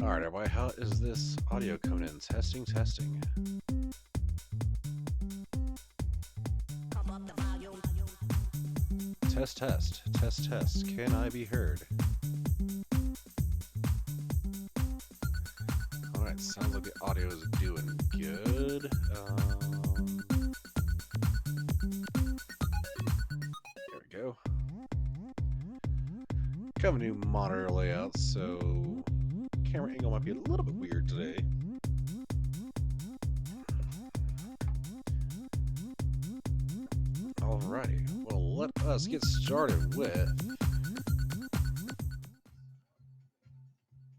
Alright, everybody, how is this audio coming in? Testing, testing. Test, test, test, test. Can I be heard? Alright, sounds like the audio is doing good. There we go. Kind of a new monitor layout, so camera angle might be a little bit weird today. Alrighty, well, let us get started with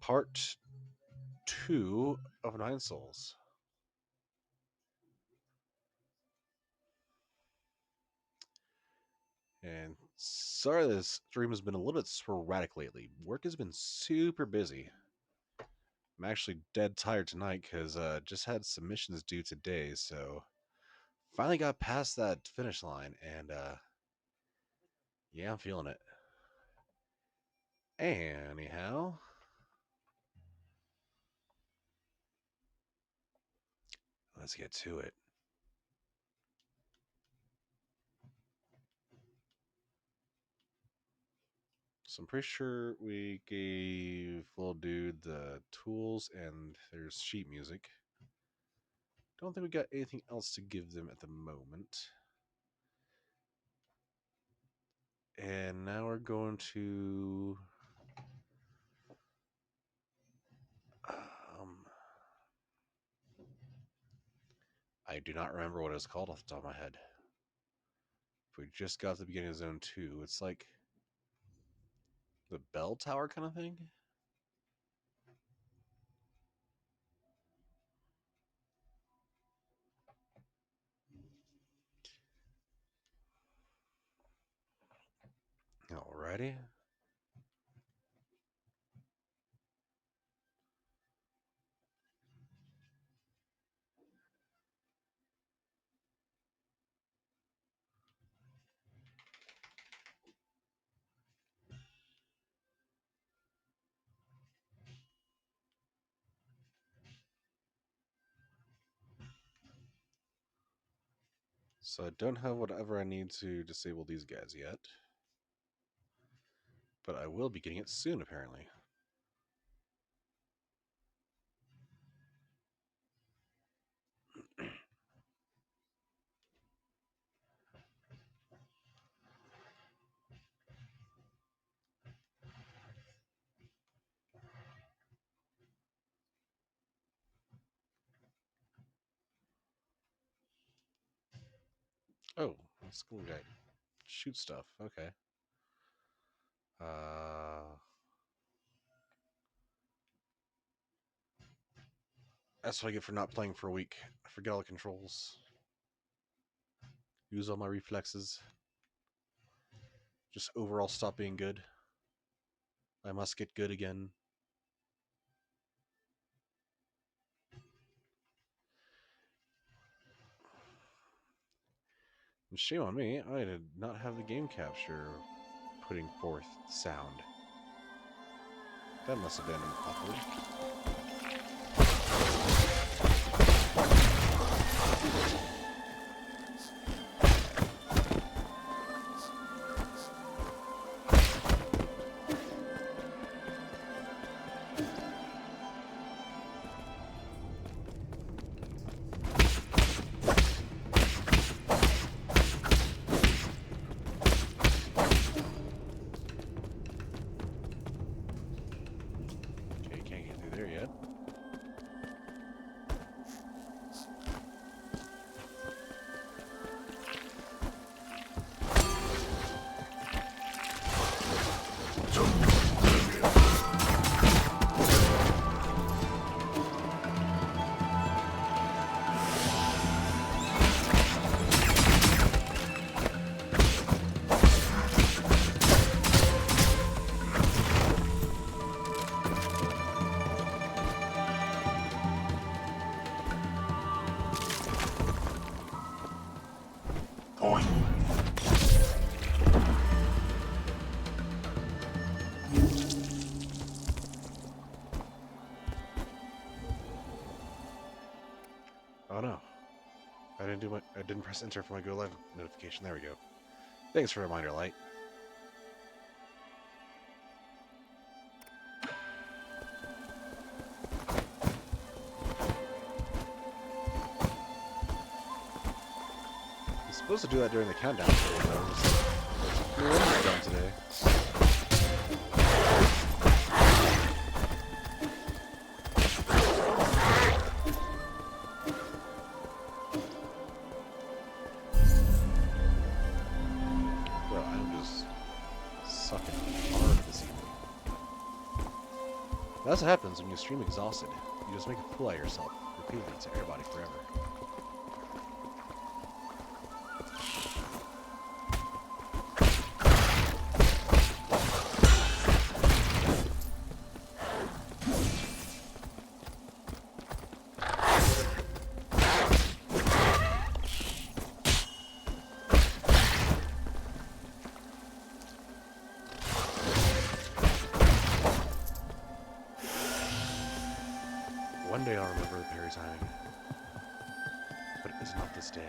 part 2 of Nine Souls. And sorry this stream has been a little bit sporadic lately. Work has been super busy. I'm actually dead tired tonight because just had submissions due today, so finally got past that finish line, and yeah, I'm feeling it. Anyhow, let's get to it. So I'm pretty sure we gave little dude the tools and there's sheet music. Don't think we got anything else to give them at the moment. And now we're going to I do not remember what it's called off the top of my head. If we just got to the beginning of Zone 2, it's like the bell tower kind of thing? Alrighty. So I don't have whatever I need to disable these guys yet. But I will be getting it soon, apparently. Oh, school guy. Shoot stuff. Okay. That's what I get for not playing for a week. I forget all the controls. Use all my reflexes. Just overall stop being good. I must get good again. And shame on me, I did not have the game capture putting forth sound. That must have been awkward. Okay, can't get through there yet. I didn't press enter for my go live notification. There we go. Thanks for the reminder, Light. I'm supposed to do that during the countdown period, though. There's new ones done today. Bro, I'm just sucking hard this evening. That's what happens when you stream exhausted. You just make a fool out of yourself, repeatedly to everybody forever. One day I'll remember the parry timing, but it is not this day.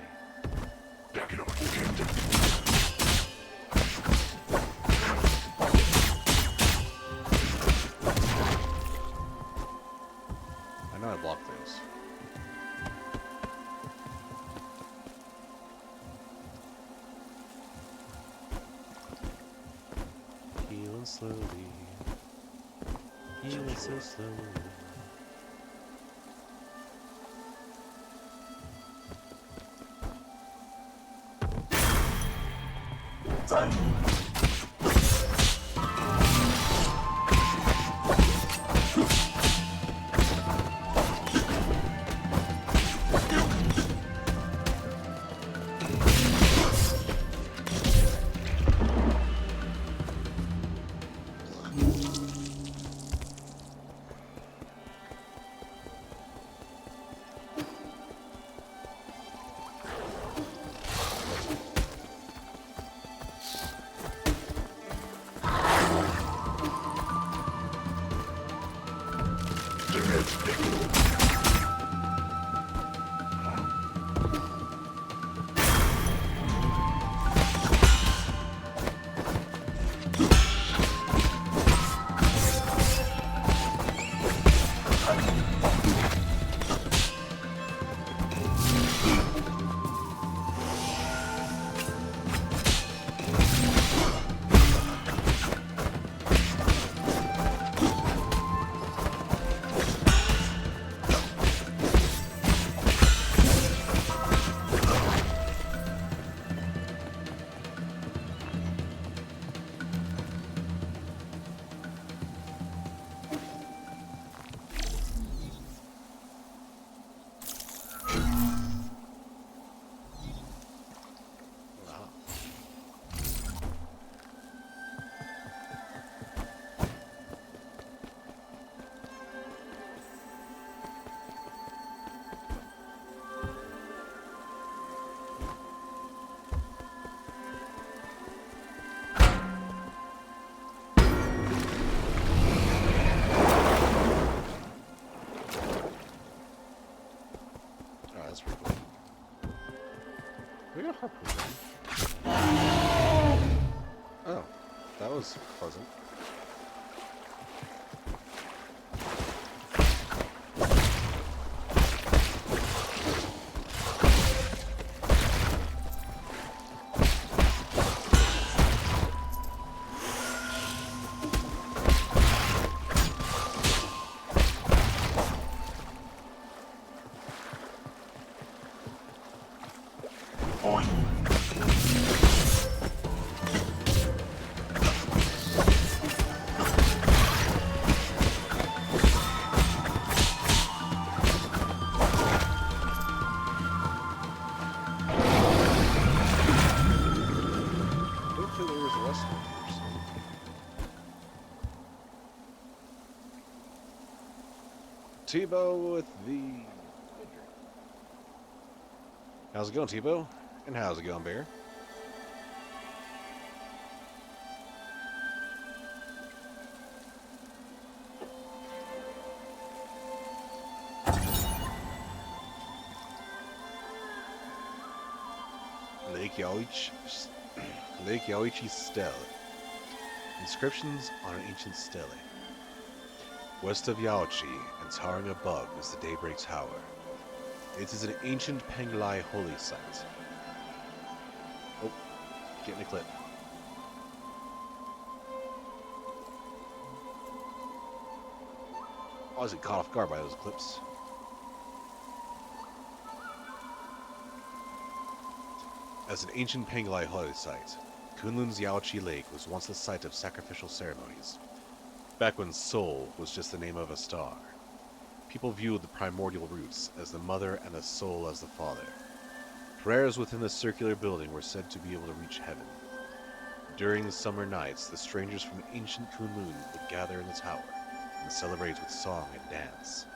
I know I blocked those. Healing slowly. Healing so slowly. That's pretty cool. We got a harpoon. Oh, that was pleasant. Tebow with the... How's it going, Tebow? And how's it going, Bear? Lake Yaoichi, Lake Yaoichi Stele. Inscriptions on an ancient stele. West of Yaoichi and towering above is the Daybreak Tower. It is an ancient Penglai holy site. Oh, getting a clip. I wasn't caught off guard by those clips. As an ancient Penglai holy site, Kunlun's Yaochi Lake was once the site of sacrificial ceremonies, back when Sol was just the name of a star. People viewed the primordial roots as the mother and the Sol as the father. Prayers within the circular building were said to be able to reach heaven. During the summer nights, the strangers from ancient Kunlun would gather in the tower and celebrate with song and dance,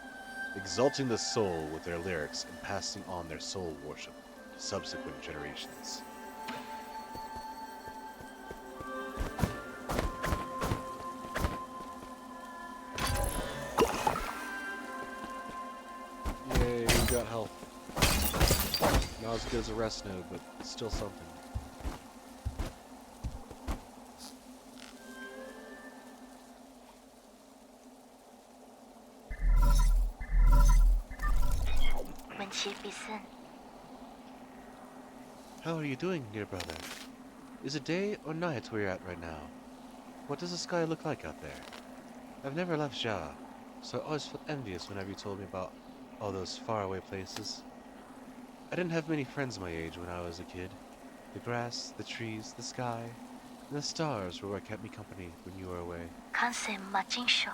exalting the Sol with their lyrics and passing on their soul worship to subsequent generations. Yay, we got health. Not as good as a rest node, but still something. How are you doing, dear brother? Is it day or night where you're at right now? What does the sky look like out there? I've never left Jia, so I always felt envious whenever you told me about all those faraway places. I didn't have many friends my age when I was a kid. The grass, the trees, the sky, and the stars were what kept me company when you were away.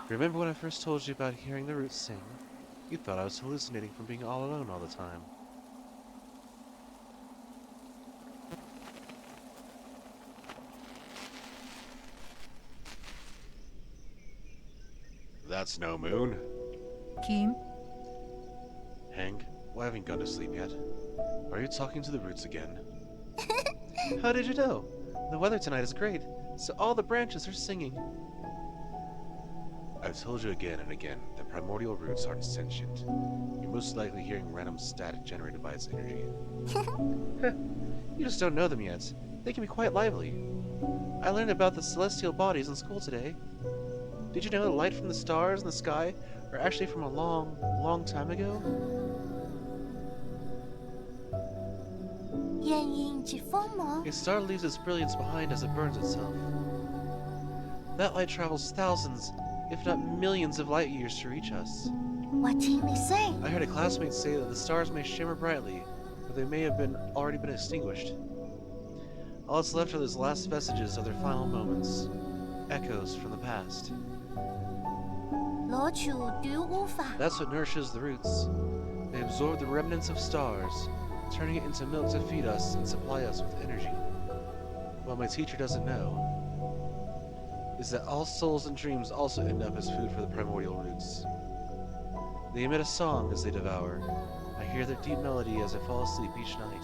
Remember when I first told you about hearing the roots sing? You thought I was hallucinating from being all alone all the time. That's no moon. Kim? Hank, why haven't you gone to sleep yet? Are you talking to the roots again? How did you know? The weather tonight is great, so all the branches are singing. I've told you again and again that primordial roots aren't sentient. You're most likely hearing random static generated by its energy. You just don't know them yet. They can be quite lively. I learned about the celestial bodies in school today. Did you know the light from the stars in the sky are actually from a long, long time ago? A star leaves its brilliance behind as it burns itself. That light travels thousands, if not millions of light years to reach us. I heard a classmate say that the stars may shimmer brightly, but they may have already been extinguished. All that's left are those last vestiges of their final moments, echoes from the past. That's what nourishes the roots. They absorb the remnants of stars, turning it into milk to feed us and supply us with energy. What my teacher doesn't know is that all souls and dreams also end up as food for the primordial roots. They emit a song as they devour. I hear their deep melody as I fall asleep each night.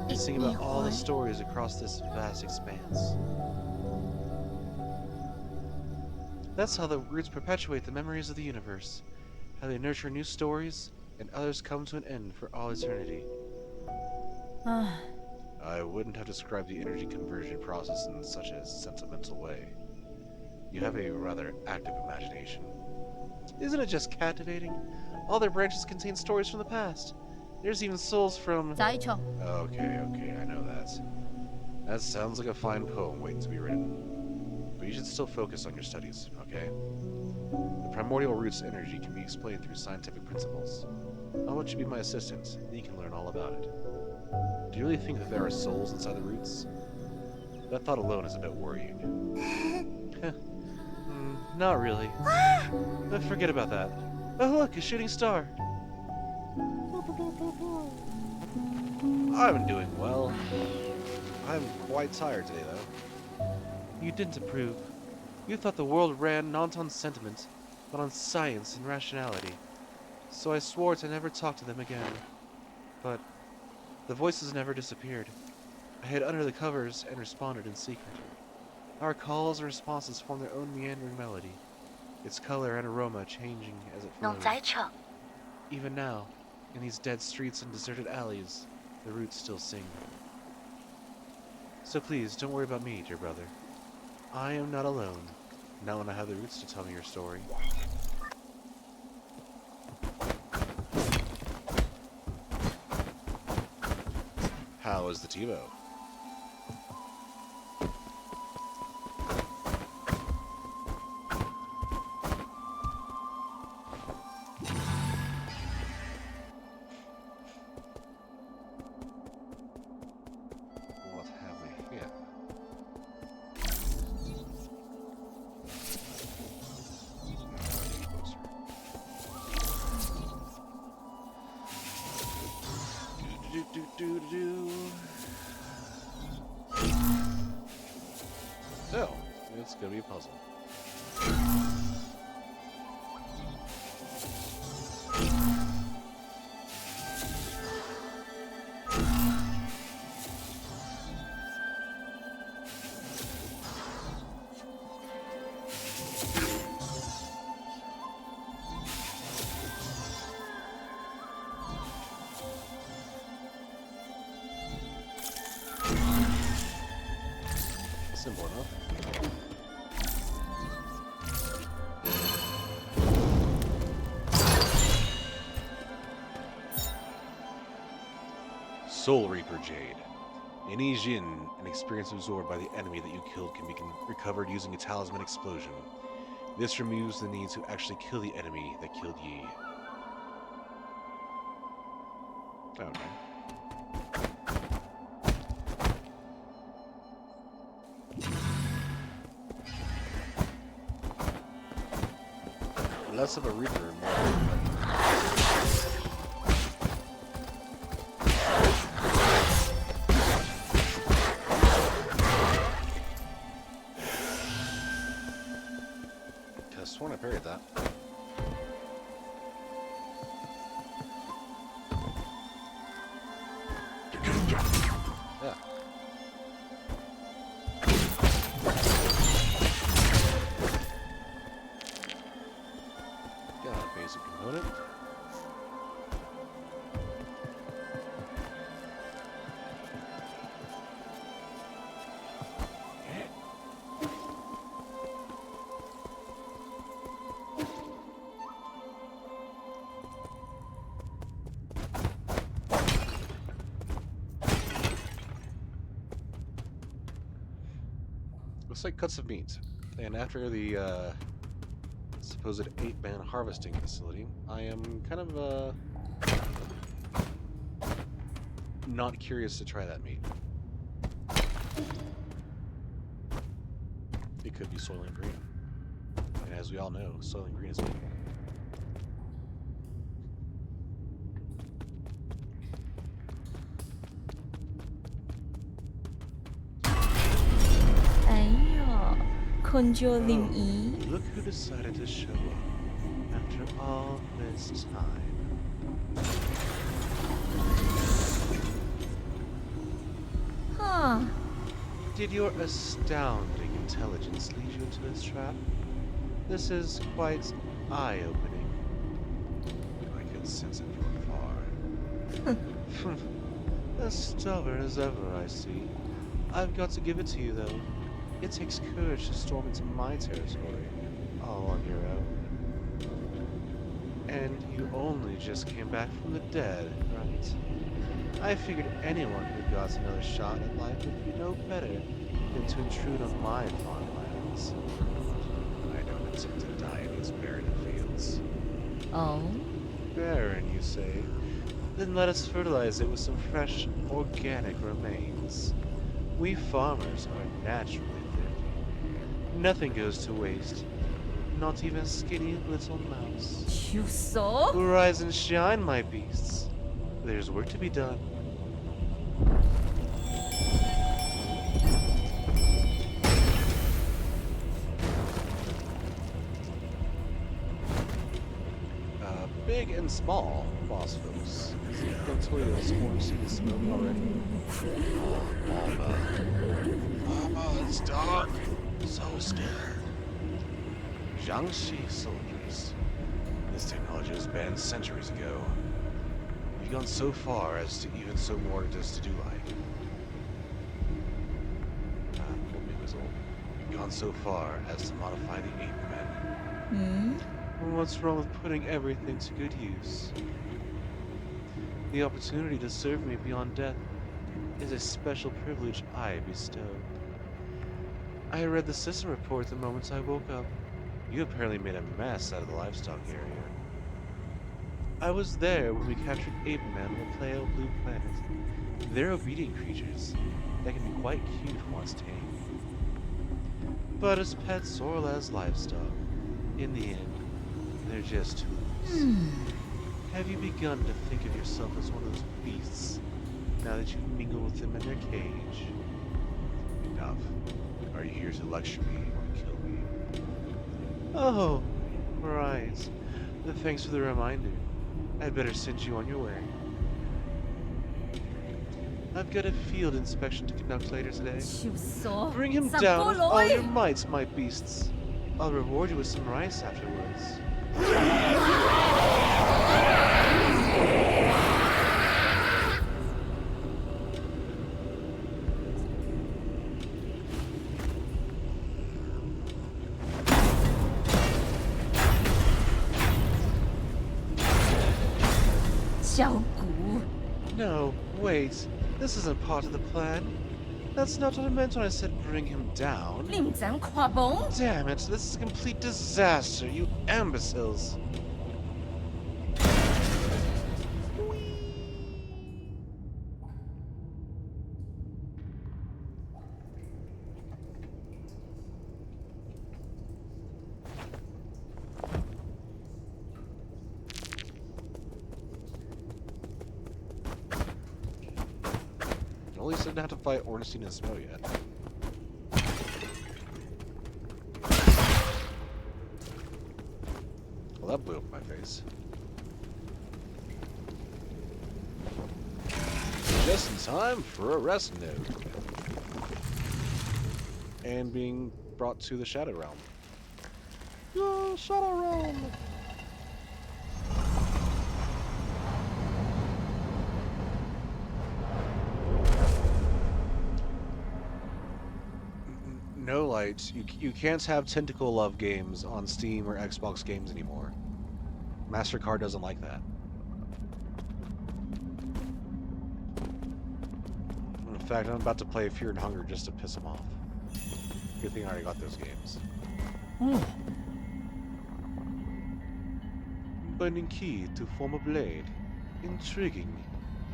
They sing about all the stories across this vast expanse. That's how the roots perpetuate the memories of the universe, how they nurture new stories, and others come to an end for all eternity. I wouldn't have described the energy conversion process in such a sentimental way. You have a rather active imagination. Isn't it just captivating? All their branches contain stories from the past. There's even souls from... Okay, I know that. That sounds like a fine poem waiting to be written. But you should still focus on your studies, okay? The primordial root's energy can be explained through scientific principles. I'll let you be my assistant, then you can learn all about it. Do you really think that there are souls inside the roots? That thought alone is a bit worrying. Not really. But forget about that. Oh look, a shooting star! I'm doing well. I'm quite tired today, though. You didn't approve. You thought the world ran not on sentiment, but on science and rationality. So I swore to never talk to them again. But the voices never disappeared. I hid under the covers and responded in secret. Our calls and responses form their own meandering melody, its color and aroma changing as it flows. Even now, in these dead streets and deserted alleys, the roots still sing. So please, don't worry about me, dear brother. I am not alone. Not when I have the roots to tell me your story. How is the TiVo? What have we here? So, it's gonna be a puzzle. Simple enough. Soul Reaper Jade. Any Jin, an experience absorbed by the enemy that you killed, can be recovered using a talisman explosion. This removes the need to actually kill the enemy that killed Yi. Okay. Less of a Reaper, more of a... I sworn I parried that. Yeah. Got a basic component. Looks like cuts of meat. And after the supposed 8-man harvesting facility, I am kind of not curious to try that meat. It could be Soylent Green. And as we all know, Soylent Green is meat. Conjuring Look who decided to show up after all this time. Huh. Did your astounding intelligence lead you into this trap? This is quite eye-opening. I can sense it from afar. As stubborn as ever, I see. I've got to give it to you, though. It takes courage to storm into my territory, all on your own. And you only just came back from the dead, right? I figured anyone who got another shot at life would be no better than to intrude on my farmlands. I don't intend to die in these barren fields. Oh? Barren, you say? Then let us fertilize it with some fresh, organic remains. We farmers are naturally thin. Nothing goes to waste. Not even a skinny little mouse. You saw? Rise and shine, my beasts. There's work to be done. Big and small, boss folks. Don't tell you this horse in the smoke already. Mama, it's dark. So scared. Jiangxi soldiers. This technology was banned centuries ago. We've gone so far as to even so more just to do like. Weasel. Gone so far as to modify the ape men. Hmm? What's wrong with putting everything to good use? The opportunity to serve me beyond death is a special privilege I bestow. I read the system report the moment I woke up. You apparently made a mess out of the livestock area. I was there when we captured ape men on the Playa Blue planet. They're obedient creatures that can be quite cute once tamed. But as pets or as livestock, in the end, they're just tools. Have you begun to think of yourself as one of those beasts now that you've mingled with them in their cage? Enough. Are you here to lecture me or kill me? Oh, right. Thanks for the reminder. I'd better send you on your way. I've got a field inspection to conduct later today. 超傻， Bring him 十 down 個 with all your 女， might, my beasts. I'll reward you with some rice afterwards. No, wait. This isn't part of the plan. That's not what I meant when I said bring him down. 你唔想跨崩？ Damn it, this is a complete disaster, you imbeciles. At least I didn't have to fight Ornstein and Snow yet. Well, that blew up my face. Just in time for a rest node. And being brought to the Shadow Realm. Yeah, Shadow Realm! No light. You can't have Tentacle Love games on Steam or Xbox games anymore. MasterCard doesn't like that. In fact, I'm about to play Fear and Hunger just to piss them off. Good thing I already got those games. Binding key to form a blade. Intriguing.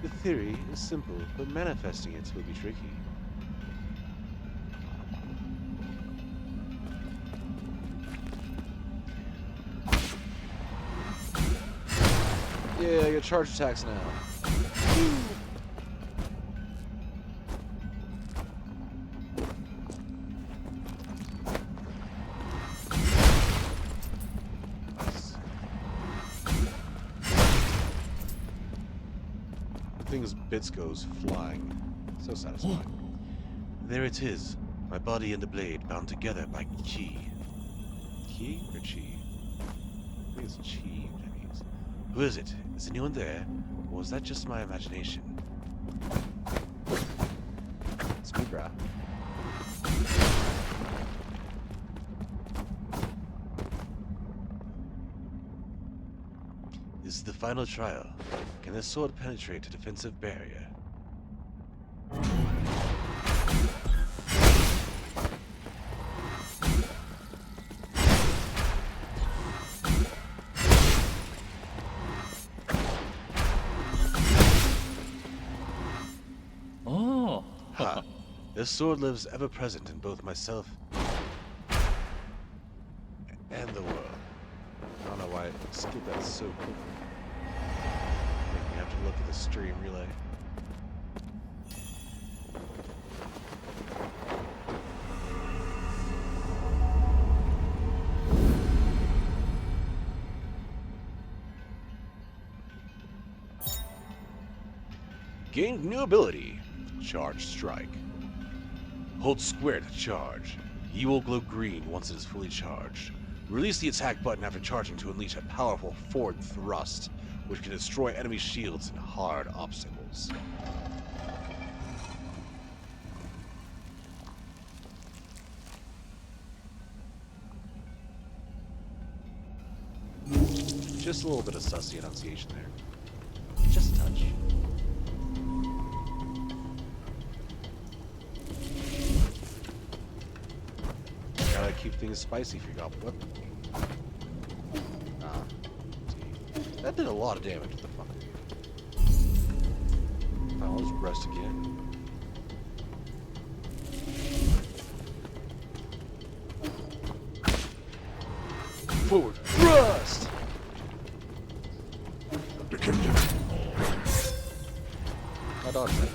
The theory is simple, but manifesting it will be tricky. Yeah, I get charge attacks now. Nice. The thing's bits goes flying. So satisfying. There it is. My body and the blade bound together by chi. Ki or chi? I think it's chi, Japanese. Who is it? Is anyone there? Or was that just my imagination? It's me, brah. This is the final trial. Can this sword penetrate a defensive barrier? Oh. Ha! This sword lives ever present in both myself and the world. I don't know why I skipped that so quickly. Make me have to look at the stream relay. Gained new ability. Charge Strike. Hold square to charge. You will glow green once it is fully charged. Release the attack button after charging to unleash a powerful forward thrust, which can destroy enemy shields and hard obstacles. Just a little bit of sussy enunciation there. Just a touch. Gotta keep things spicy for your goblin whip. Ah. See. That did a lot of damage. What the fuck? I'll just rest again. Forward thrust! My dog's dead.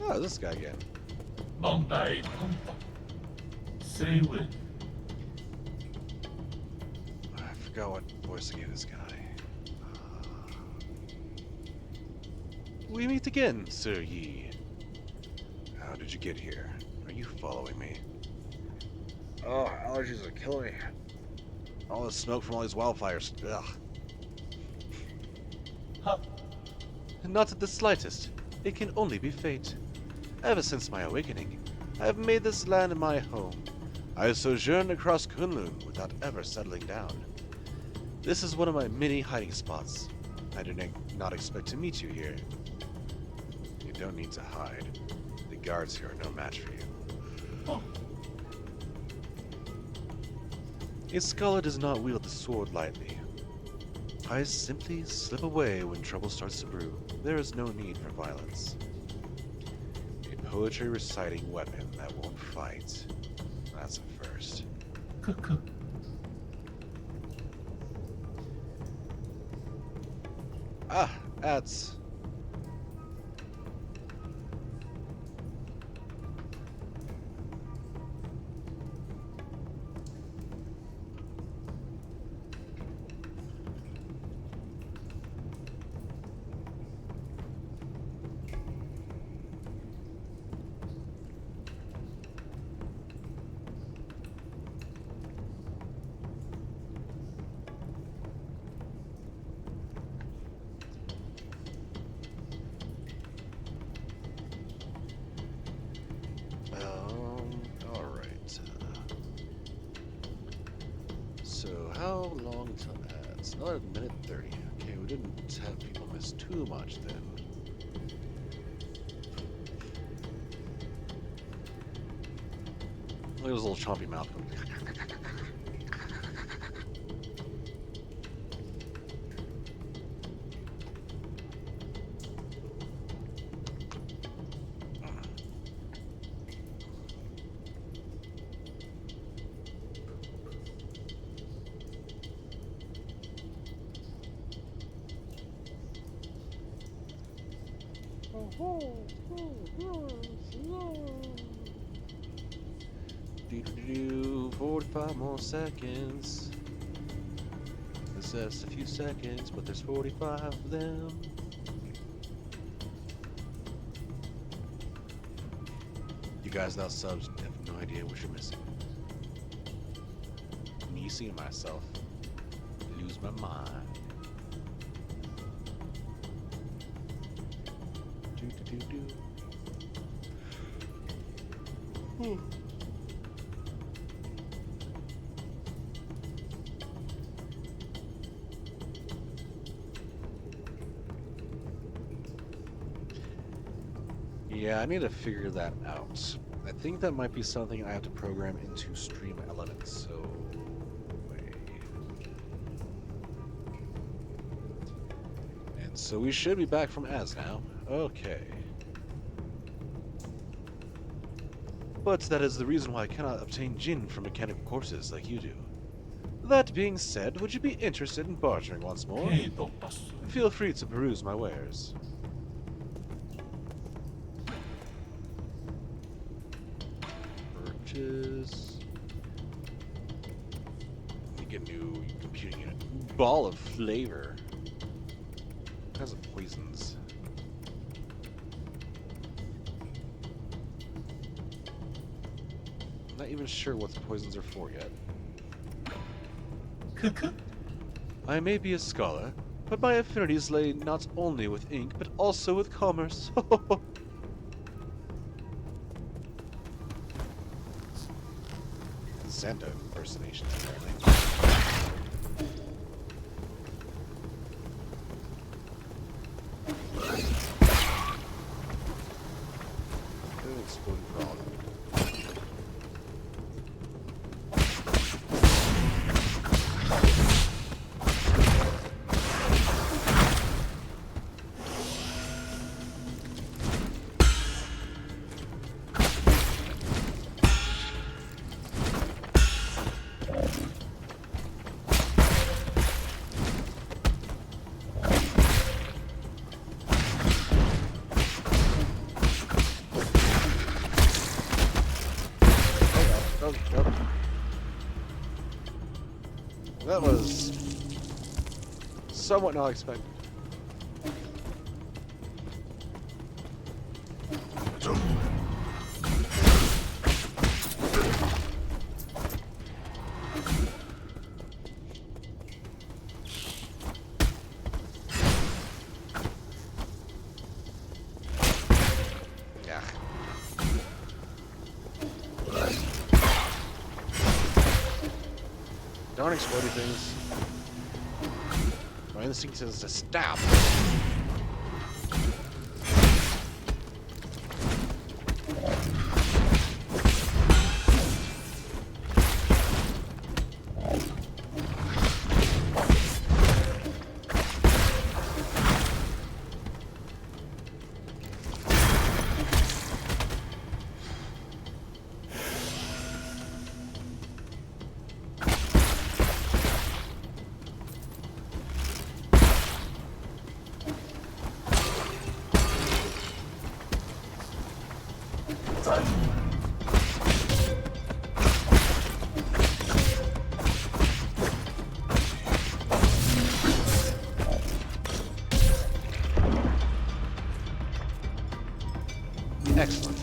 Oh, this guy again. I forgot what voice I gave this guy. We meet again, Sir Yi. How did you get here? Are you following me? Oh, allergies are killing me. All the smoke from all these wildfires. Ugh. Not the slightest. It can only be fate. Ever since my awakening, I have made this land my home. I have sojourned across Kunlun without ever settling down. This is one of my many hiding spots. I did not expect to meet you here. You don't need to hide. The guards here are no match for you. A scholar does not wield the sword lightly. I simply slip away when trouble starts to brew. There is no need for violence. A poetry reciting weapon that won't fight. That's a first. Ah, ads. Alright. So, how long till ads? Not a minute 30. Okay, we didn't have people miss too much then. Look at his little chompy mouth going. Do 45 more seconds. This says a few seconds, but there's 45 of them. You guys without subs have no idea what you're missing. Me seeing myself lose my mind. Yeah, I need to figure that out. I think that might be something I have to program into Stream Elements, so... wait. And so we should be back from ads now. Okay. But that is the reason why I cannot obtain Jin from mechanical courses like you do. That being said, would you be interested in bartering once more? Feel free to peruse my wares. Purchase. You get a new computing unit. Ball of flavor. What kinds of poisons? I'm not even sure what the poisons are for yet. I may be a scholar, but my affinities lay not only with ink, but also with commerce. Santa impersonations, apparently. Exploding frog. Oh. That was somewhat not expected. Yeah. Darn exploding things. My instinct is to stab. Excellent.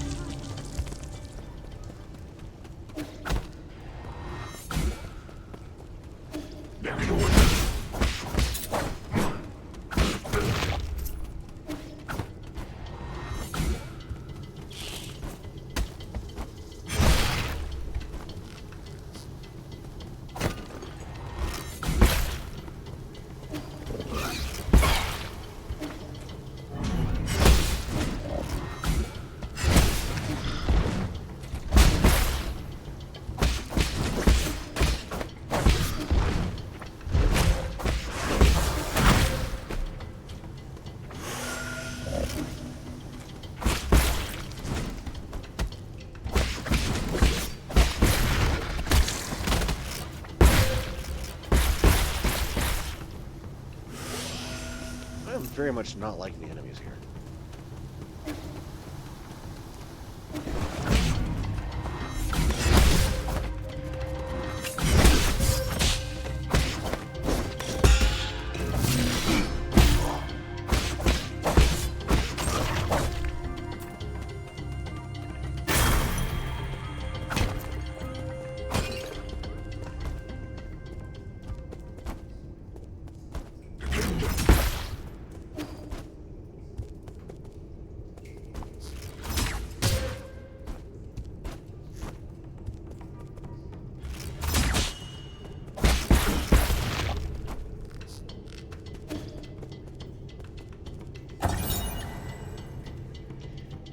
I'm very much not liking the enemies here.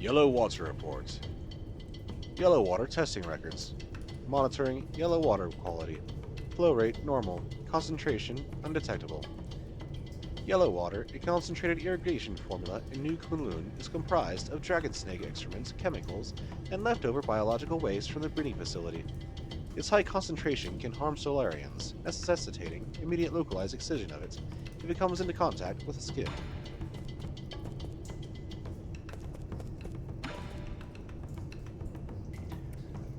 Yellow water reports. Yellow water testing records. Monitoring yellow water quality. Flow rate normal. Concentration undetectable. Yellow water, a concentrated irrigation formula in New Kunlun, is comprised of dragon snake excrements, chemicals, and leftover biological waste from the breeding facility. Its high concentration can harm Solarians, necessitating immediate localized excision of it if it comes into contact with the skin.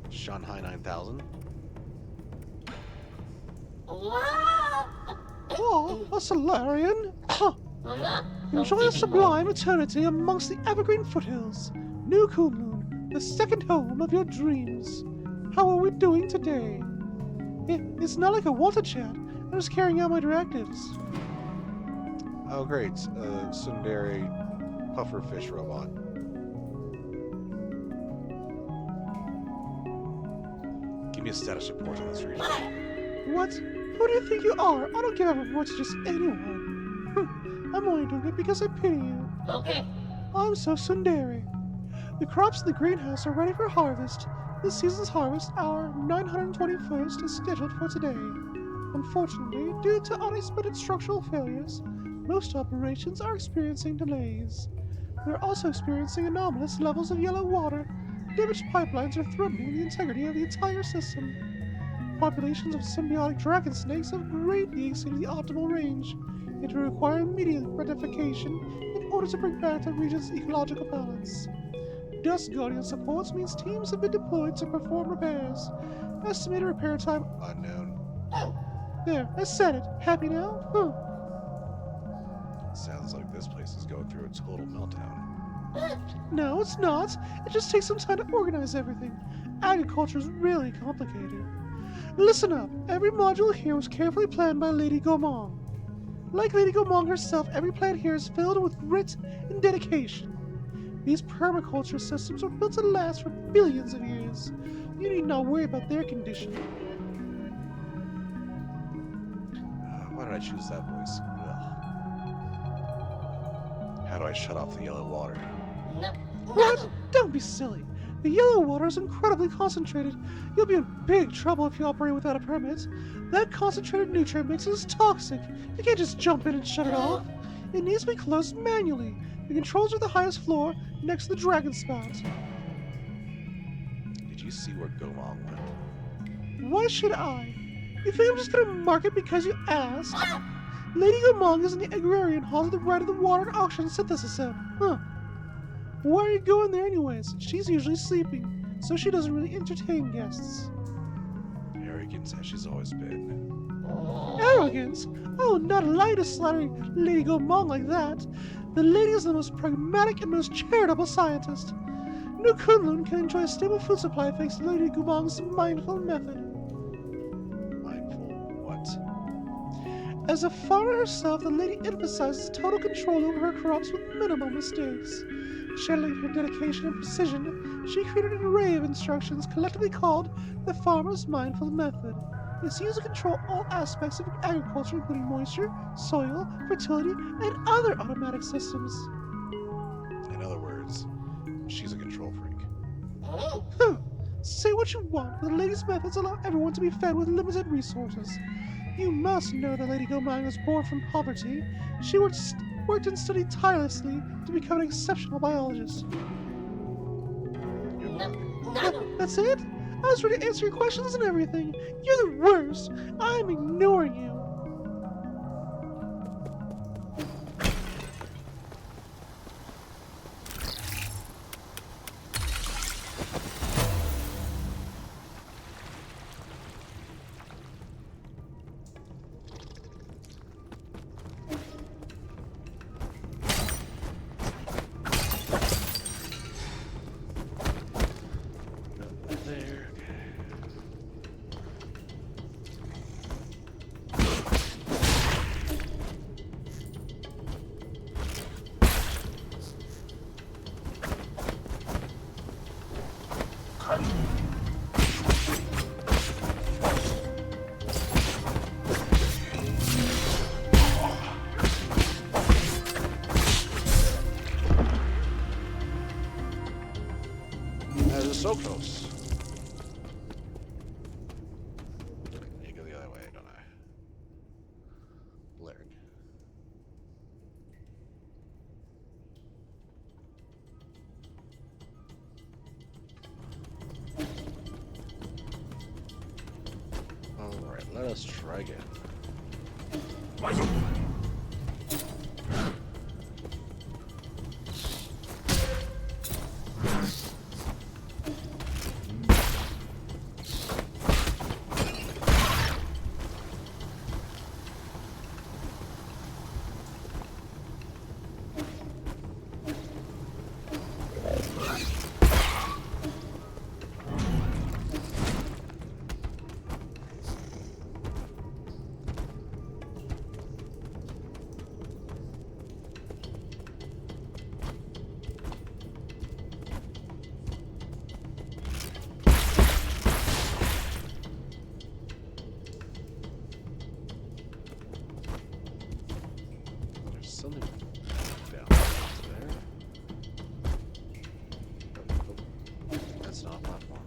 Shanghai 9000. Oh, a Solarian! Enjoy a sublime eternity amongst the evergreen foothills. New Kunlun, the second home of your dreams. How are we doing today? It's not like a water chat. I'm just carrying out my directives. Oh, great. Sundari pufferfish robot. me a status report on this region. What? Who do you think you are? I don't give a report to just anyone. I'm only doing it because I pity you. Okay. I'm so Sundari. The crops in the greenhouse are ready for harvest. This season's harvest, our 921st, is scheduled for today. Unfortunately, due to unexpected structural failures, most operations are experiencing delays. We're also experiencing anomalous levels of yellow water. Damaged pipelines are threatening the integrity of the entire system. Populations of symbiotic dragon snakes have greatly exceeded the optimal range. It will require immediate rectification in order to bring back the region's ecological balance. Dust Guardian supports means teams have been deployed to perform repairs. Estimated repair time Unknown. there, I said it. Happy now? Sounds like this place is going through a total meltdown. No, it's not. It just takes some time to organize everything. Agriculture is really complicated. Listen up. Every module here was carefully planned by Lady Gaumont. Like Lady Gaumont herself, every plant here is filled with grit and dedication. These permaculture systems were built to last for billions of years. You need not worry about their condition. Why did I choose that voice? Ugh. How do I shut off the yellow water? What? Don't be silly. The yellow water is incredibly concentrated. You'll be in big trouble if you operate without a permit. That concentrated nutrient mix is toxic. You can't just jump in and shut it off. It needs to be closed manually. The controls are the highest floor, next to the dragon spout. Did you see where Gomong went? Why should I? You think I'm just gonna mark it because you asked? Lady Gaumont is in the agrarian hall to the right of the water and oxygen synthesis center. Huh. Why are you going there anyways? She's usually sleeping, so she doesn't really entertain guests. Arrogant as she's always been. Arrogance? Oh, not allowed to slander Lady Gaumont like that. The lady is the most pragmatic and most charitable scientist. No Kunlun can enjoy a stable food supply thanks to Lady Gaumont's mindful method. Mindful what? As a farmer herself, the lady emphasizes total control over her crops with minimal mistakes. Channeling her dedication and precision, she created an array of instructions collectively called the Farmer's Mindful Method. It's used to control all aspects of agriculture, including moisture, soil, fertility, and other automatic systems. In other words, she's a control freak. Say what you want, but the lady's methods allow everyone to be fed with limited resources. You must know that Lady Gaumont was born from poverty. She worked and studied tirelessly to become an exceptional biologist. That's it? I was ready to answer your questions and everything. You're the worst. I'm ignoring you. There. That is so close. You go the other way, don't I? Lyric. Alright, let us try again. something down there. Oh, that's not a platform.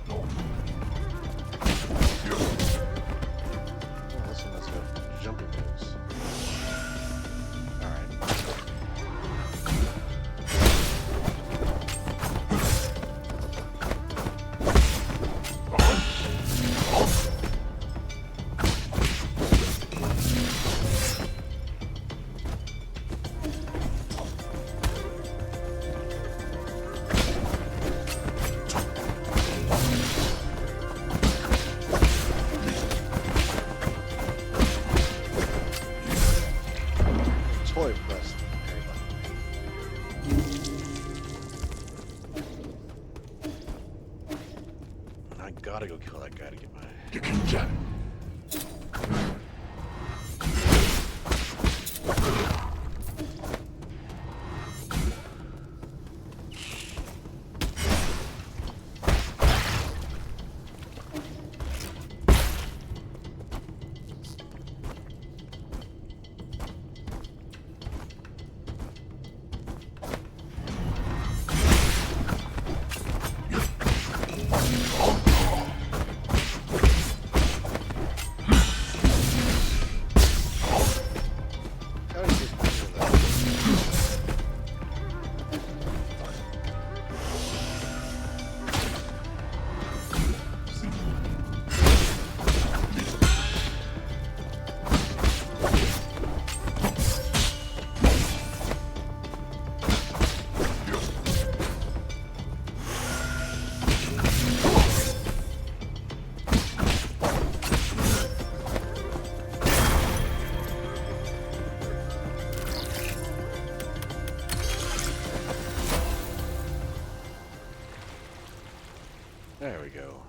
Oh, this one has got jumping moves. Alright. Toy press. I gotta go kill that guy to get my... How did you do that? There we go.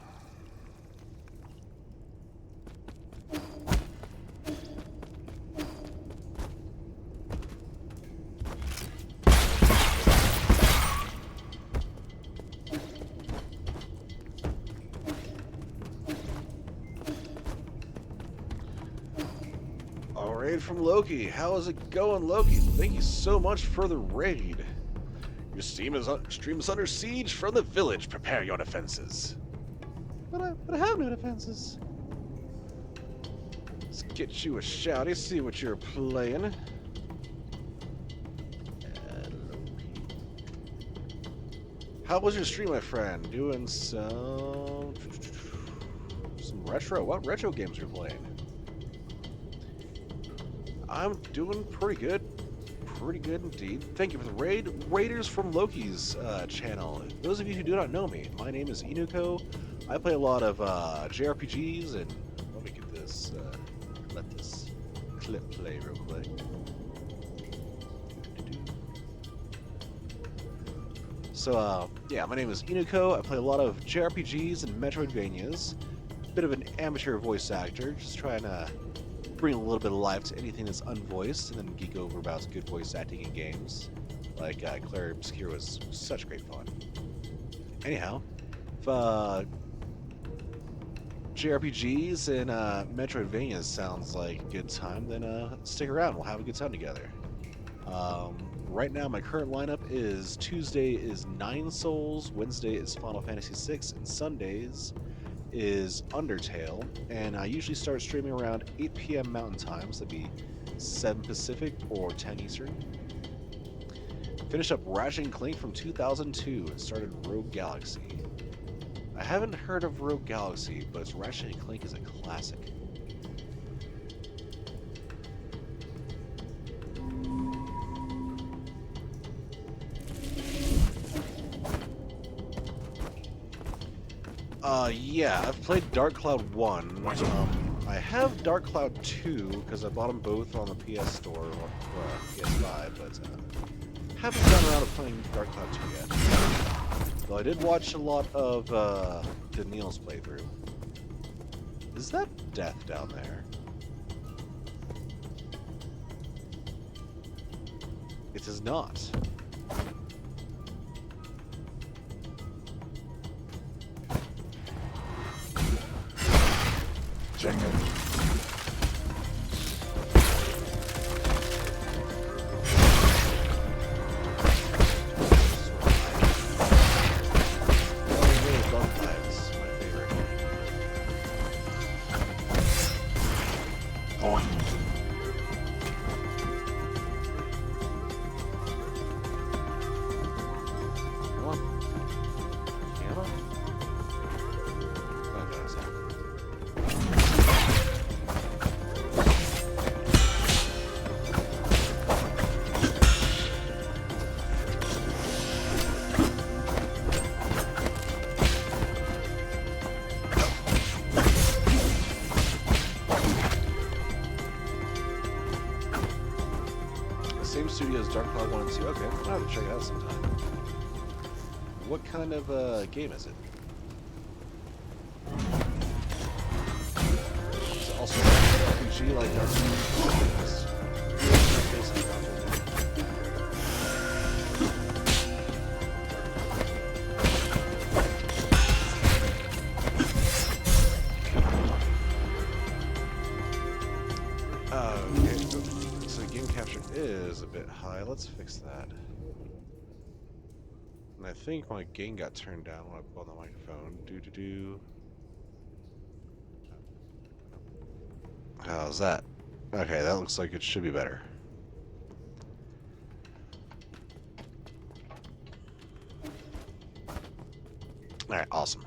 A raid from Loki. How is it going, Loki? Thank you so much for the raid. Your stream is under siege from the village. Prepare your defenses. But I have no defenses. Let's get you a shouty, see what you're playing. How was your stream, my friend? Doing some retro. What retro games are you playing? I'm doing pretty good. Pretty good indeed. Thank you for the raid. Raiders from Loki's channel. Those of you who do not know me, my name is Inuko. I play a lot of JRPGs, and let me get this, let this clip play real quick. So, yeah, my name is Inuko. I play a lot of JRPGs and Metroidvanias. Bit of an amateur voice actor, just trying to bring a little bit of life to anything that's unvoiced, and then geek over about good voice acting in games. Like Claire Obscure was such great fun. Anyhow, if JRPGs and Metroidvanias sounds like a good time, then stick around. We'll have a good time together. Right now, my current lineup is Tuesday is Nine Souls, Wednesday is Final Fantasy VI, and Sundays is Undertale. And I usually start streaming around 8 p.m. Mountain Time, so that'd be 7 Pacific or 10 Eastern. Finished up Ratchet & Clank from 2002 and started Rogue Galaxy. I haven't heard of Rogue Galaxy, but Ratchet & Clank is a classic. Yeah, I've played Dark Cloud 1. I have Dark Cloud 2 because I bought them both on the PS Store or PS5, but haven't gotten around to playing Dark Cloud 2 yet. Though I did watch a lot of Daniil's playthrough. Is that death down there? It is not. Check it. Same studio as Dark Cloud 1 and 2. Okay, I'll have to check it out sometime. What kind of game is it? Is it also an RPG like Dark Cloud? Is a bit high. Let's fix that. And I think my gain got turned down when I put on the microphone. How's that? Okay, that looks like it should be better. Alright, awesome.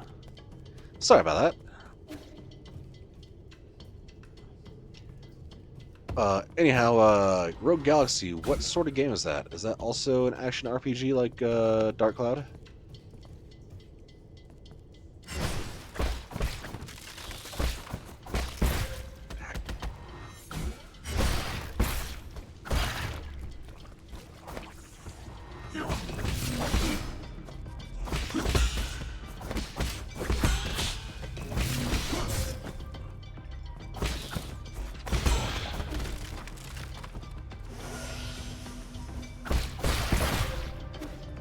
Sorry about that. Anyhow, Rogue Galaxy, what sort of game is that? Is that also an action RPG like Dark Cloud?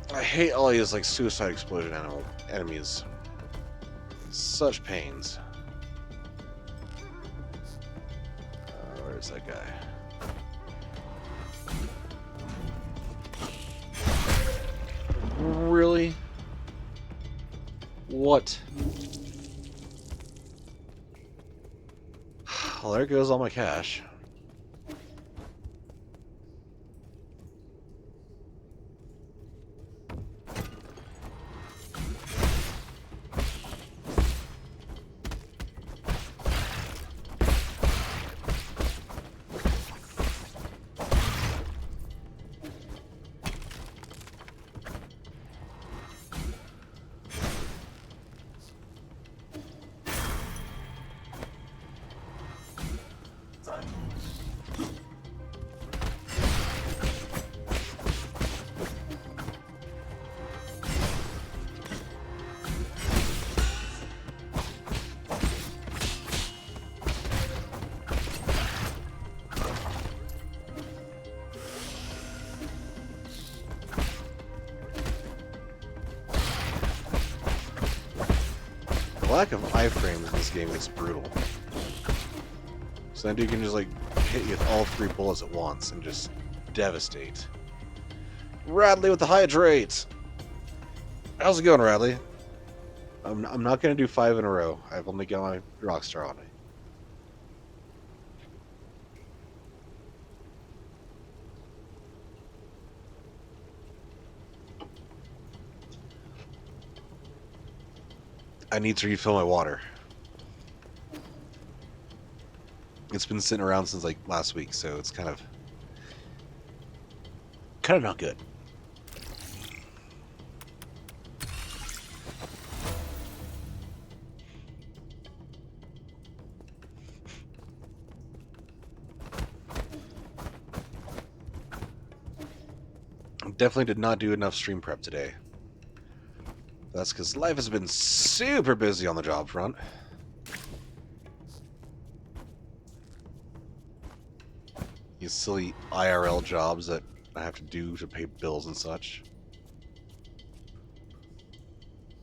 I hate all these like suicide explosion enemies. Such pains. Where's that guy? Really? What? Well, there goes all my cash. lack of iframes in this game is brutal. So that dude can just like hit you with all 3 bullets at once and just devastate. Radley with the hydrate! How's it going, Radley? I'm not going to do 5 in a row. I've only got my Rockstar on me. I need to refill my water. It's been sitting around since like last week, so it's kind of not good. Definitely did not do enough stream prep today. That's because life has been super busy on the job front. These silly IRL jobs that I have to do to pay bills and such.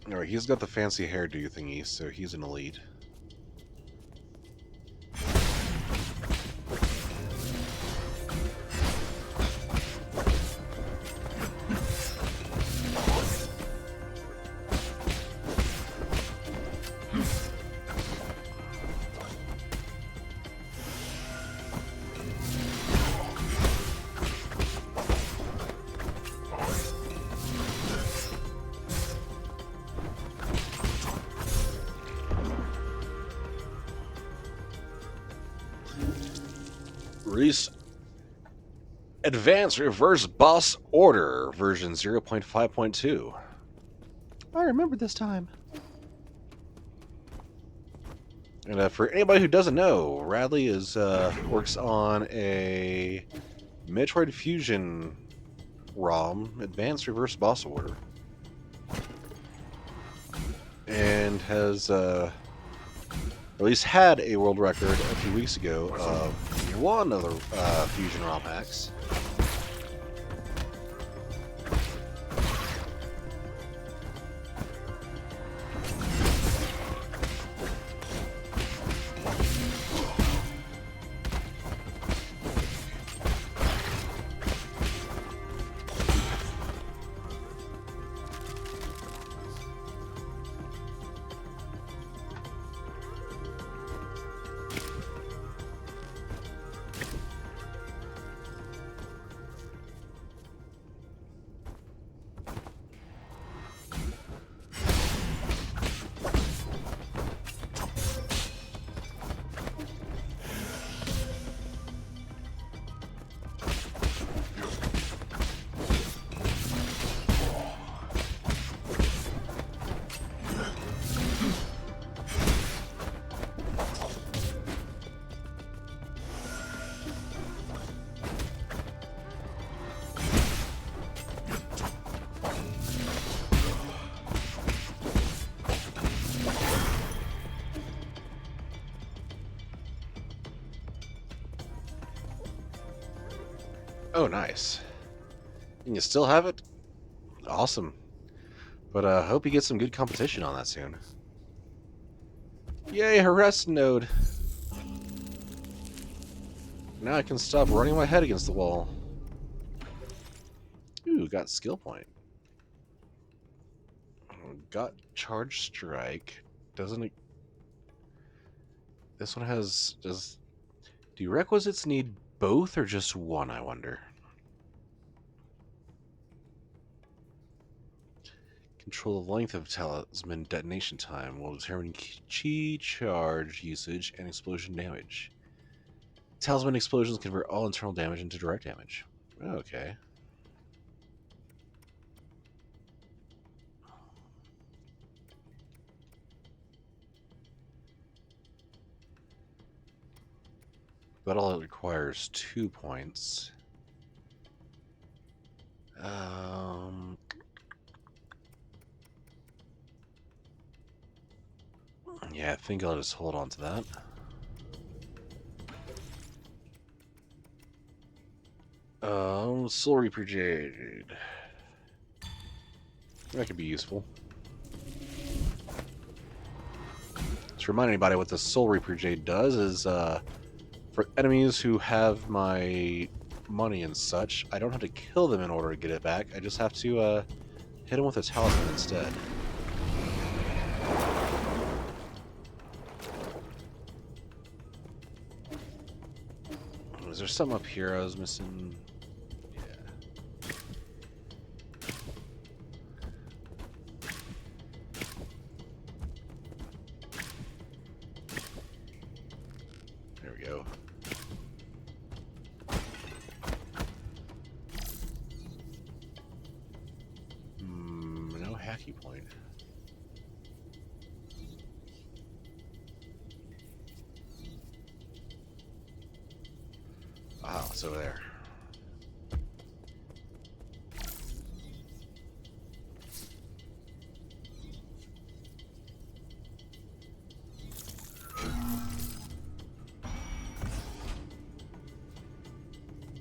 Alright, he's got the fancy hairdo thingy, so he's in the lead. Release Advanced Reverse Boss Order version 0.5.2. I remember this time. And for anybody who doesn't know, Radley is works on a Metroid Fusion ROM, Advanced Reverse Boss Order, and has at least had a world record a few weeks ago of one of the Fusion ROM hacks. Oh, nice. And you still have it? Awesome. But I hope you get some good competition on that soon. Yay, Harass Node! Now I can stop running my head against the wall. Ooh, got skill point. Got Charge Strike. Doesn't it... This one has... Do requisites need both or just one, I wonder? Control the length of talisman detonation time will determine chi charge usage and explosion damage. Talisman explosions convert all internal damage into direct damage. Okay. But all it requires 2 points. Yeah, I think I'll just hold on to that. Soul Reaper Jade. That could be useful. To remind anybody what the Soul Reaper Jade does is, for enemies who have my money and such, I don't have to kill them in order to get it back. I just have to hit them with a talisman instead. Is there something up here I was missing? Yeah. There we go. No hacky point. Wow, it's over there.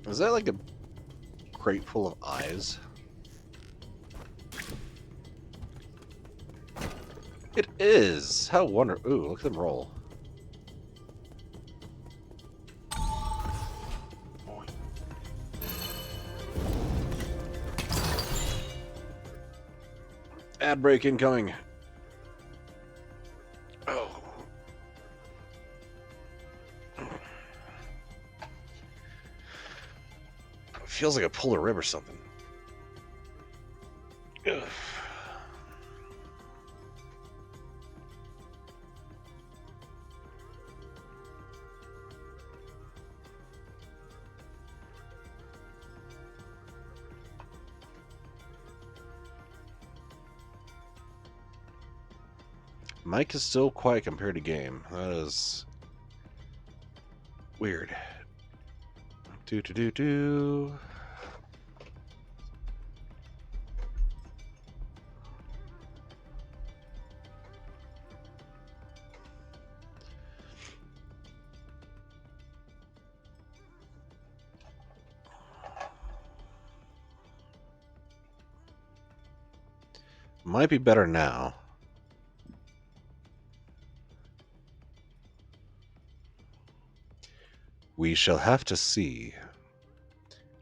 Is that like a crate full of eyes? It is! How wonderful. Ooh, look at them roll. Ad break incoming. Oh. It feels like I pulled a rib or something. Ugh. Mic is still quiet compared to game. That is weird. Do. Might be better now. We shall have to see.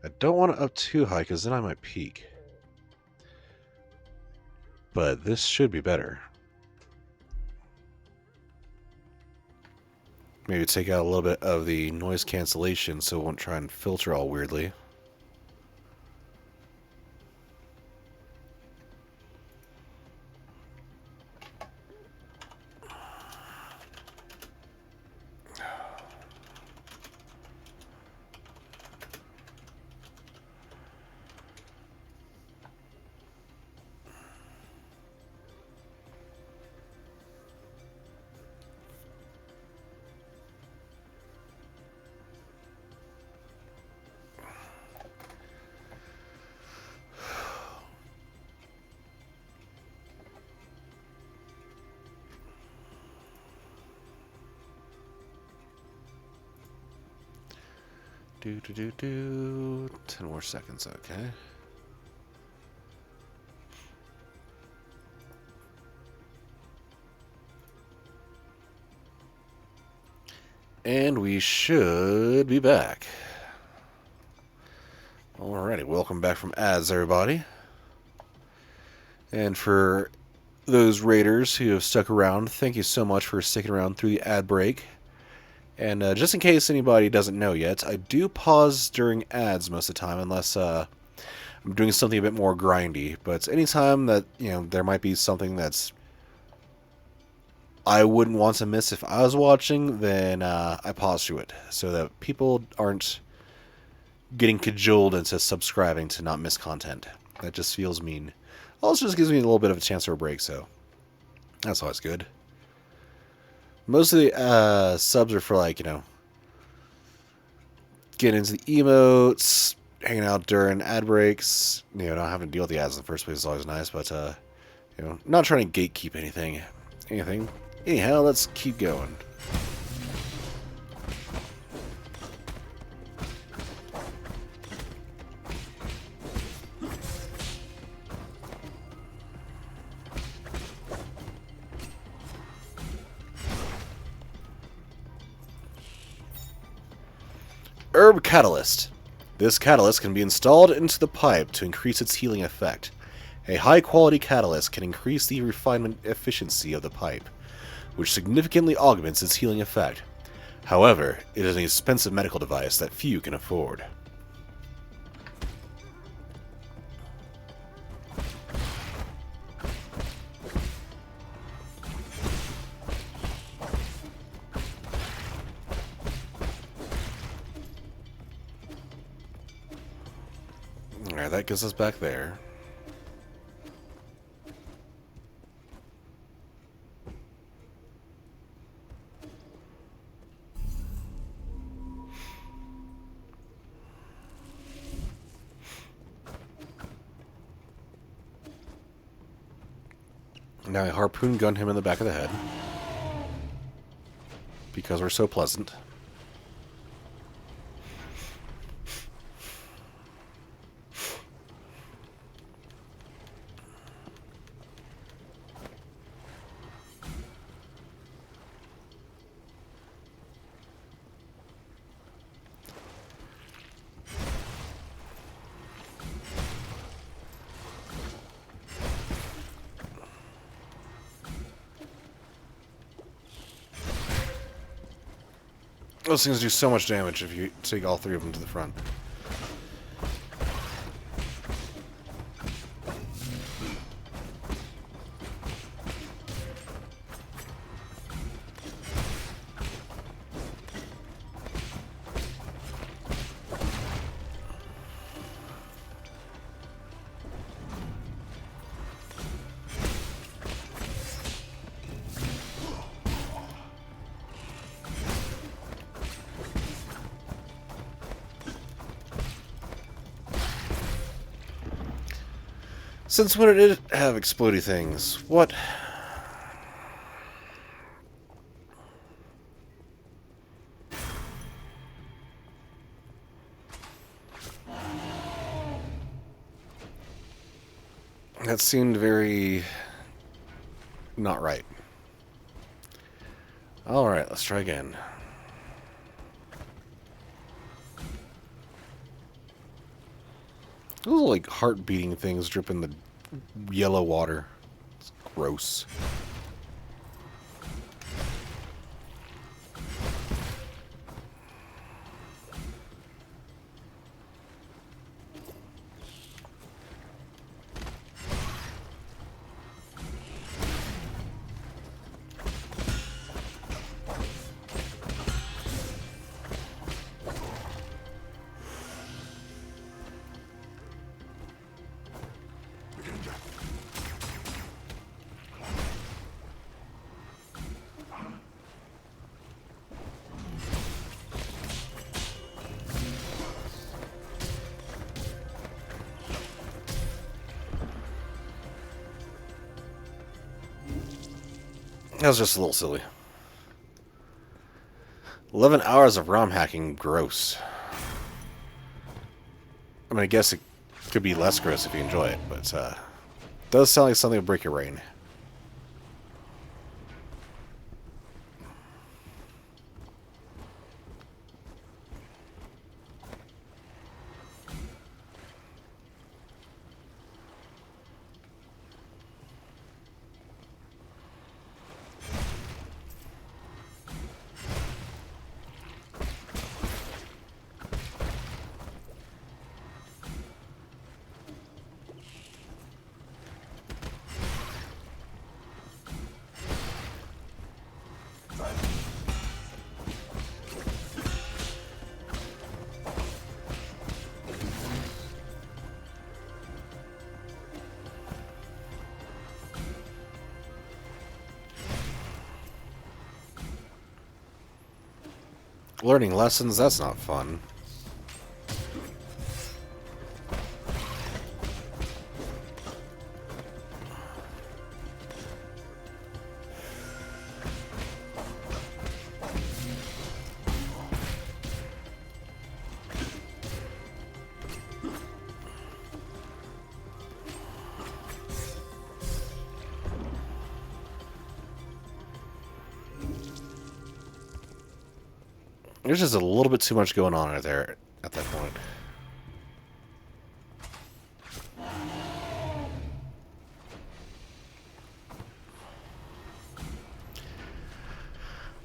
I don't want it up too high because then I might peak. But this should be better. Maybe take out a little bit of the noise cancellation so it won't try and filter all weirdly. Do. 10 more seconds, okay. And we should be back. Alrighty, welcome back from ads, everybody. And for those raiders who have stuck around, thank you so much for sticking around through the ad break. And just in case anybody doesn't know yet, I do pause during ads most of the time, unless I'm doing something a bit more grindy. But anytime that, there might be something that's I wouldn't want to miss if I was watching, then I pause through it, so that people aren't getting cajoled into subscribing to not miss content. That just feels mean. Also just gives me a little bit of a chance for a break, so that's always good. Most of the subs are for, like, getting into the emotes, hanging out during ad breaks, not having to deal with the ads in the first place is always nice, but, not trying to gatekeep anything. Anyhow, let's keep going. Herb Catalyst. This catalyst can be installed into the pipe to increase its healing effect. A high-quality catalyst can increase the refinement efficiency of the pipe, which significantly augments its healing effect. However, it is an expensive medical device that few can afford. Alright, that gets us back there. Now I harpoon gun him in the back of the head. Because we're so pleasant. Those things do so much damage if you take all three of them to the front. Since when did it have explodey things? What? That seemed very not right. Alright, let's try again. Those are like heart-beating things dripping the yellow water. It's gross. That was just a little silly. 11 hours of ROM hacking, gross. I mean, I guess it could be less gross if you enjoy it, but it does sound like something will break your brain. Learning lessons, that's not fun. There's just a little bit too much going on right there at that point.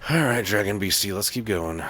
Alright, Dragon BC, let's keep going.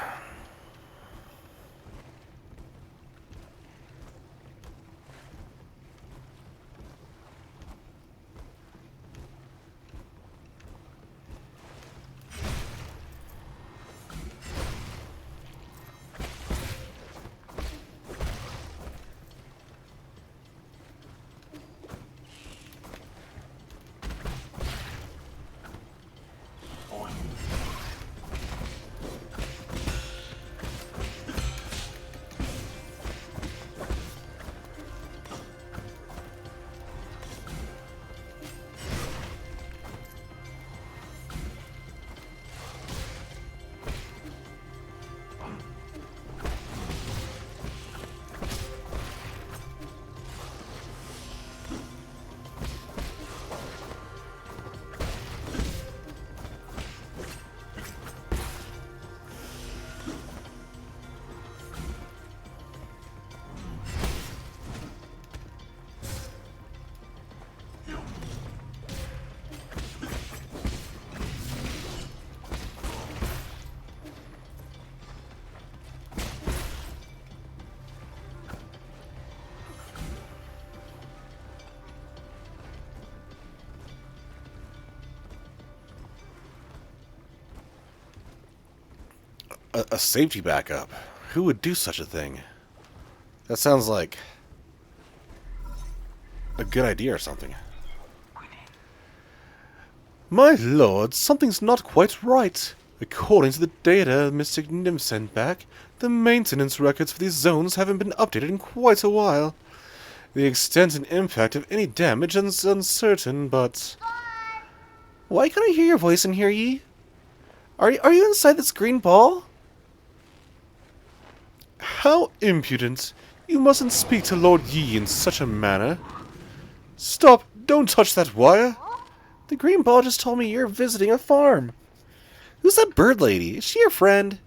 A safety backup? Who would do such a thing? That sounds like a good idea or something. My lord, something's not quite right. According to the data Mystic Nymph sent back, the maintenance records for these zones haven't been updated in quite a while. The extent and impact of any damage is uncertain, but... Why can't I hear your voice in here, Yi? Are you inside this green ball? How impudent! You mustn't speak to Lord Yi in such a manner. Stop! Don't touch that wire! The green ball just told me you're visiting a farm. Who's that bird lady? Is she your friend?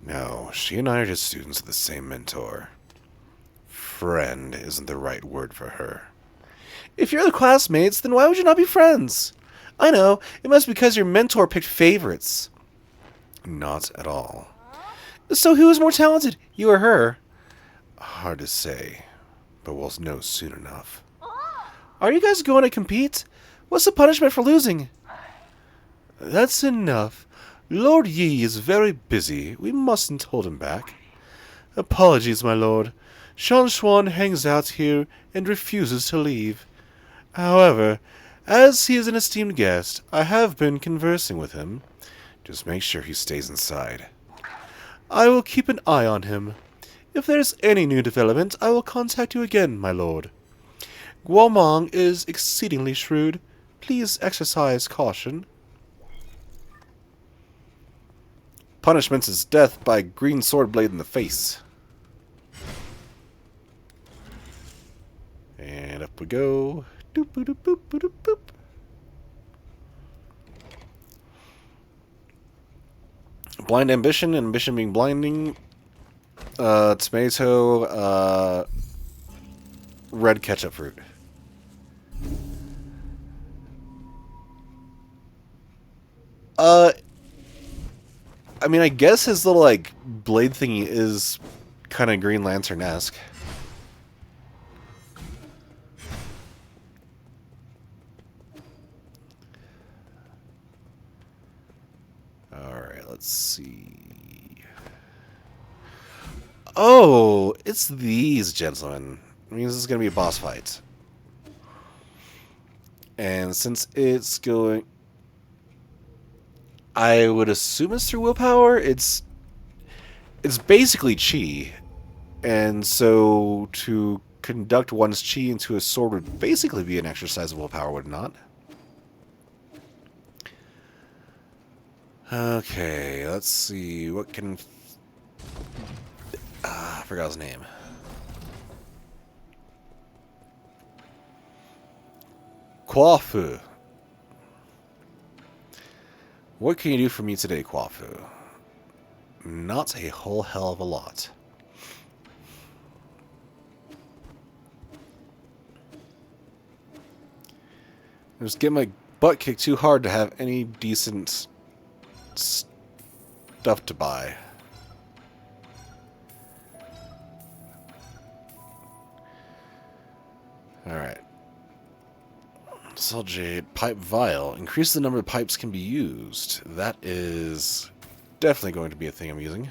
No, she and I are just students of the same mentor. Friend isn't the right word for her. If you're the classmates, then why would you not be friends? I know, it must be because your mentor picked favorites. Not at all. So who is more talented, you or her? Hard to say, but we'll know soon enough. Are you guys going to compete? What's the punishment for losing? That's enough. Lord Yi is very busy. We mustn't hold him back. Apologies, my lord. Shan Xuan hangs out here and refuses to leave. However, as he is an esteemed guest, I have been conversing with him. Just make sure he stays inside. I will keep an eye on him. If there's any new development, I will contact you again, my lord. Guomong is exceedingly shrewd. Please exercise caution. Punishment is death by green sword blade in the face. And up we go. Doop doop boop boop boop. Blind ambition, ambition being blinding. Tomato, red ketchup fruit. I mean, I guess his little, like, blade thingy is kind of Green Lantern-esque. Alright, let's see. Oh, it's these gentlemen. It means this is going to be a boss fight. And since it's going... I would assume it's through willpower. It's basically chi. And so to conduct one's chi into a sword would basically be an exercise of willpower, would it not? Okay, let's see. What can... I forgot his name. Quafu. What can you do for me today, Quafu? Not a whole hell of a lot. I just get my butt kicked too hard to have any decent stuff to buy. Alright. Salt jade, pipe vial. Increase the number of pipes can be used. That is definitely going to be a thing I'm using.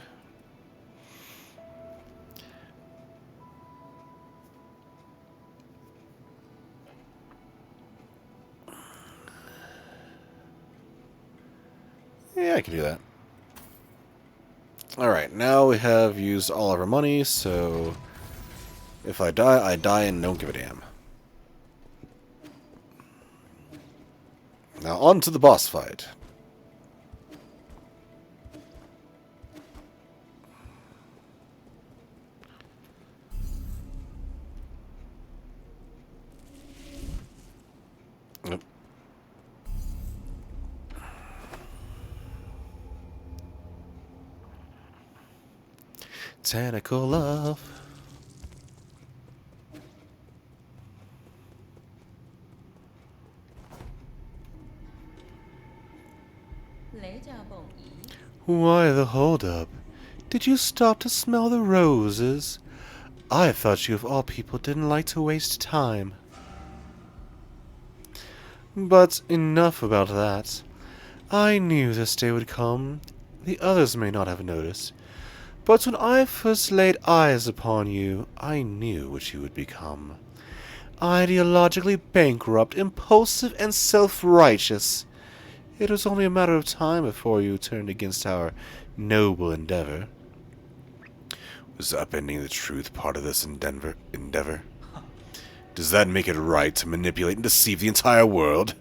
Yeah, I can do that. Alright, now we have used all of our money, so if I die and don't give a damn. Now on to the boss fight. Yep. Tentacle love. Why the holdup? Did you stop to smell the roses? I thought you of all people didn't like to waste time. But enough about that. I knew this day would come. The others may not have noticed. But when I first laid eyes upon you, I knew what you would become. Ideologically bankrupt, impulsive, and self-righteous. It was only a matter of time before you turned against our noble endeavor. Was upending the truth part of this endeavor? Does that make it right to manipulate and deceive the entire world?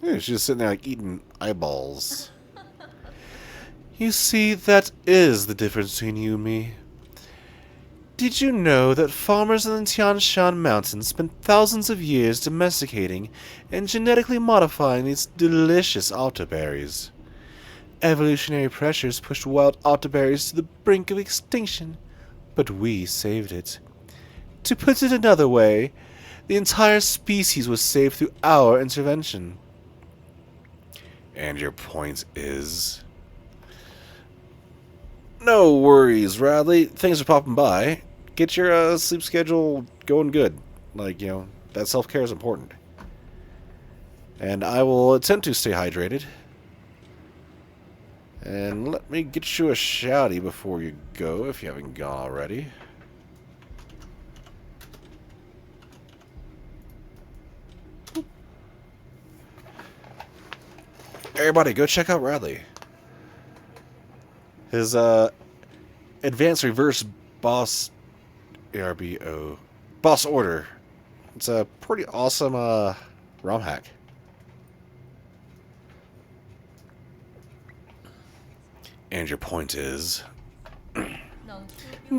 Yeah, she's just sitting there like eating eyeballs. You see, that is the difference between you and me. Did you know that farmers in the Tian Shan Mountains spent thousands of years domesticating and genetically modifying these delicious octoberries? Evolutionary pressures pushed wild octoberries to the brink of extinction, but we saved it. To put it another way, the entire species was saved through our intervention. And your point is? No worries, Radley. Things are popping by. Get your sleep schedule going good. Like, you know, that self-care is important. And I will attempt to stay hydrated. And let me get you a shouty before you go, if you haven't gone already. Everybody, go check out Radley. His advanced reverse boss ARBO boss order. It's a pretty awesome ROM hack. And your point is,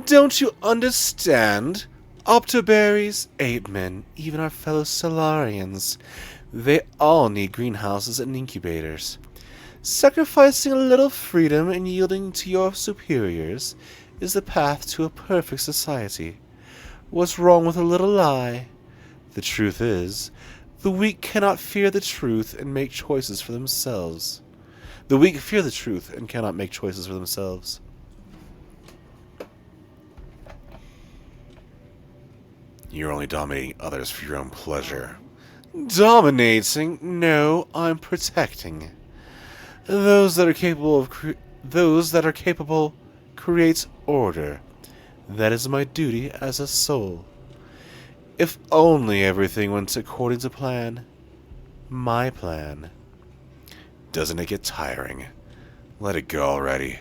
don't you understand? Octoberries, ape men, even our fellow Solarians, they all need greenhouses and incubators. Sacrificing a little freedom and yielding to your superiors is the path to a perfect society. What's wrong with a little lie? The truth is, the weak cannot fear the truth and make choices for themselves. The weak fear the truth and cannot make choices for themselves. You're only dominating others for your own pleasure. Dominating? No, I'm protecting. Those that are capable create order. That is my duty as a soul. If only everything went according to plan. My plan. Doesn't it get tiring? Let it go already.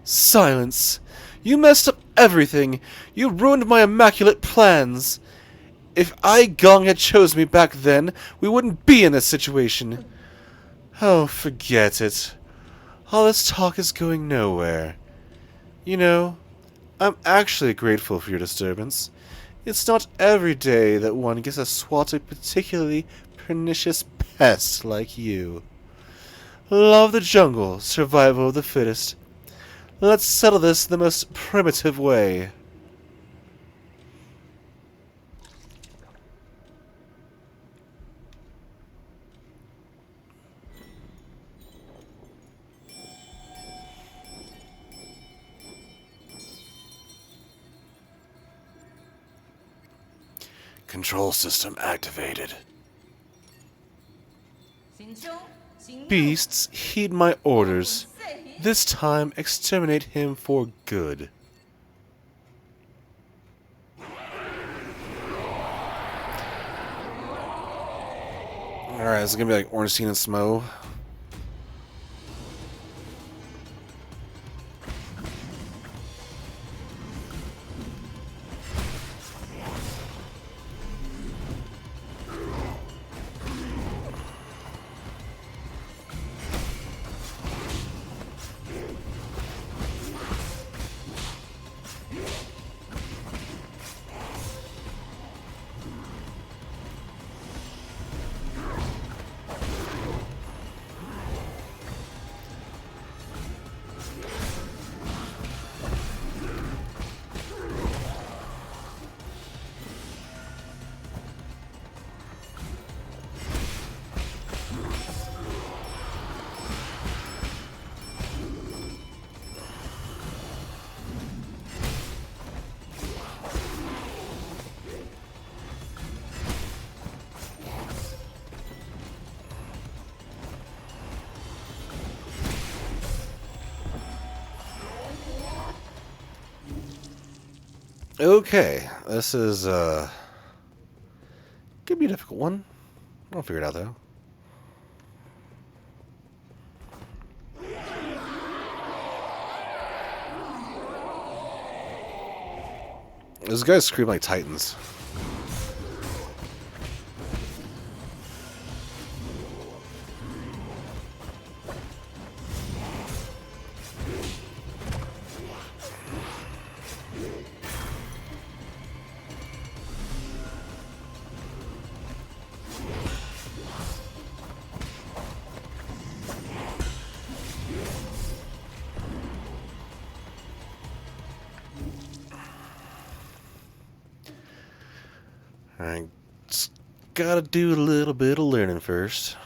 Silence! You messed up everything! You ruined my immaculate plans! If Ai Gong had chose me back then, we wouldn't be in this situation. Oh, forget it. All this talk is going nowhere. You know, I'm actually grateful for your disturbance. It's not every day that one gets to swat a particularly pernicious pest like you. Law of the jungle, survival of the fittest. Let's settle this the most primitive way. Control system activated. Beasts, heed my orders. This time, exterminate him for good. Alright, this is gonna be like Ornstein and Smo. Okay, this is could be a difficult one. I'll figure it out though. Those guys scream like titans. I just gotta do a little bit of learning first.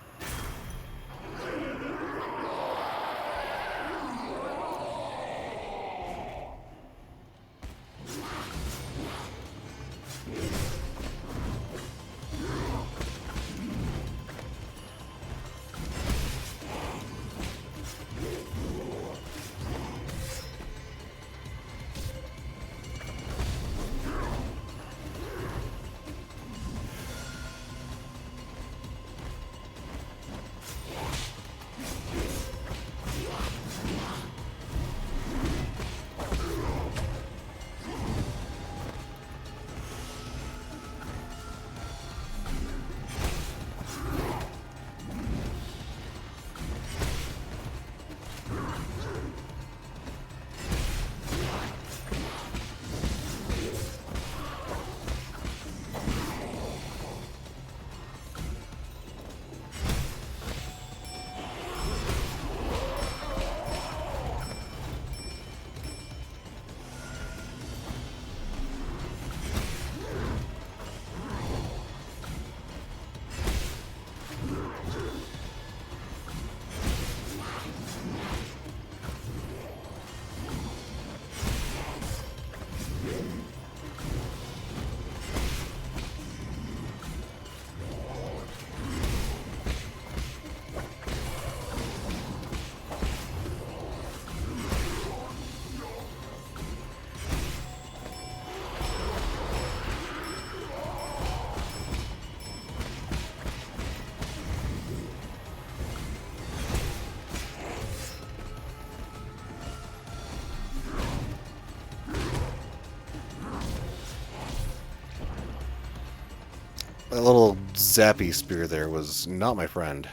That little zappy spear there was not my friend.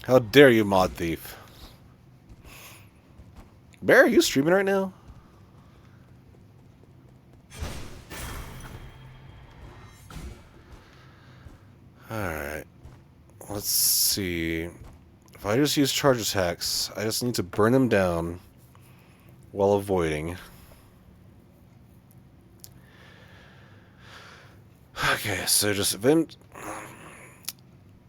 How dare you, Mod Thief? Bear, are you streaming right now? Alright. let's see. If I just use charge attacks, I just need to burn them down while avoiding. Okay, so just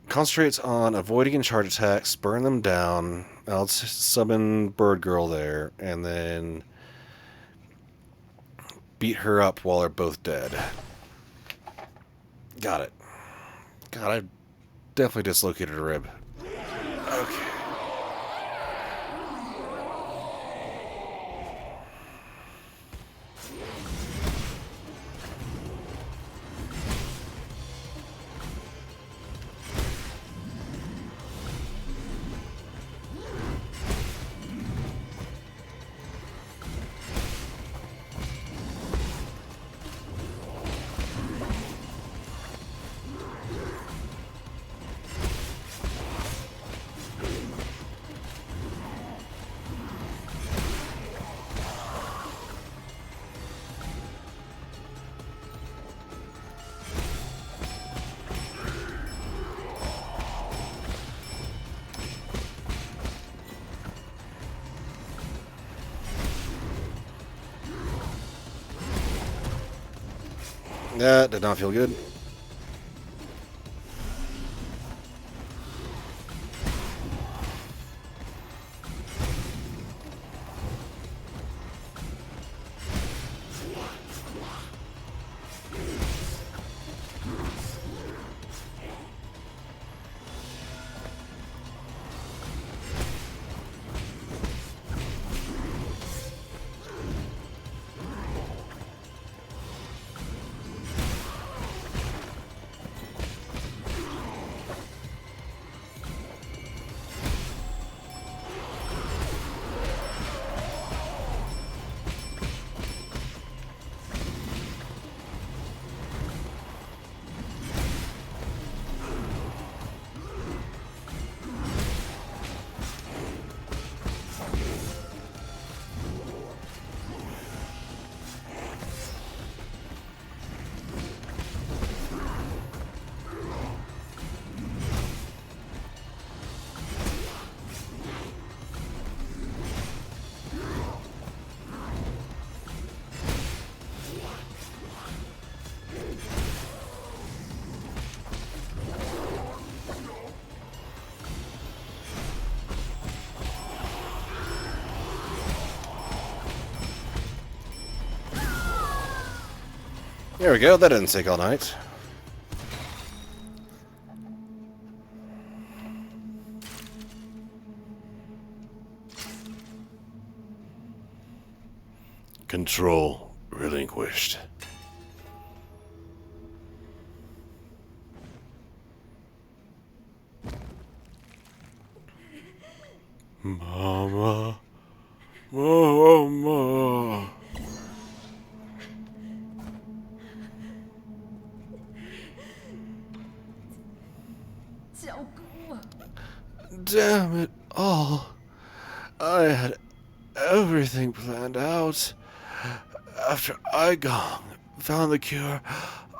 concentrate on avoiding and charge attacks, burn them down. I'll summon Bird Girl there, and then beat her up while they're both dead. Got it. God, I definitely dislocated a rib. Okay. That did not feel good. There we go, that didn't take all night. Control relinquished. Mama. Mama. Damn it all. I had everything planned out. After Igong found the cure,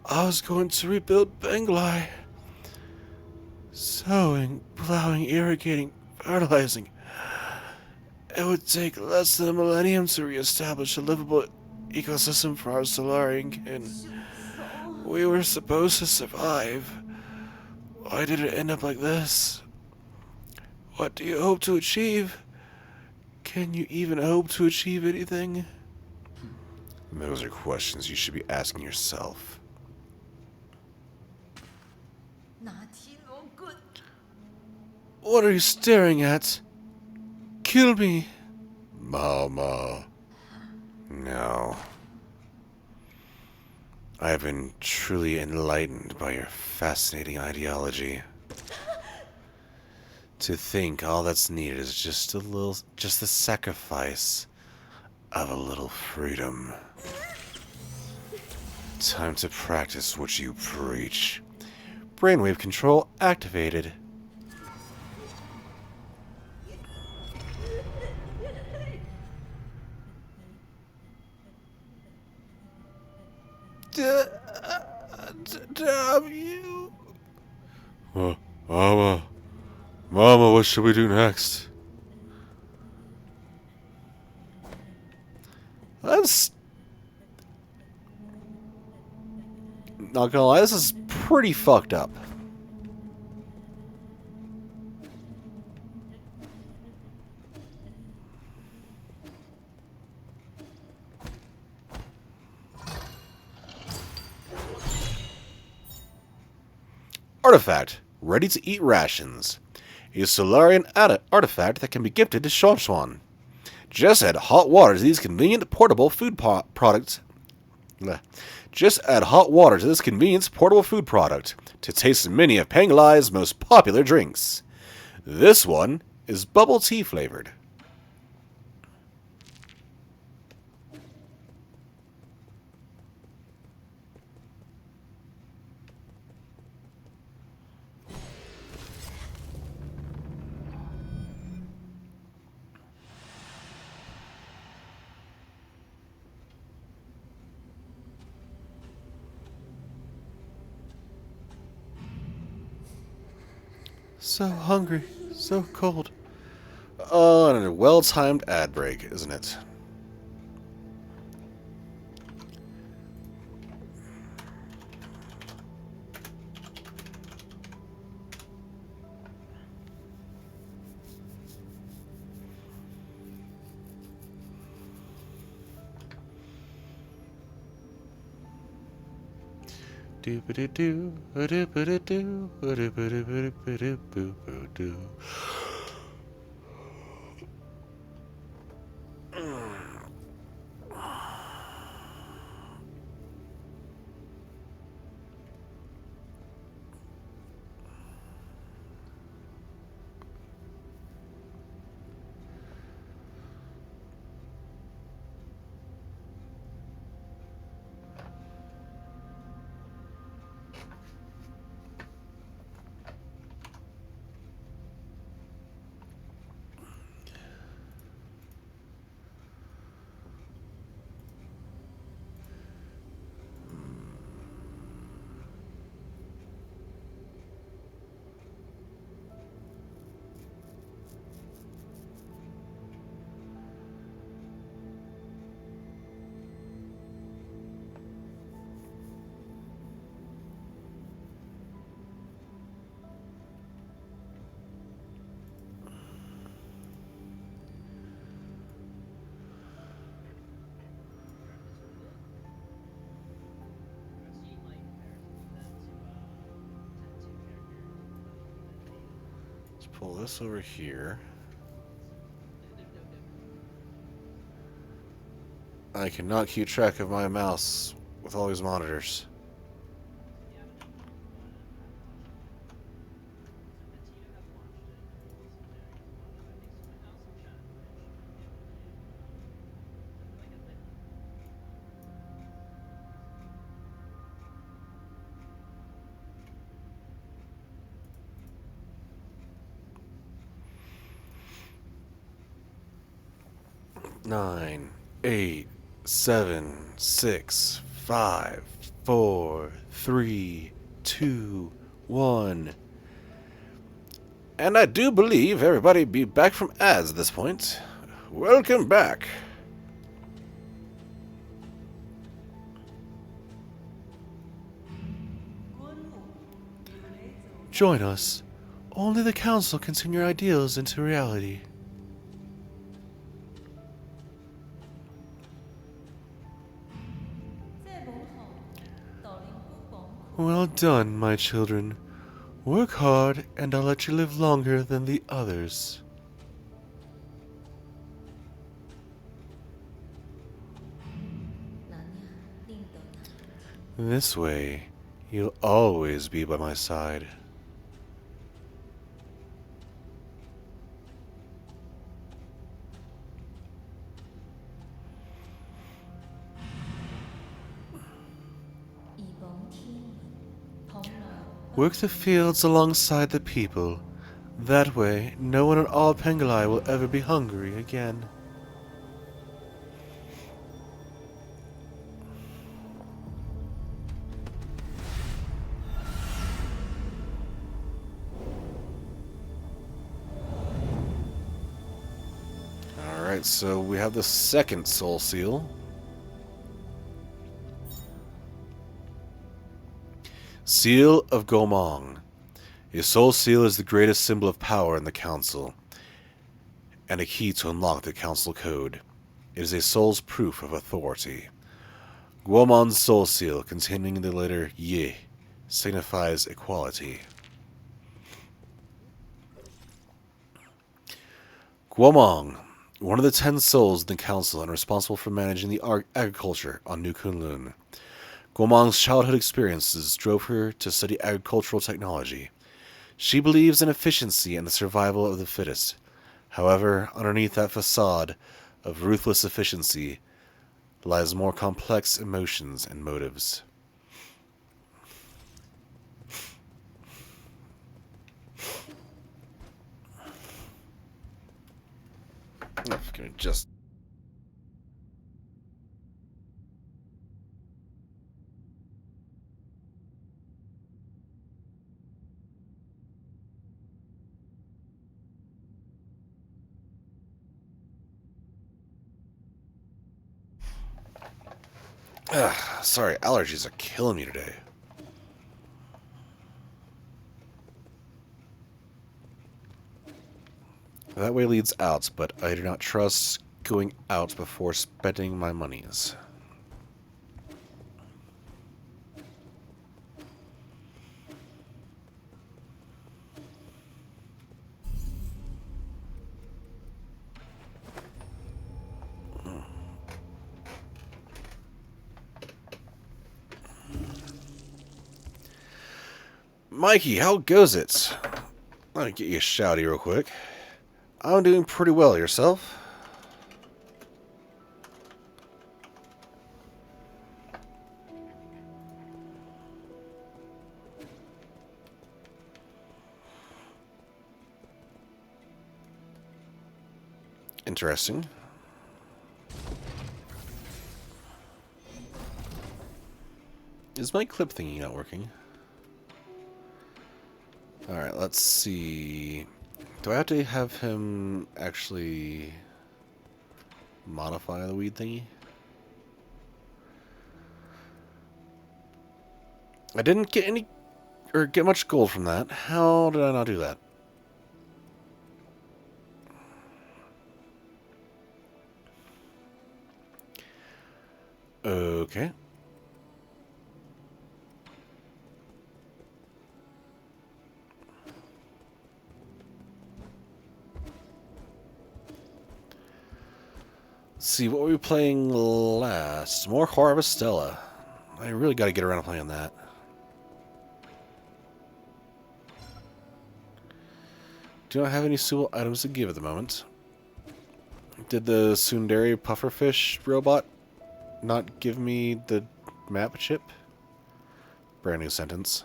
I was going to rebuild Benglai. Sowing, plowing, irrigating, fertilizing. It would take less than a millennium to reestablish a livable ecosystem for our Solarian kin. We were supposed to survive. Why did it end up like this? What do you hope to achieve? Can you even hope to achieve anything? Those are questions you should be asking yourself. What are you staring at? Kill me! Mama. No. I have been truly enlightened by your fascinating ideology. To think all that's needed is just the sacrifice of a little freedom. Time to practice what you preach. Brainwave control activated. Damn you. Mama, Mama, what should we do next? That's not gonna lie, this is pretty fucked up. Artifact. Ready to eat rations. A Solarian artifact that can be gifted to Sean. Just add hot water to these convenient portable food products. Just add hot water to this convenient portable food product to taste many of Penglai's most popular drinks. This one is bubble tea flavored. So hungry, so cold. And a well-timed ad break, isn't it? Do-ba-do-do, ba-do-ba-do-do, ba-do-ba-do-ba-do-ba-do-boo-boo-doo. Let's pull this over here. I cannot keep track of my mouse with all these monitors. Nine, 8, 7, 6, 5, 4, 3, 2, 1. And I do believe everybody be back from ads at this point. Welcome back. Join us. Only the Council can turn your ideals into reality. Well done, my children. Work hard, and I'll let you live longer than the others. This way, you'll always be by my side. Work the fields alongside the people. That way, no one in all Pengalai will ever be hungry again. Alright, so we have the second soul seal. Seal of Gomong. A soul seal is the greatest symbol of power in the council, and a key to unlock the council code. It is a soul's proof of authority. Guomon's soul seal, containing the letter Yi, signifies equality. Guomong, one of the 10 souls in the council and responsible for managing the agriculture on New Kunlun. Guomong's childhood experiences drove her to study agricultural technology. She believes in efficiency and the survival of the fittest. However, underneath that facade of ruthless efficiency lies more complex emotions and motives. I'm gonna just... sorry, allergies are killing me today. That way leads out, but I do not trust going out before spending my monies. Mikey, how goes it? Let me get you a shouty real quick. I'm doing pretty well. Yourself? Interesting. Is my clip thingy not working? Alright, let's see. Do I have to have him actually modify the weed thingy? I didn't get any, or get much gold from that. How did I not do that? Okay. Let's see, what were we playing last? More Harvestella. I really got to get around to playing that. Do not have any suitable items to give at the moment. Did the Tsundere pufferfish robot not give me the map chip? Brand new sentence.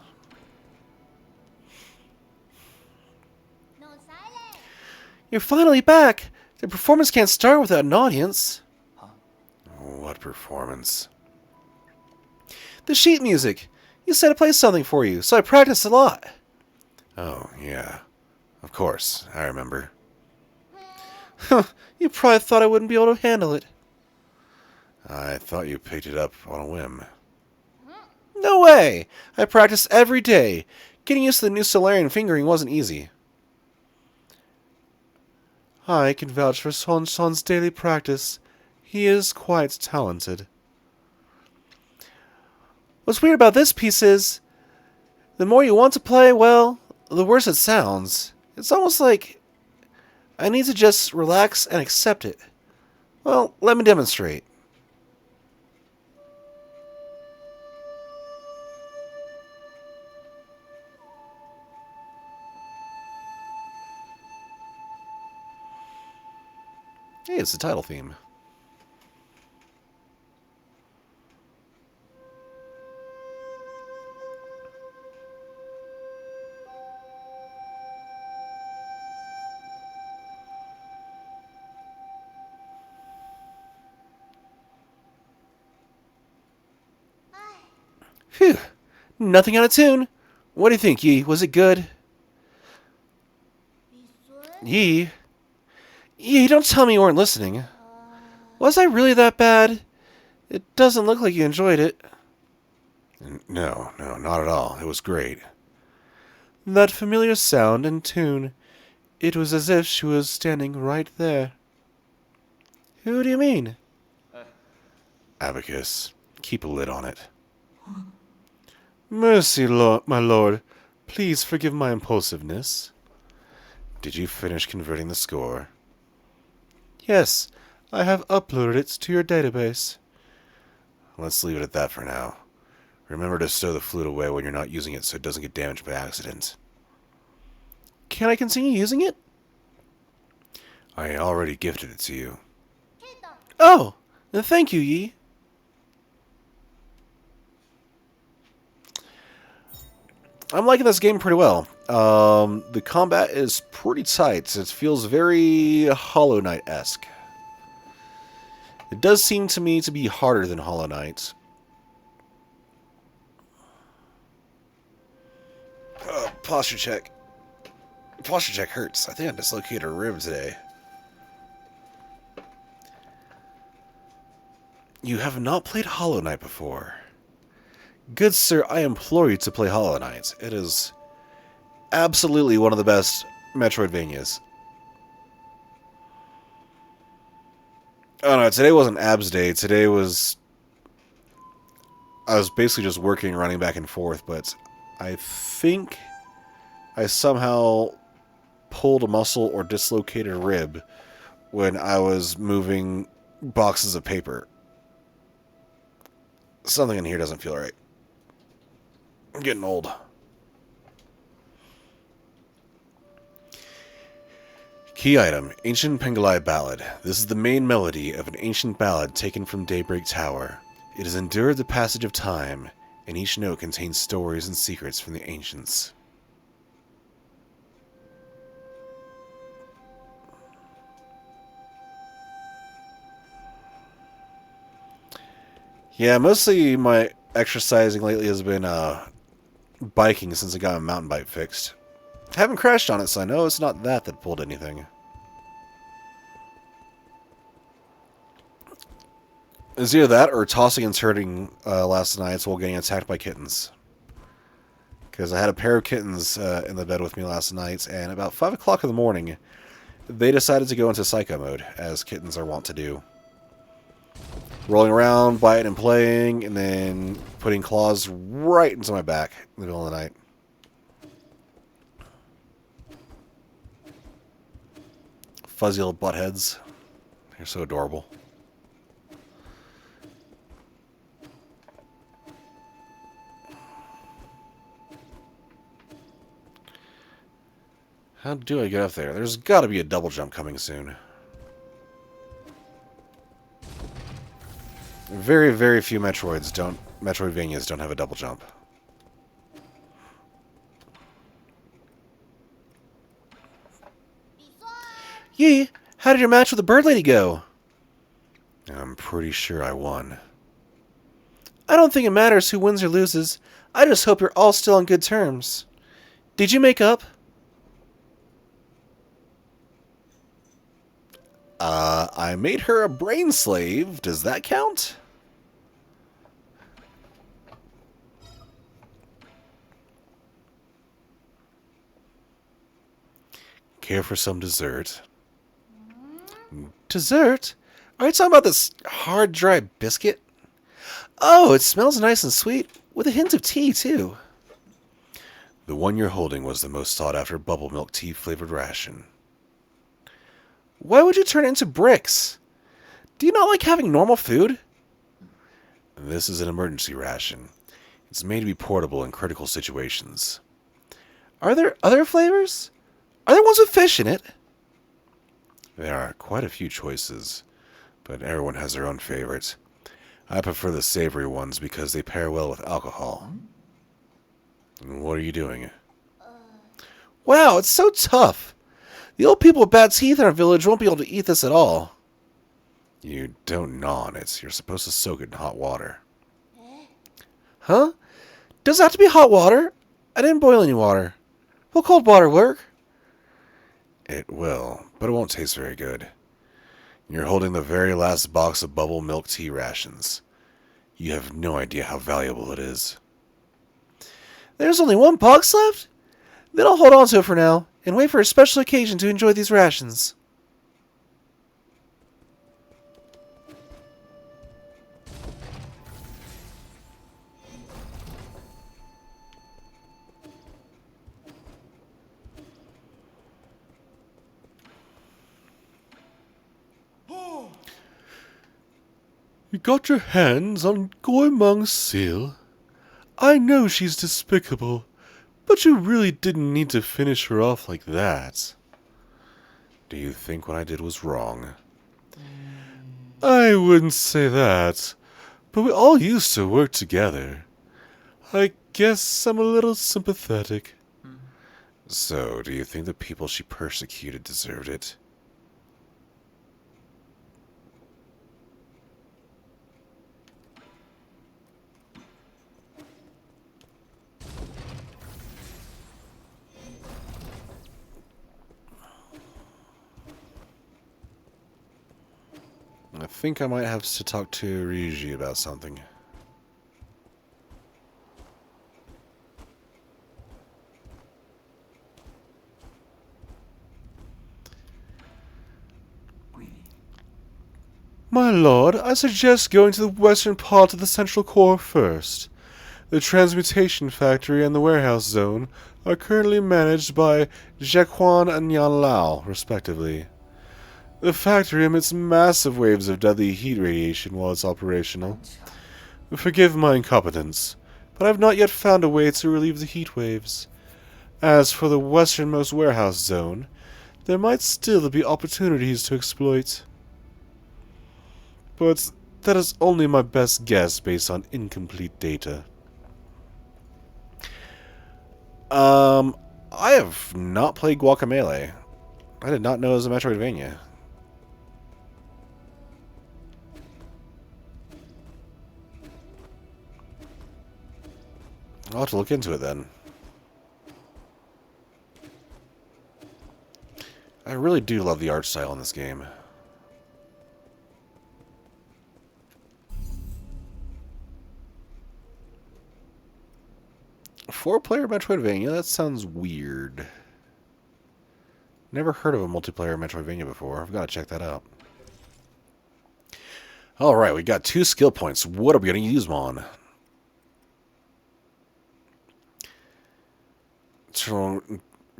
You're finally back! The performance can't start without an audience. Huh? What performance? The sheet music. You said to play something for you, so I practiced a lot. Oh, yeah. Of course, I remember. Huh, you probably thought I wouldn't be able to handle it. I thought you picked it up on a whim. No way! I practiced every day. Getting used to the new Solarian fingering wasn't easy. I can vouch for Son-san's daily practice. He is quite talented. What's weird about this piece is, the more you want to play, well, the worse it sounds. It's almost like I need to just relax and accept it. Well, let me demonstrate. Hey, it's the title theme. Phew. Nothing out of tune. What do you think, Yi? Was it good? Yi? You don't tell me you weren't listening. Was I really that bad? It doesn't look like you enjoyed it. No, not at all. It was great. That familiar sound and tune. It was as if she was standing right there. Who do you mean? Abacus, keep a lid on it. Mercy, my lord. Please forgive my impulsiveness. Did you finish converting the score? Yes, I have uploaded it to your database. Let's leave it at that for now. Remember to stow the flute away when you're not using it so it doesn't get damaged by accident. Can I continue using it? I already gifted it to you. Oh, thank you, Yi. I'm liking this game pretty well. The combat is pretty tight. It feels very Hollow Knight-esque. It does seem to me to be harder than Hollow Knight. Posture check. Posture check hurts. I think I dislocated a rib today. You have not played Hollow Knight before. Good sir, I implore you to play Hollow Knight. It is absolutely one of the best Metroidvanias. Oh no, today wasn't abs day. Today was... I was basically just working, running back and forth, but I think I somehow pulled a muscle or dislocated a rib when I was moving boxes of paper. Something in here doesn't feel right. I'm getting old. Key item, Ancient Pengalai Ballad. This is the main melody of an ancient ballad taken from Daybreak Tower. It has endured the passage of time, and each note contains stories and secrets from the ancients. Yeah, mostly my exercising lately has been biking since I got a mountain bike fixed. Haven't crashed on it, so I know it's not that pulled anything. It's either that or tossing and turning last night while getting attacked by kittens. Because I had a pair of kittens in the bed with me last night, and about 5 o'clock in the morning, they decided to go into psycho mode, as kittens are wont to do. Rolling around, biting and playing, and then putting claws right into my back in the middle of the night. Fuzzy little butt heads. They're so adorable. How do I get up there? There's got to be a double jump coming soon. Very, very few Metroidvanias don't have a double jump. Yee, how did your match with the bird lady go? I'm pretty sure I won. I don't think it matters who wins or loses. I just hope you're all still on good terms. Did you make up? I made her a brain slave. Does that count? Care for some dessert? Dessert? Are you talking about this hard, dry biscuit? Oh, it smells nice and sweet, with a hint of tea, too. The one you're holding was the most sought-after bubble milk tea-flavored ration. Why would you turn it into bricks? Do you not like having normal food? This is an emergency ration. It's made to be portable in critical situations. Are there other flavors? Are there ones with fish in it? There are quite a few choices, but everyone has their own favorites. I prefer the savory ones because they pair well with alcohol. What are you doing? Wow, it's so tough. The old people with bad teeth in our village won't be able to eat this at all. You don't gnaw on it. You're supposed to soak it in hot water. Huh? Does it have to be hot water? I didn't boil any water. Will cold water work? It will, but it won't taste very good. You're holding the very last box of bubble milk tea rations. You have no idea how valuable it is. There's only one box left? Then I'll hold on to it for now, and wait for a special occasion to enjoy these rations. You got your hands on Goemong's seal? I know she's despicable, but you really didn't need to finish her off like that. Do you think what I did was wrong? I wouldn't say that, but we all used to work together. I guess I'm a little sympathetic. So, do you think the people she persecuted deserved it? I think I might have to talk to Ryuji about something. My lord, I suggest going to the western part of the central core first. The transmutation factory and the warehouse zone are currently managed by Jaquan and Yan Lao, respectively. The factory emits massive waves of deadly heat radiation while it's operational. Forgive my incompetence, but I've not yet found a way to relieve the heat waves. As for the westernmost warehouse zone, there might still be opportunities to exploit. But that is only my best guess based on incomplete data. I have not played Guacamelee. I did not know it was a Metroidvania. I'll have to look into it then. I really do love the art style in this game. Four-player Metroidvania? That sounds weird. Never heard of a multiplayer Metroidvania before. I've got to check that out. Alright, we got 2 skill points. What are we going to use them on?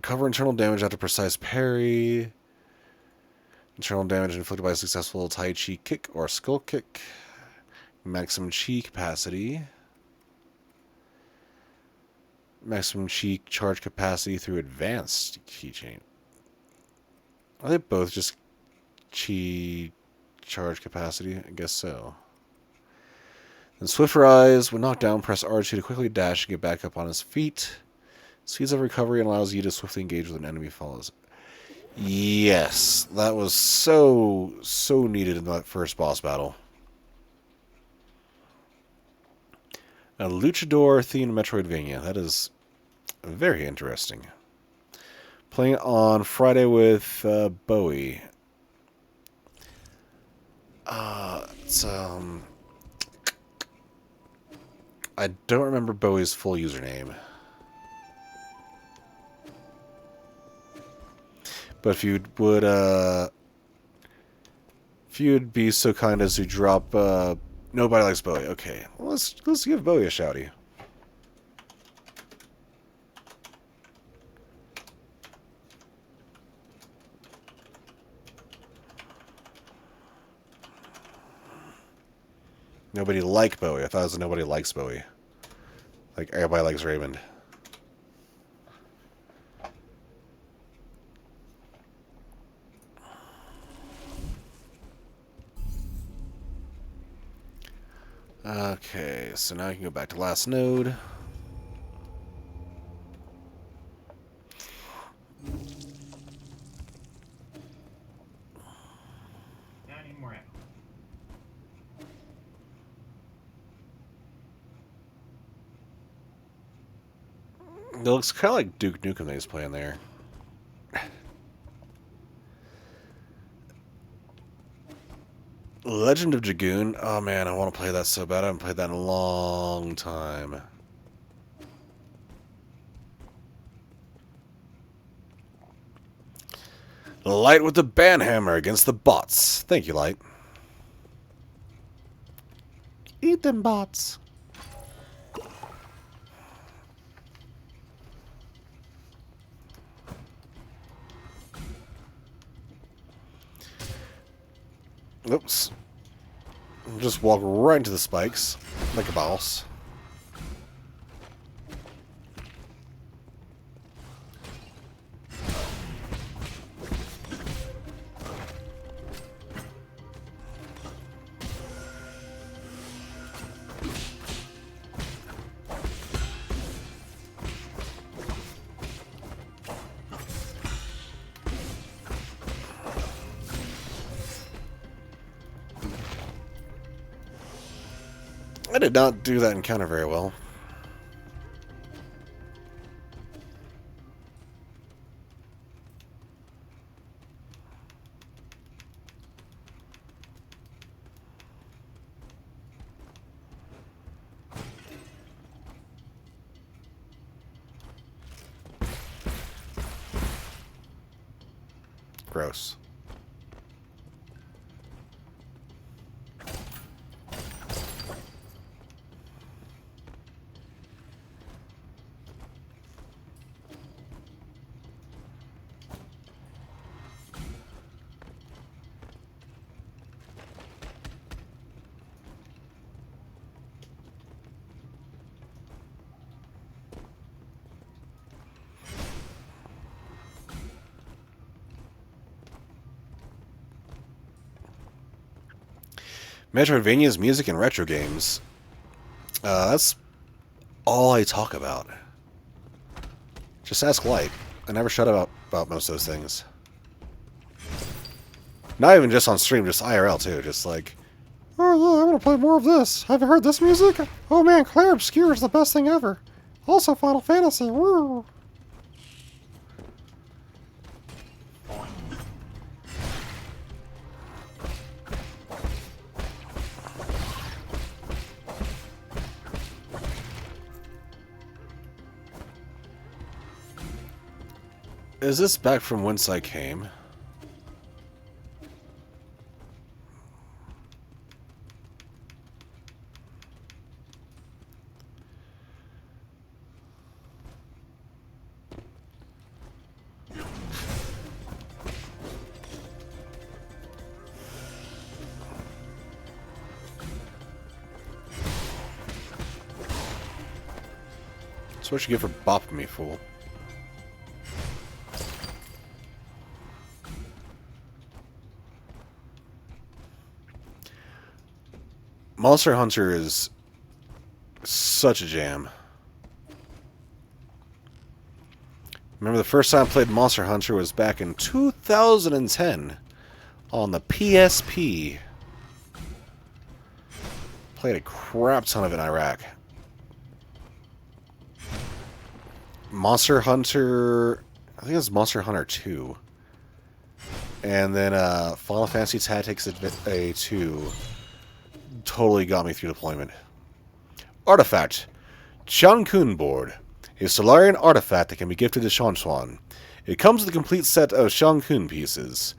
Cover internal damage after precise parry. Internal damage inflicted by a successful Tai Chi kick or skull kick. Maximum chi capacity. Maximum chi charge capacity through advanced keychain. Are they both just chi charge capacity? I guess so. And Swift Rise, when knocked down, press R2 to quickly dash and get back up on his feet. Speeds of recovery and allows you to swiftly engage with an enemy follows. Yes, that was so needed in that first boss battle. A luchador-themed Metroidvania. That is very interesting. Playing on Friday with Bowie. I don't remember Bowie's full username. But if you'd be so kind as to drop nobody likes Bowie. Okay. Well, let's give Bowie a shouty. Nobody like Bowie. I thought it was nobody likes Bowie. Like everybody likes Raymond. Okay, so now you can go back to last node. It looks kind of like Duke Nukem that he's playing there. Legend of Dragoon. Oh man, I want to play that so bad. I haven't played that in a long time. Light with the banhammer against the bots. Thank you, Light. Eat them bots. Oops. Just walk right into the spikes like a boss. I did not do that encounter very well. Gross. Metroidvania's music and retro games. That's all I talk about. Just ask Light. I never shut up about most of those things. Not even just on stream, just IRL too. Just like, Oh yeah, I want to play more of this. Have you heard this music? Oh man, Claire Obscure is the best thing ever. Also Final Fantasy. Woo! is this back from whence I came? That's what you get for bopping me, fool. Monster Hunter is such a jam. Remember the first time I played Monster Hunter was back in 2010 on the PSP. Played a crap ton of it in Iraq. Monster Hunter, I think it was Monster Hunter 2. And then Final Fantasy Tactics A2 totally got me through deployment. Artifact. Shan Kun board. A Solarian artifact that can be gifted to Shan Swan. It comes with a complete set of Shan Kun pieces.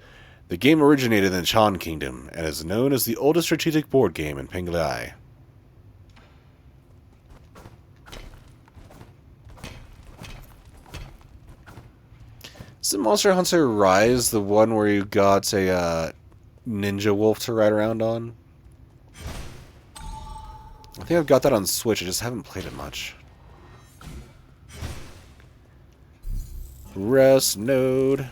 The game originated in Shan Kingdom and is known as the oldest strategic board game in Penglai. Isn't Monster Hunter Rise the one where you got a ninja wolf to ride around on? I think I've got that on Switch, I just haven't played it much. Rest node.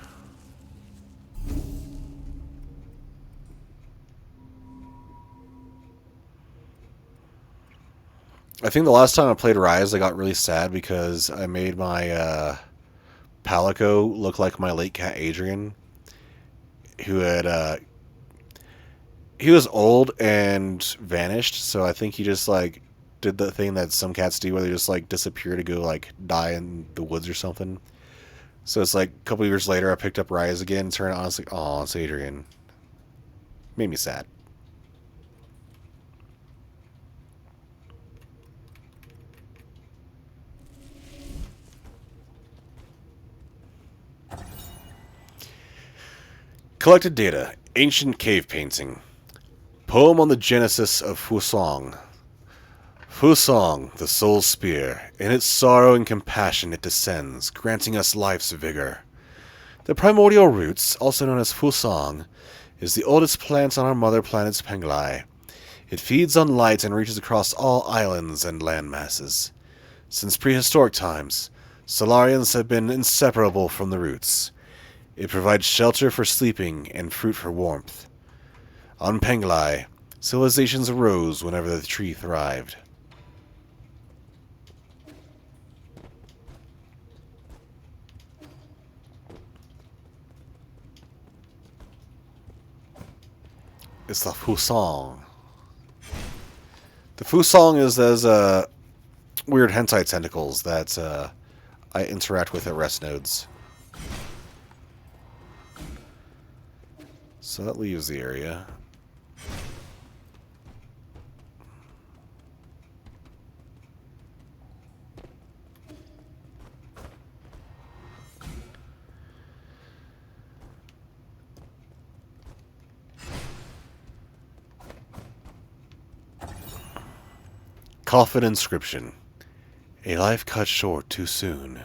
I think the last time I played Rise, I got really sad because I made my Palico look like my late cat Adrian, who had he was old and vanished, so I think he just like did the thing that some cats do where they just like disappear to go like die in the woods or something. So it's like a couple years later I picked up Rise again and turned it on, it's like, oh, it's Adrian. Made me sad. Collected data. Ancient cave painting. Poem on the genesis of Fusong. Fusong, the soul's spear. In its sorrow and compassion it descends, granting us life's vigor. The primordial roots, also known as Fusong, is the oldest plant on our mother planet's Penglai. It feeds on light and reaches across all islands and land masses. Since prehistoric times, Solarians have been inseparable from the roots. It provides shelter for sleeping and fruit for warmth. On Penglai, civilizations arose whenever the tree thrived. It's the Fusong. The Fusong is those weird hentai tentacles that I interact with at rest nodes. So that leaves the area. Coffin inscription. A life cut short too soon.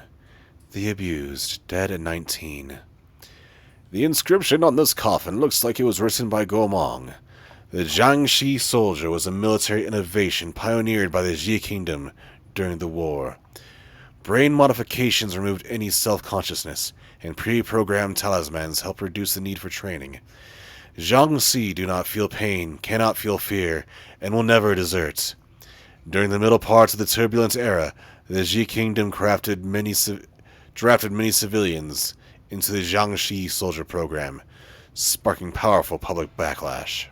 The abused, dead at 19. The inscription on this coffin looks like it was written by Gomong. The Jiangxi soldier was a military innovation pioneered by the Ji Kingdom during the war. Brain modifications removed any self-consciousness, and pre-programmed talismans help reduce the need for training. Jiangxi do not feel pain, cannot feel fear, and will never desert. During the middle parts of the turbulent era, the Ji Kingdom drafted many civilians into the Jiangxi soldier program, sparking powerful public backlash.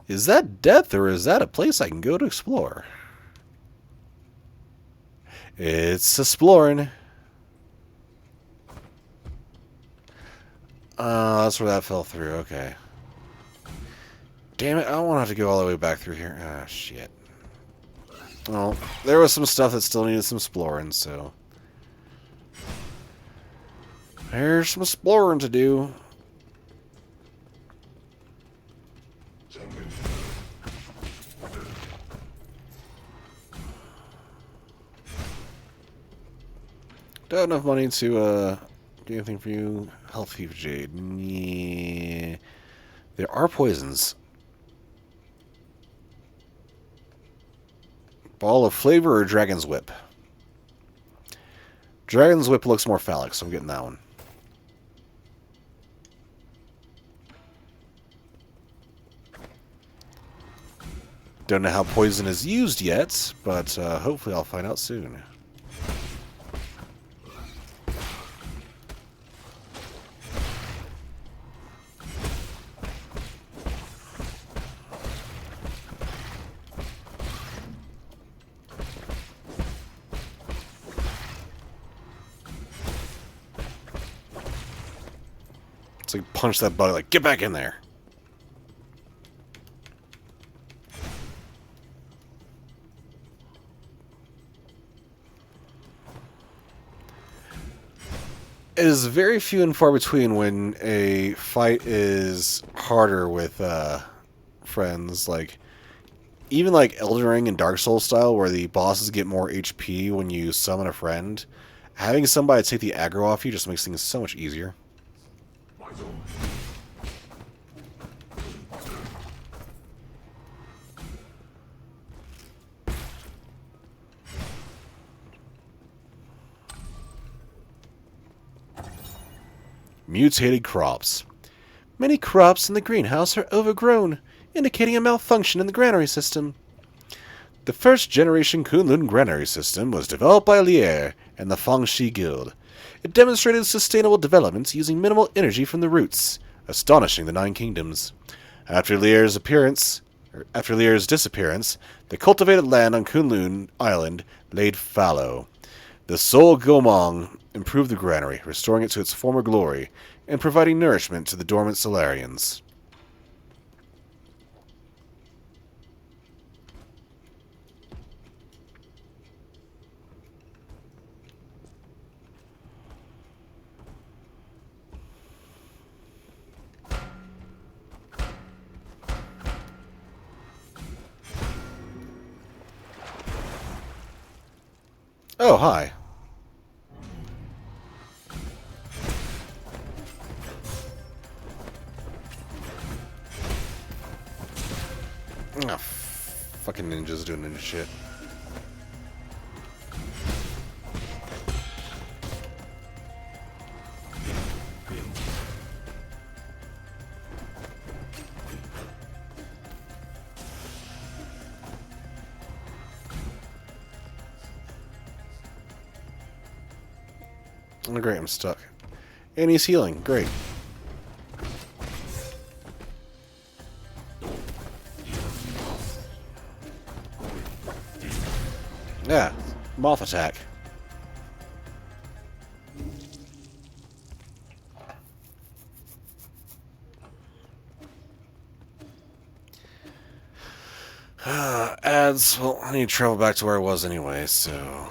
Is that death, or is that a place I can go to explore? It's exploring. That's where that fell through. Okay. Damn it, I don't want to have to go all the way back through here. Ah, shit. Well, there was some stuff that still needed some exploring, so... there's some exploring to do. Don't have enough money to, do anything for you. Health Fever Jade. Yeah. There are poisons. Ball of Flavor or Dragon's Whip? Dragon's Whip looks more phallic, so I'm getting that one. Don't know how poison is used yet, but hopefully I'll find out soon. It's like punch that bug, like, get back in there. It is very few and far between when a fight is harder with friends. Like, even like Elden Ring and Dark Souls style, where the bosses get more HP when you summon a friend. Having somebody take the aggro off you just makes things so much easier. Mutated crops. Many crops in the greenhouse are overgrown, indicating a malfunction in the granary system. The first generation Kunlun granary system was developed by Lier and the Fangxi Guild. It demonstrated sustainable development using minimal energy from the roots, astonishing the Nine Kingdoms. After Lier's disappearance, the cultivated land on Kunlun Island laid fallow. The Soul Gomong improved the granary, restoring it to its former glory, and providing nourishment to the dormant Solarians. Oh, hi. Ah, fucking ninjas doing ninja shit. Oh, great, I'm stuck. And he's healing. Great. Yeah, moth attack. Ads. Well, I need to travel back to where I was anyway, so...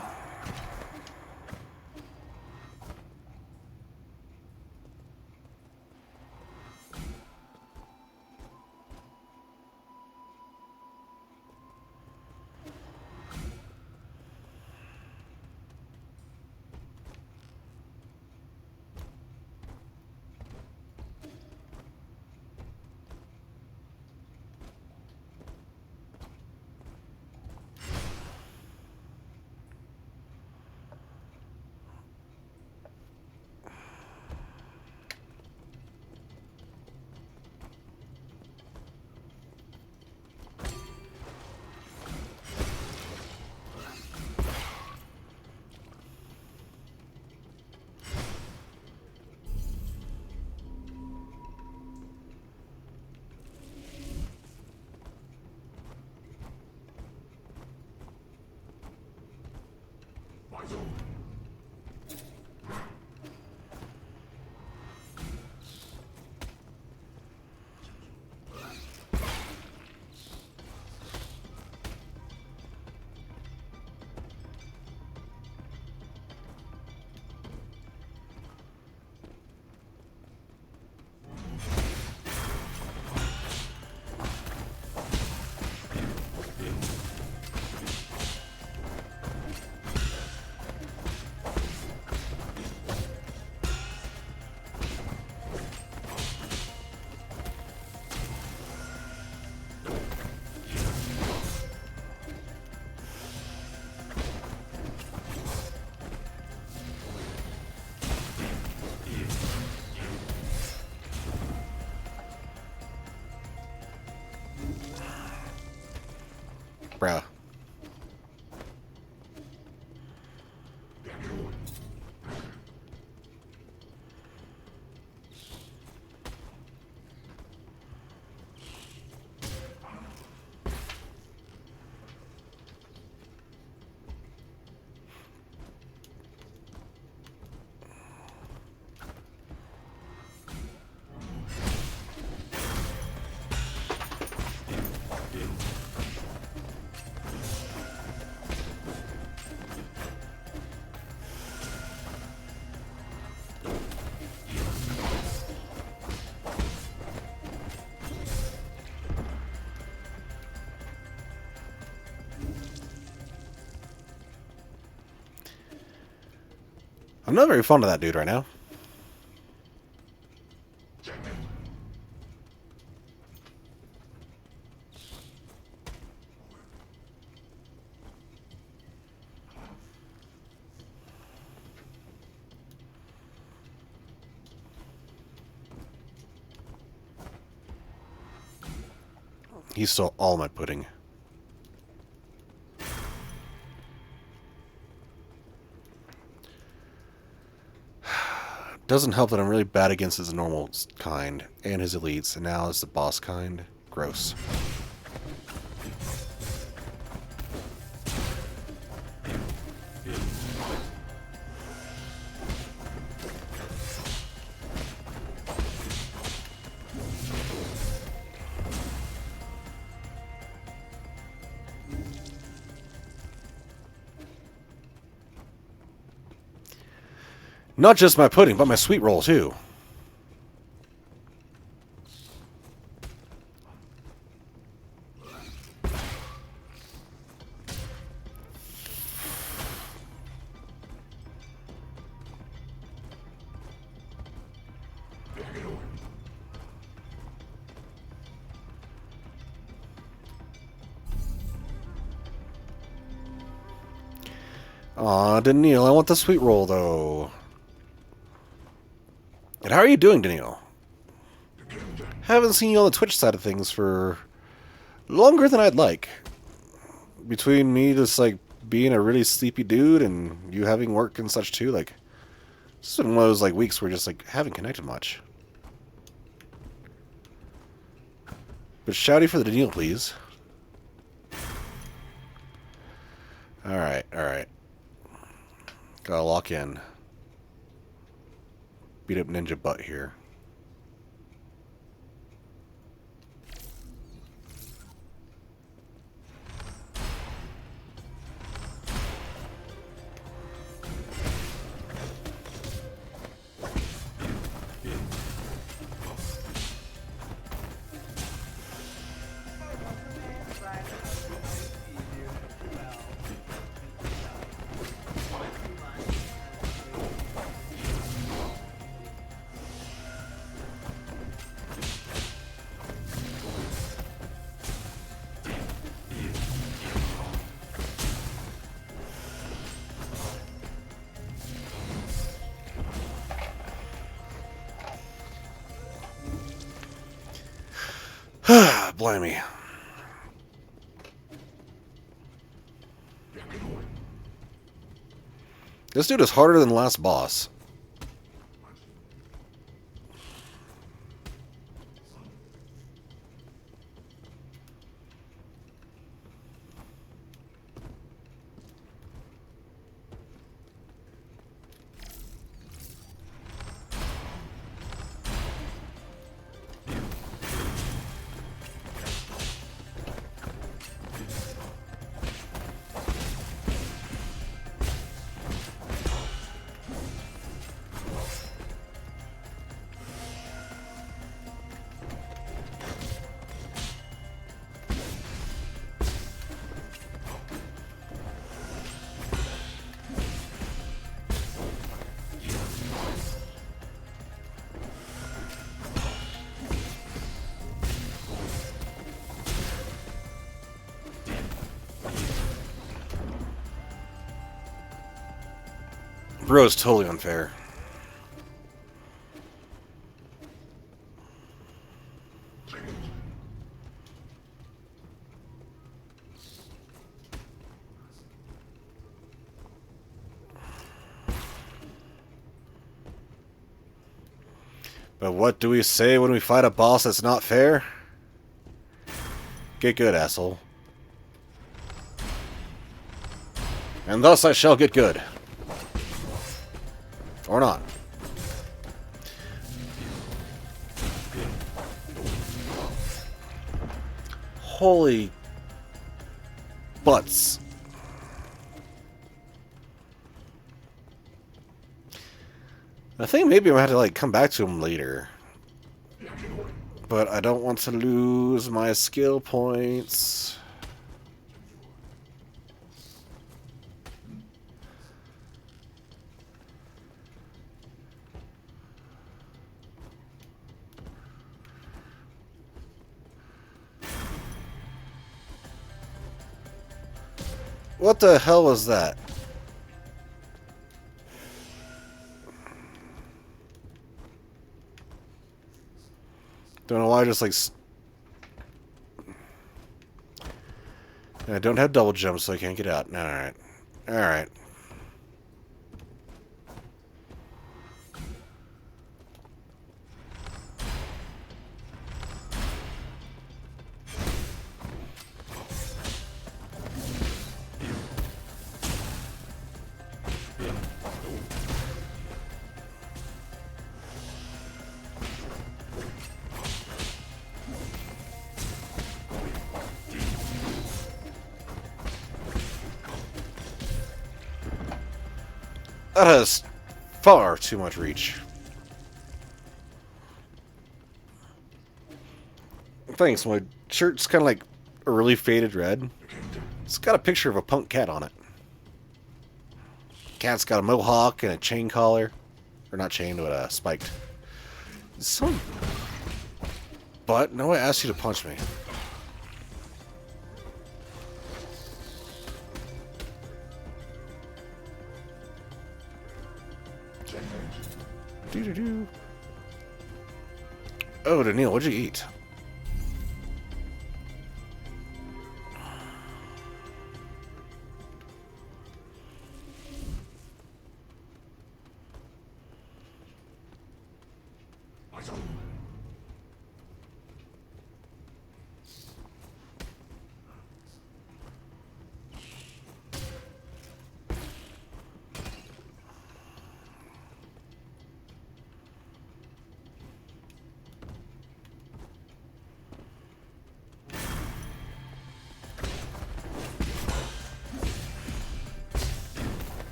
Bruh. I'm not very fond of that dude right now. He stole all my pudding. Doesn't help that I'm really bad against his normal kind and his elites, and now it's the boss kind. Gross. Not just my pudding, but my sweet roll, too. Aw, Daniil, I want the sweet roll, though. And how are you doing, Daniil? Haven't seen you on the Twitch side of things for longer than I'd like. Between me just, like, being a really sleepy dude and you having work and such, too, like, this has been one of those, like, weeks where we just, like, haven't connected much. But shouty for the Daniil, please. Alright, alright. Gotta lock in. Beat up ninja butt here. Blimey. This dude is harder than the last boss. Bro is totally unfair. But what do we say when we fight a boss that's not fair? Get good, asshole. And thus I shall get good. Or not. Holy butts. I think maybe I'm gonna have to like come back to him later. But I don't want to lose my skill points. What the hell was that? Don't know why I just like... I don't have double jump, so I can't get out. Alright. Alright. That has far too much reach. Thanks, my shirt's kind of like a really faded red. It's got a picture of a punk cat on it. Cat's got a mohawk and a chain collar. Or not chained, but spiked. Some... But, no, I asked you to punch me. Do-do-do-do-do. Oh, Daniil, what'd you eat?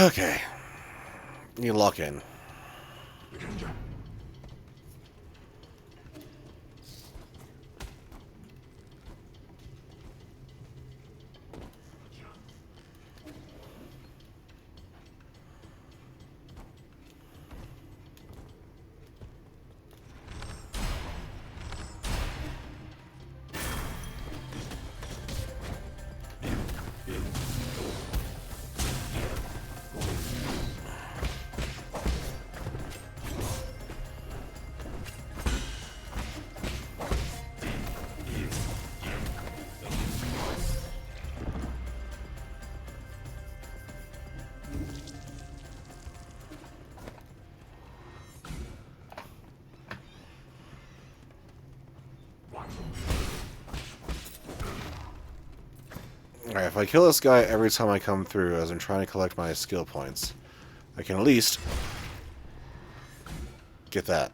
Okay. You lock in. Alright, if I kill this guy every time I come through as I'm trying to collect my skill points, I can at least get that.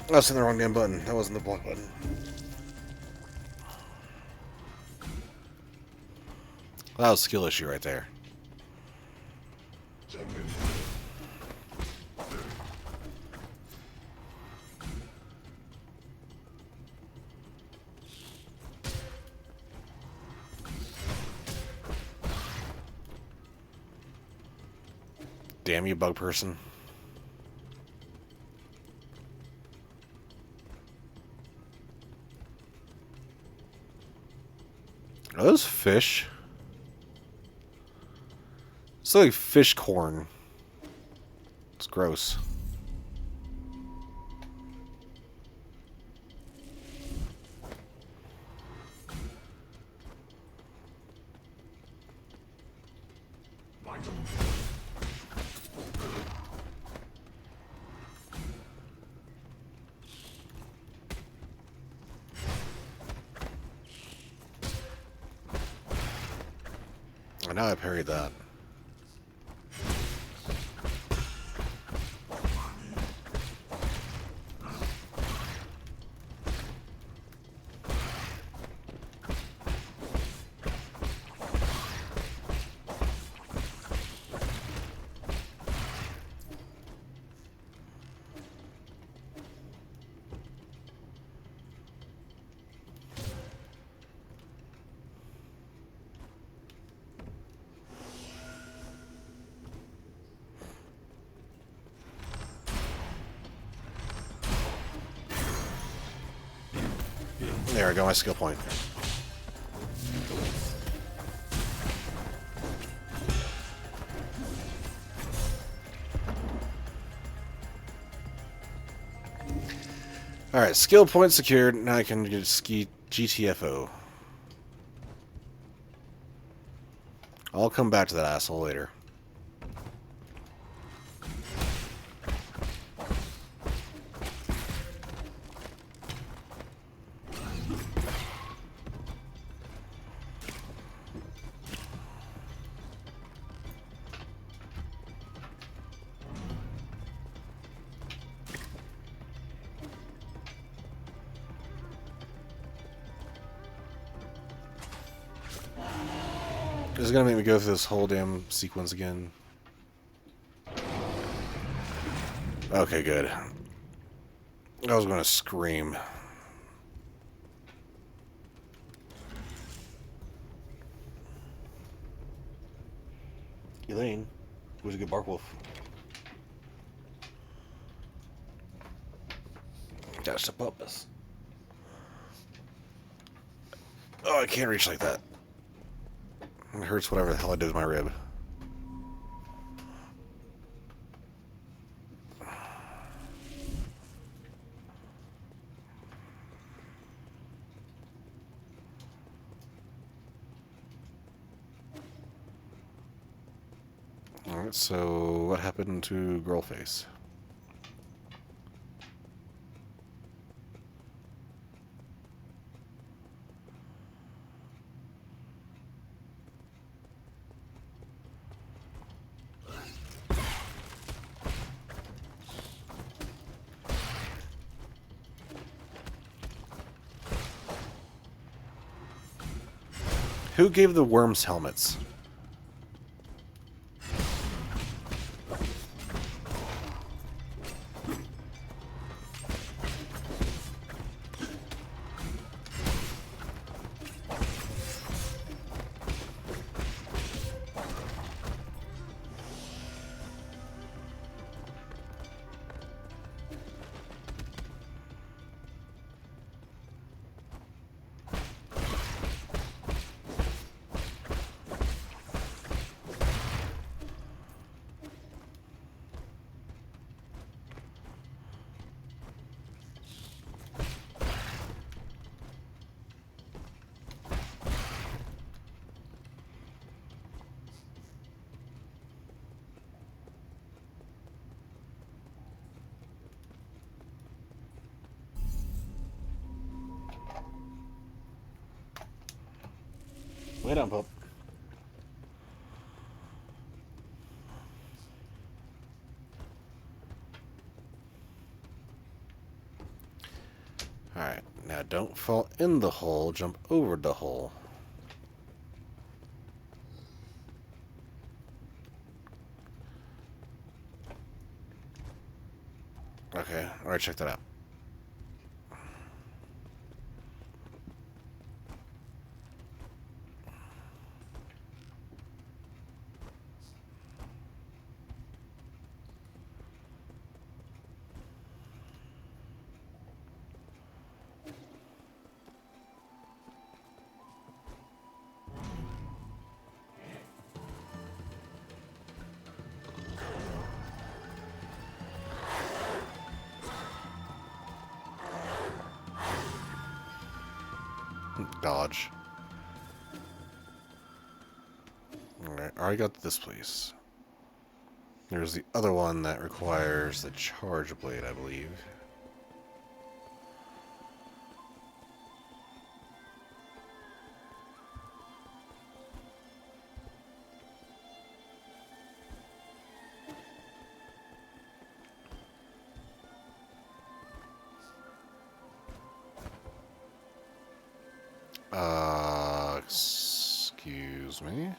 I was in the wrong damn button. That wasn't the block button. That was a skill issue right there. Damn you, bug person. Are those fish? It's like fish corn. It's gross. Oh, now I parried that. There I go, my skill point. Alright, skill point secured. Now I can get ski GTFO. I'll come back to that asshole later. This is gonna make me go through this whole damn sequence again. Okay, good. I was gonna scream. Elaine, who's a good bark wolf? That's the purpose. Oh, I can't reach like that. It hurts whatever the hell I did with my rib. Alright, so what happened to Girlface? Who gave the worms helmets? Lay down, pup. Alright, now don't fall in the hole, jump over the hole. Okay, alright, check that out. Dodge. Alright, I already got this place. There's the other one that requires the charge blade, I believe. Excuse me.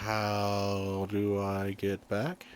How do I get back?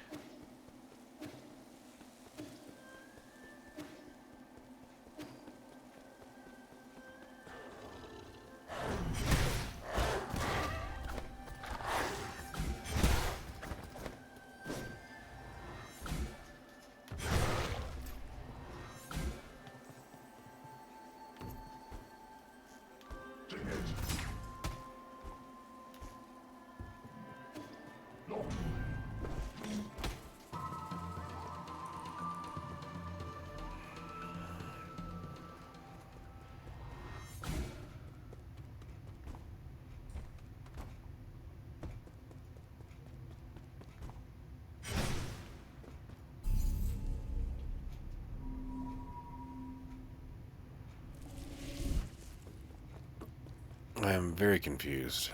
I am very confused.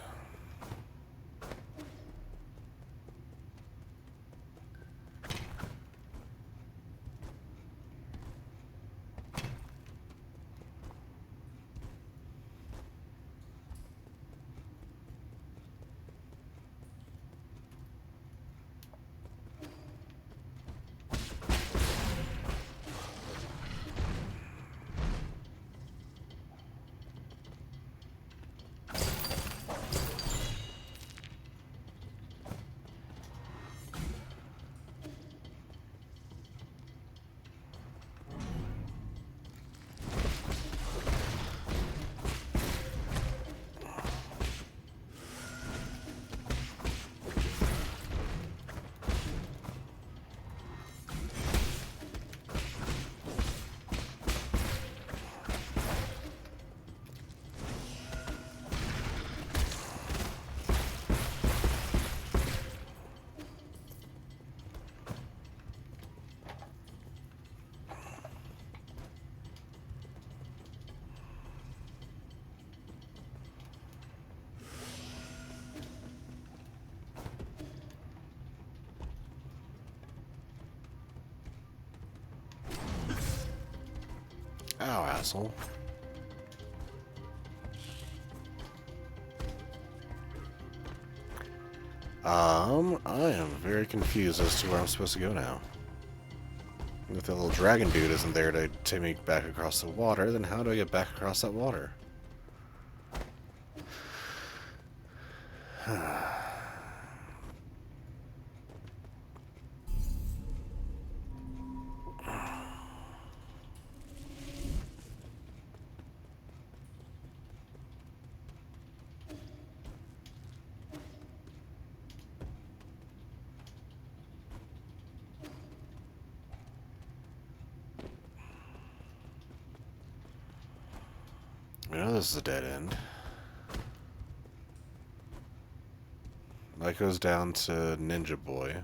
Ow, asshole. I am very confused as to where I'm supposed to go now. If the little dragon dude isn't there to take me back across the water, then how do I get back across that water? I know this is a dead end. That goes down to Ninja Boy.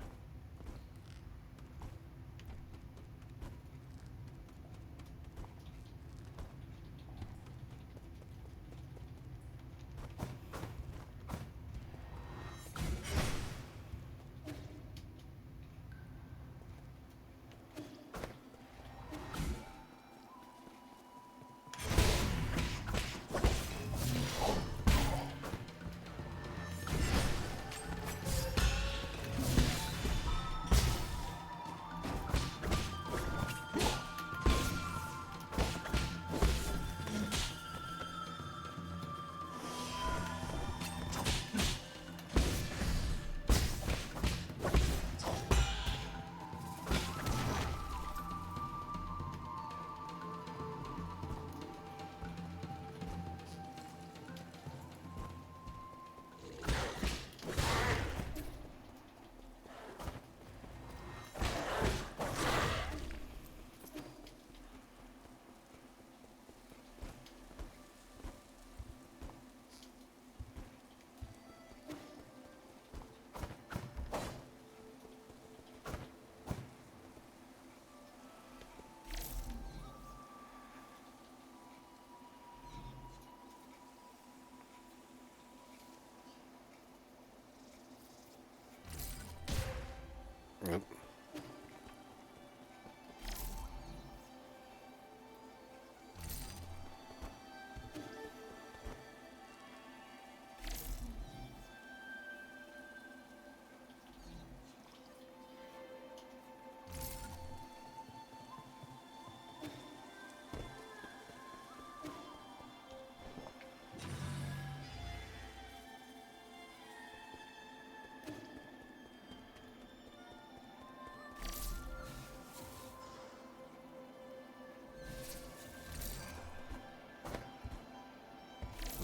Yep.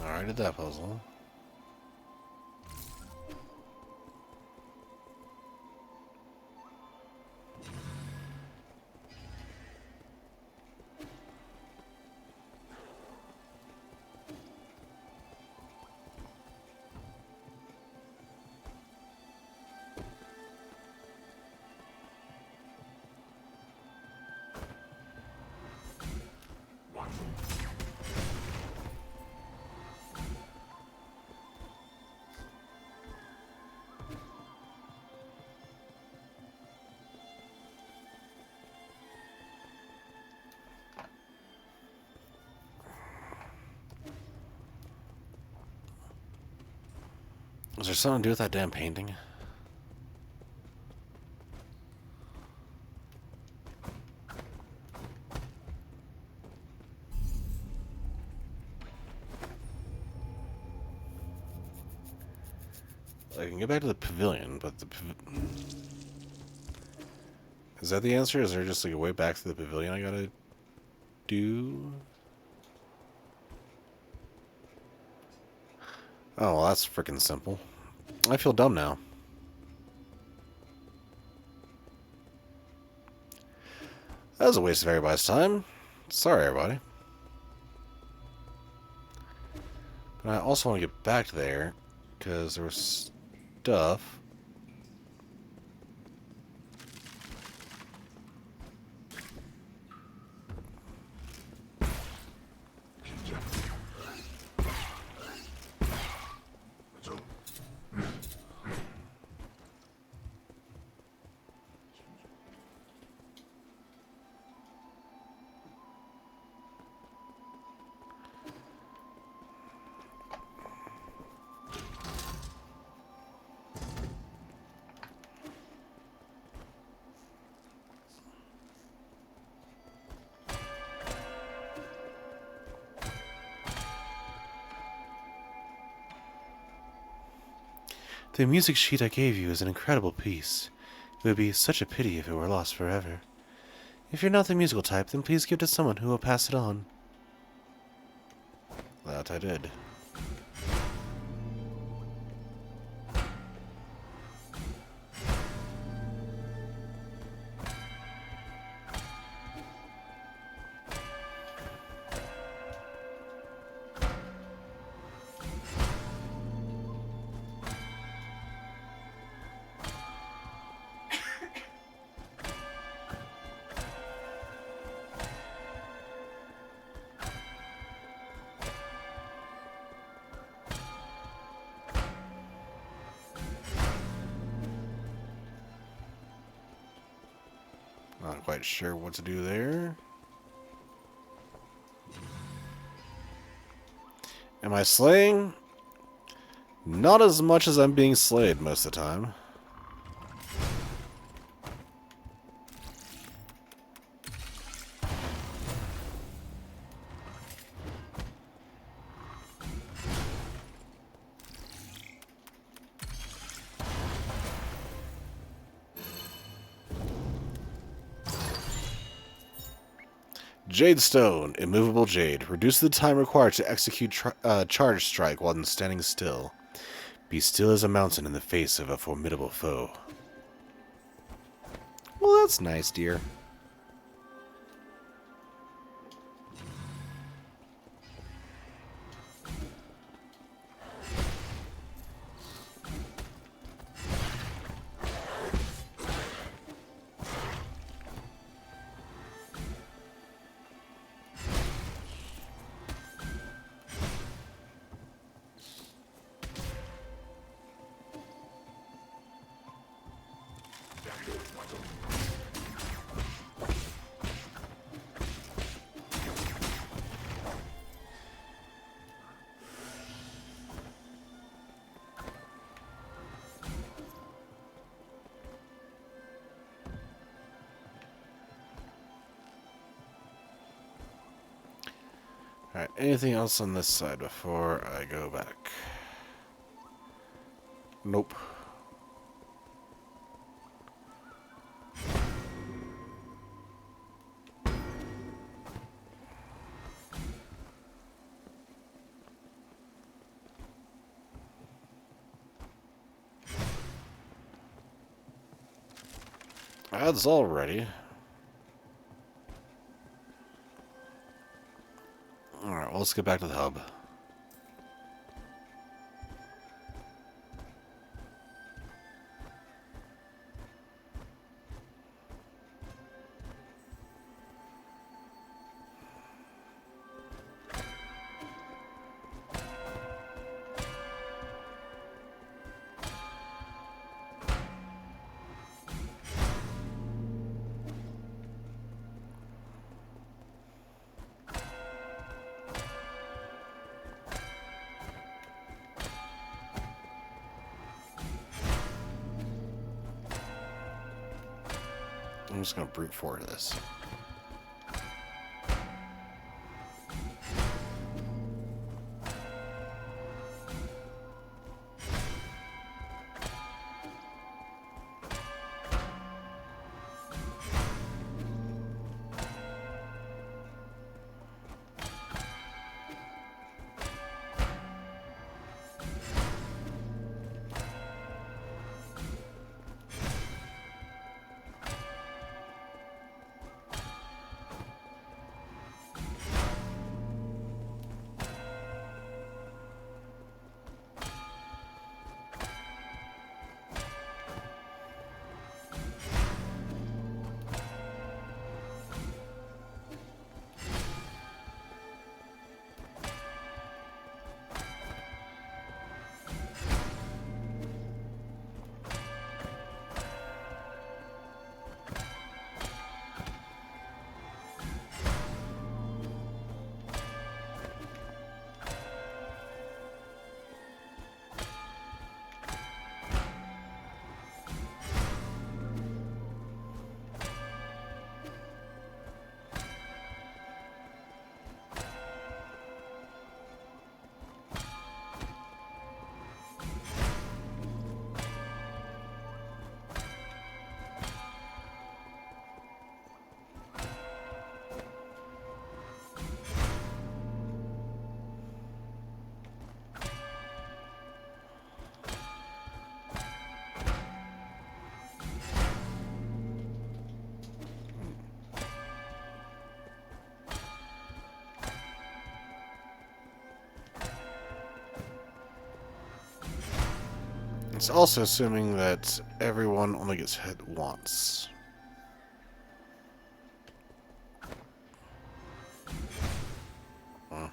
Alright, did that puzzle. Is there something to do with that damn painting? I can get back to the pavilion, but the is that the answer? Is there just like a way back to the pavilion I gotta do? Oh, well, that's freaking simple. I feel dumb now. That was a waste of everybody's time. Sorry, everybody. But I also want to get back there, because there was stuff. The music sheet I gave you is an incredible piece. It would be such a pity if it were lost forever. If you're not the musical type, then please give it to someone who will pass it on. That I did. Not quite sure what to do there. Am I slaying? Not as much as I'm being slayed most of the time. Jade Stone, immovable jade. Reduce the time required to execute charge strike while standing still. Be still as a mountain in the face of a formidable foe. Well, that's nice, dear. Alright, anything else on this side before I go back? Nope. That's all ready. Alright, well, let's get back to the hub. I'm just gonna brute force this. It's also assuming that everyone only gets hit once. Huh.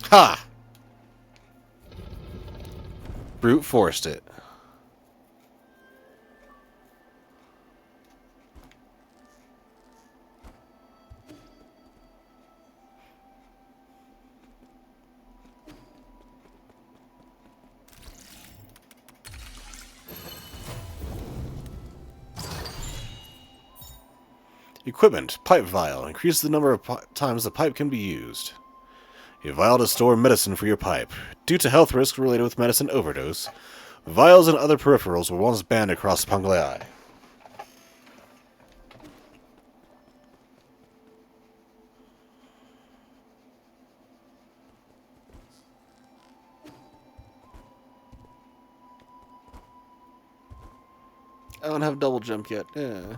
Ha! Brute forced it. Equipment. Pipe vial. Increase the number of times the pipe can be used. A vial to store medicine for your pipe. Due to health risks related with medicine overdose, vials and other peripherals were once banned across Pangaea. I don't have double jump yet. Yeah.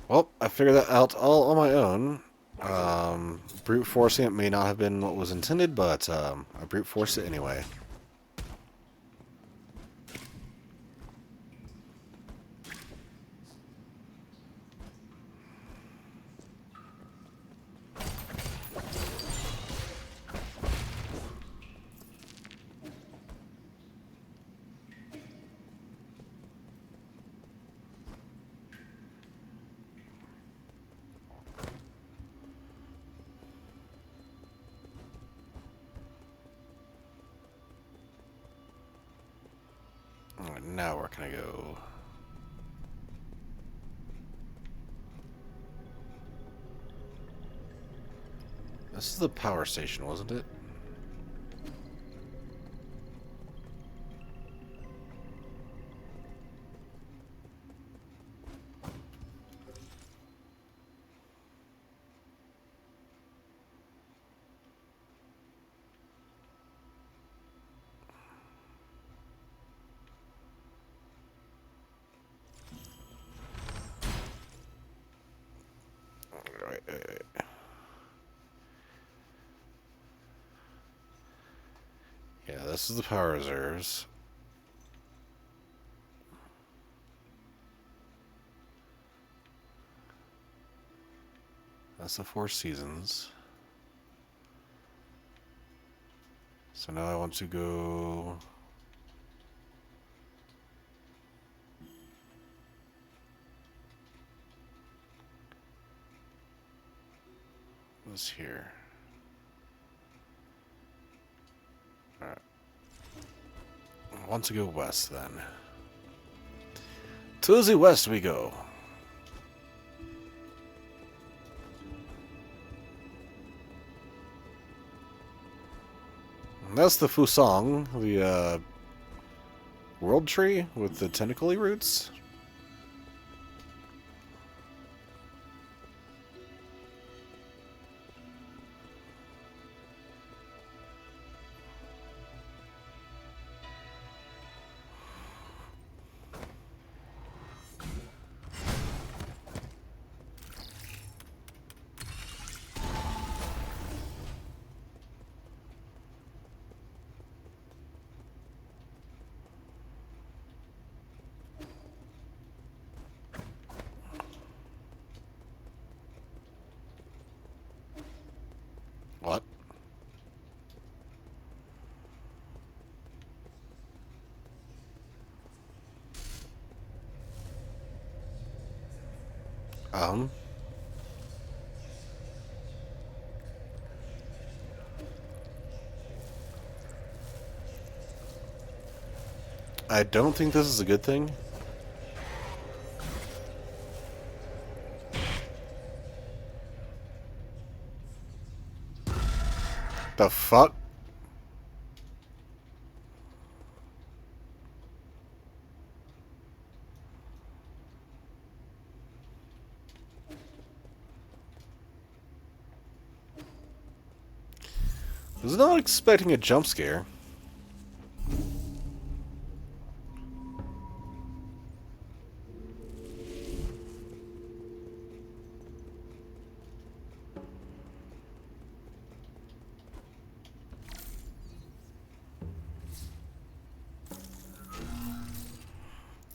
Well, I figured that out all on my own. Brute forcing it may not have been what was intended, but I brute forced it anyway. Alright, now where can I go? This is the power station, wasn't it? Right. Yeah, this is the power reserves. That's the Four Seasons. So now I want to go... What's here? Alright. I want to go west then. To the west we go. And that's the Fusang, the world tree with the tentacly roots. What? Um. I don't think this is a good thing. The fuck? I was not expecting a jump scare.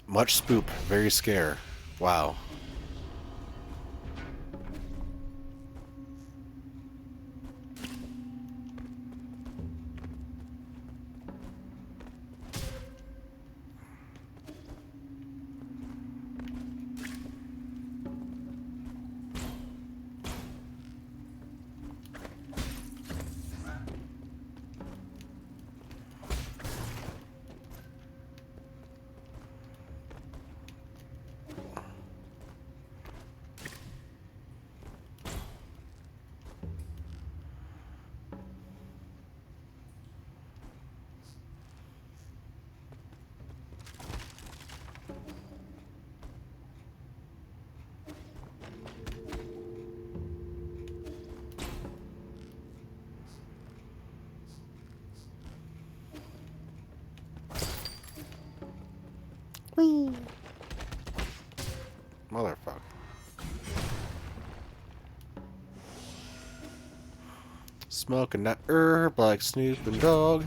Much spoop, very scare. Wow. Motherfucker. Smoking that herb like Snoop and Dogg.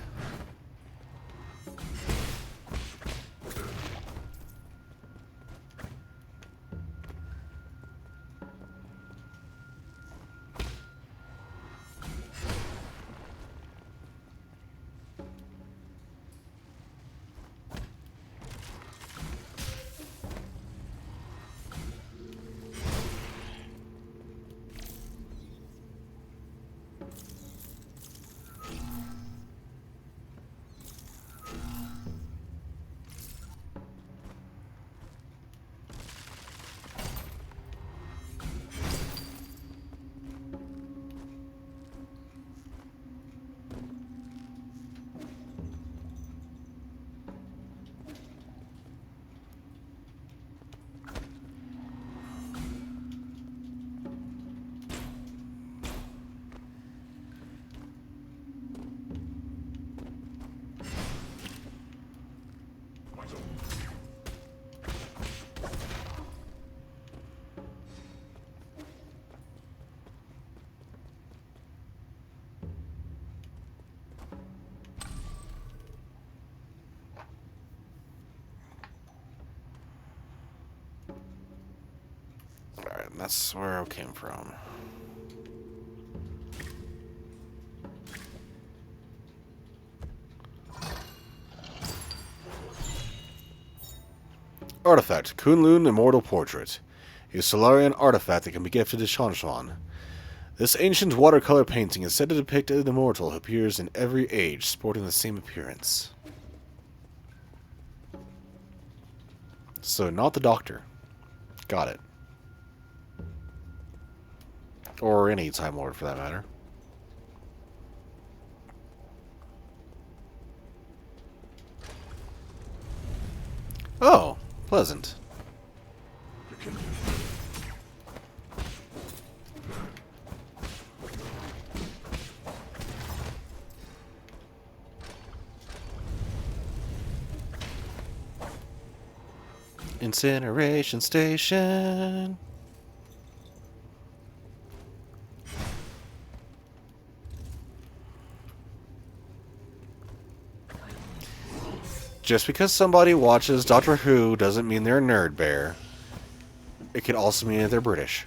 Alright, that's where I came from. Artifact, Kunlun Immortal Portrait. A Solarian artifact that can be gifted to Shanshan. This ancient watercolor painting is said to depict an immortal who appears in every age, sporting the same appearance. So, not the Doctor. Got it. Or any Time Lord, for that matter. Oh, pleasant. Incineration Station. Just because somebody watches Doctor Who doesn't mean they're a nerd bear. It could also mean that they're British.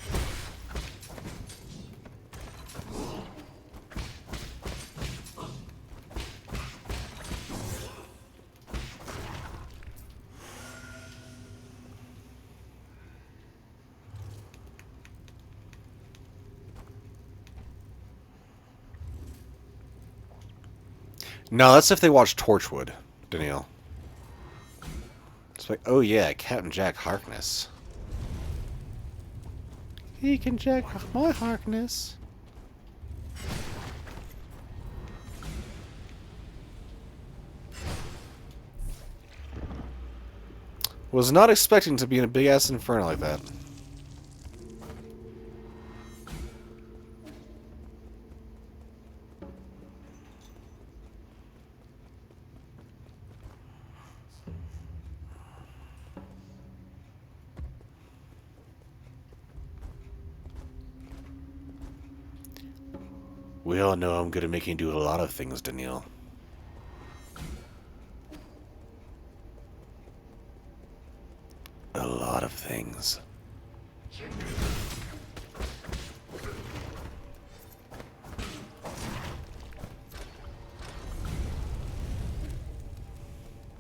No, that's if they watch Torchwood, Danielle. It's like, oh yeah, Captain Jack Harkness. He can jack my Harkness. Was not expecting to be in a big-ass inferno like that. We all know I'm good at making you do a lot of things, Danielle. A lot of things.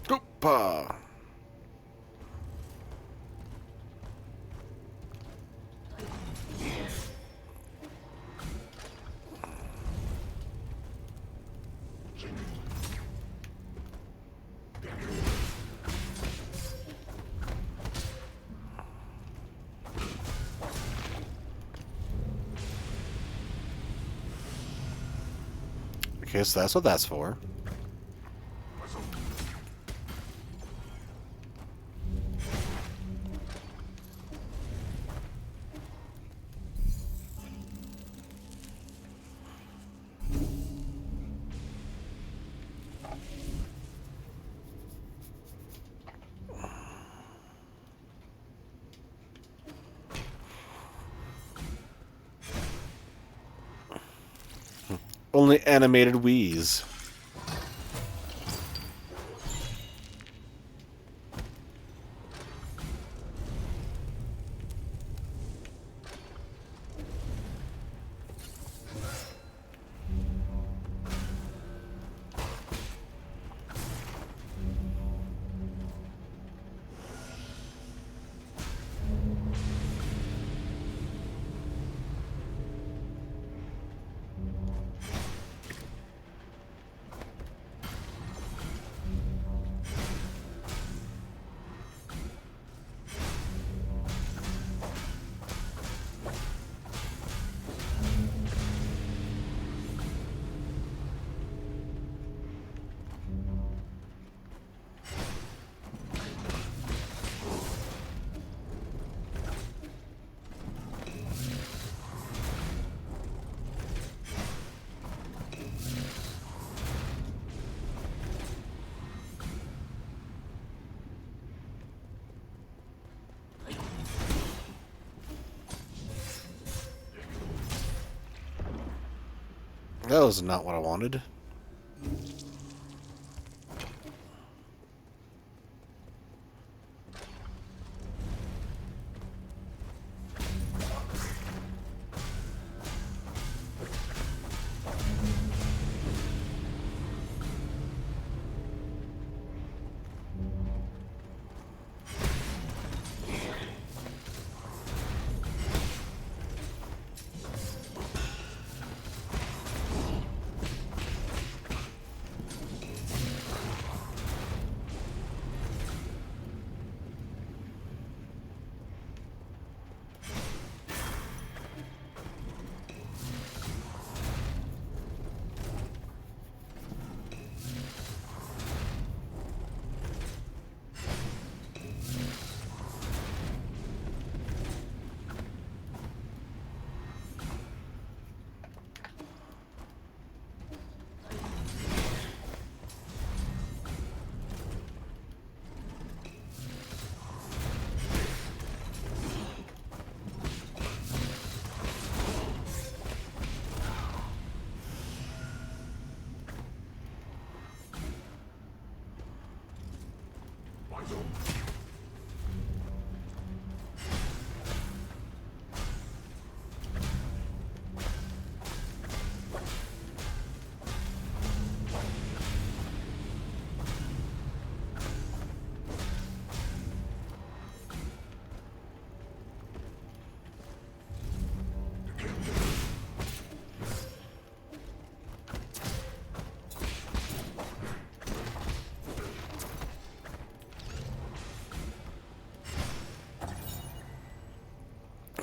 Opa! Okay, so that's what that's for. Only animated wheeze. That was not what I wanted.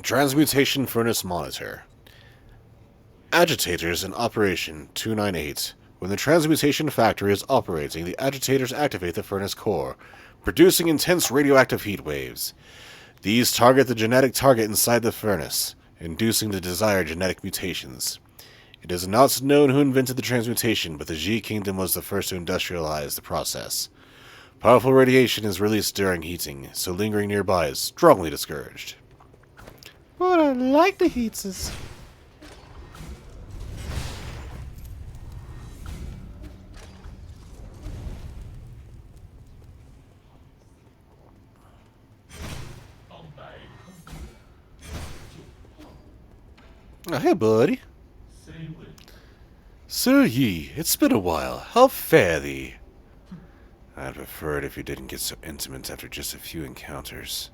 Transmutation Furnace Monitor. Agitators in operation 298. When the transmutation factory is operating, the agitators activate the furnace core, producing intense radioactive heat waves. These target the genetic target inside the furnace, inducing the desired genetic mutations. It is not known who invented the transmutation, but the G Kingdom was the first to industrialize the process. Powerful radiation is released during heating, so lingering nearby is strongly discouraged. But I like the heatses. Oh, hey, buddy. Sir Yi, it's been a while. How fare thee? I'd prefer it if you didn't get so intimate after just a few encounters.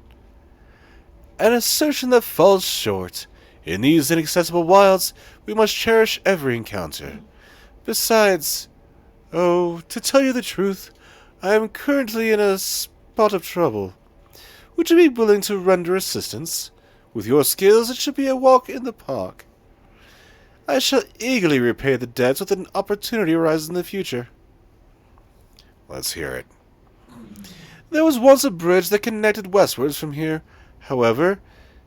An assertion that falls short. In these inaccessible wilds, we must cherish every encounter. Besides, to tell you the truth, I am currently in a spot of trouble. Would you be willing to render assistance? With your skills, it should be a walk in the park. I shall eagerly repay the debts when an opportunity arises in the future. Let's hear it. There was once a bridge that connected westwards from here. However,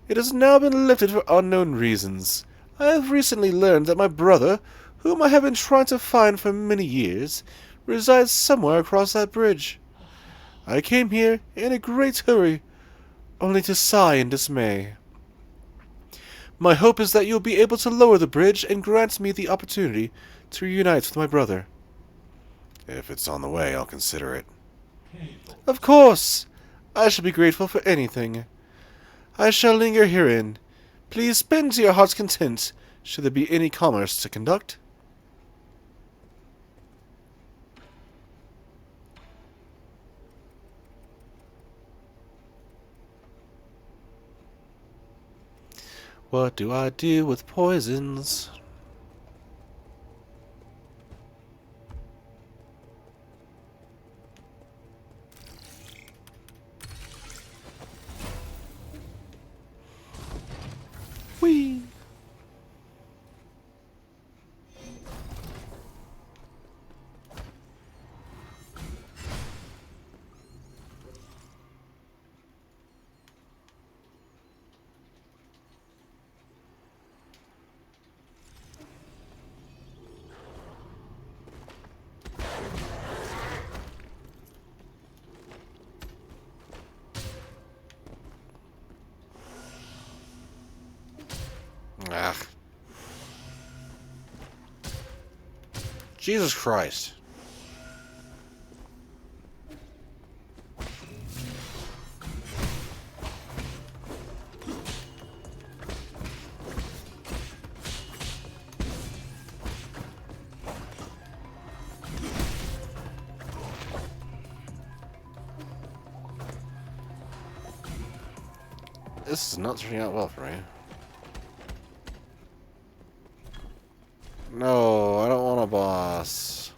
it has now been lifted for unknown reasons. I have recently learned that my brother, whom I have been trying to find for many years, resides somewhere across that bridge. I came here in a great hurry, only to sigh in dismay. My hope is that you'll be able to lower the bridge and grant me the opportunity to reunite with my brother. If it's on the way, I'll consider it. Of course! I shall be grateful for anything. I shall linger herein. Please spend to your heart's content, should there be any commerce to conduct. What do I do with poisons? Whee! Ah. Jesus Christ. This is not turning out well for me. No, I don't want a boss.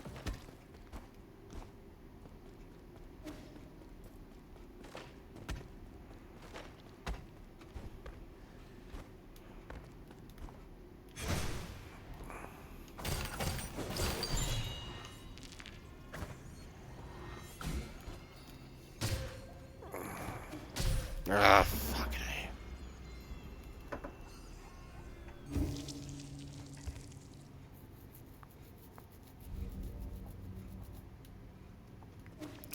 Ah, fuck it.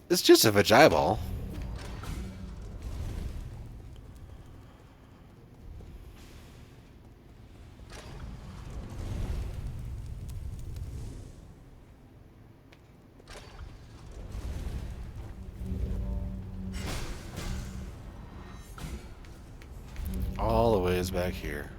It's just a Vegiball. All the ways back here.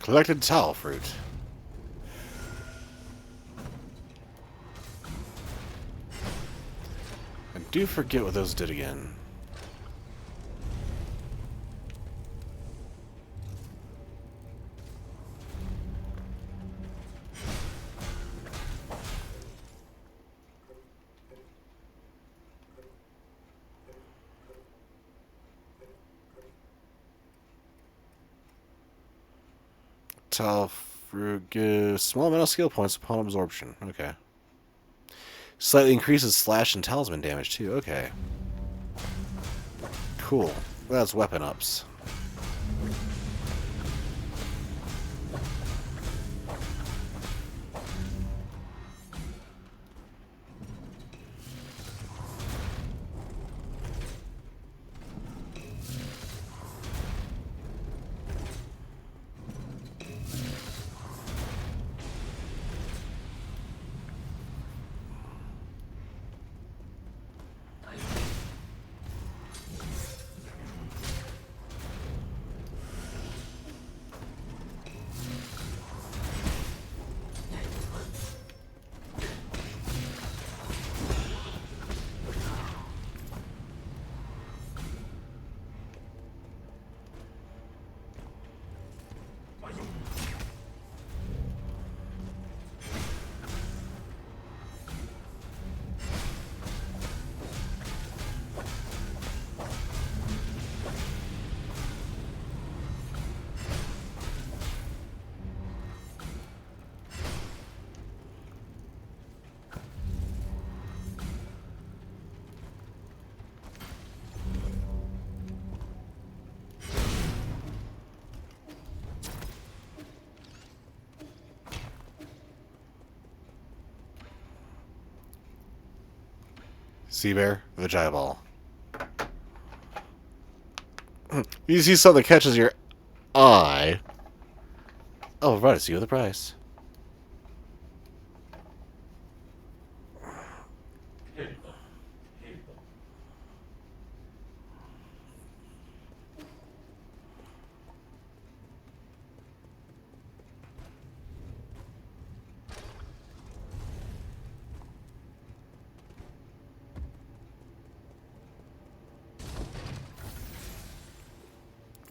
Collected towel fruit. And do forget what those did again. Towel fruit gives small amount of skill points upon absorption. Okay. Slightly increases slash and talisman damage too. Okay. Cool. That's weapon ups. Sea bear, Vagi ball. You see something that catches your eye. Oh, right, it's you the price.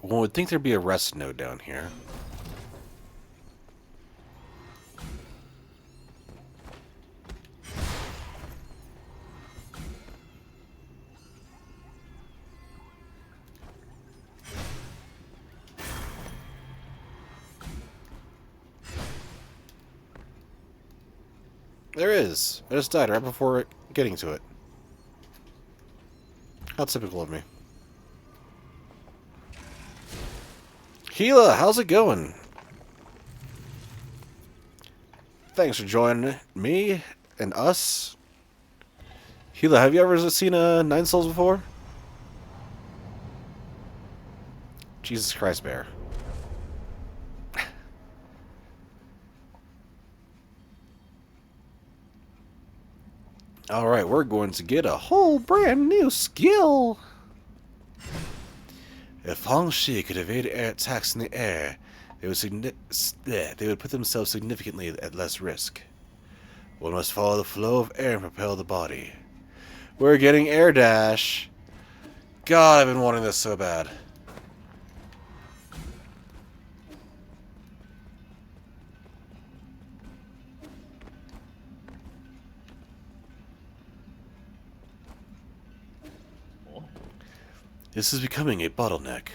One would think there'd be a rest node down here. There is. I just died right before getting to it. How typical of me. Gila, how's it going? Thanks for joining me and us. Gila, have you ever seen a Nine Souls before? Jesus Christ, bear. Alright, we're going to get a whole brand new skill. If Hong Shi could evade air attacks in the air, they would put themselves significantly at less risk. One must follow the flow of air and propel the body. We're getting air dash. God, I've been wanting this so bad. This is becoming a bottleneck.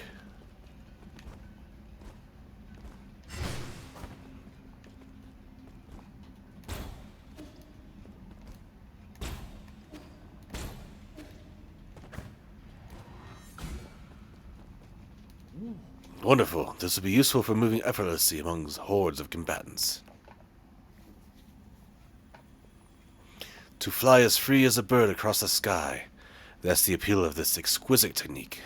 Wonderful. This will be useful for moving effortlessly among hordes of combatants. To fly as free as a bird across the sky. That's the appeal of this exquisite technique.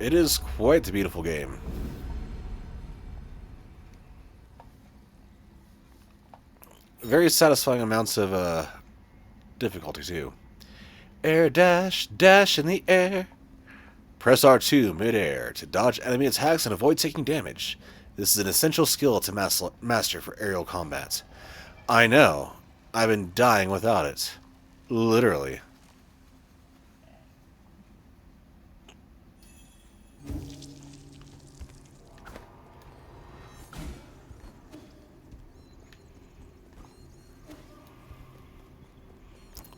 It is quite a beautiful game. Very satisfying amounts of difficulty too. Air dash, dash in the air. Press R2 mid-air to dodge enemy attacks and avoid taking damage. This is an essential skill to master for aerial combat. I know. I've been dying without it. Literally.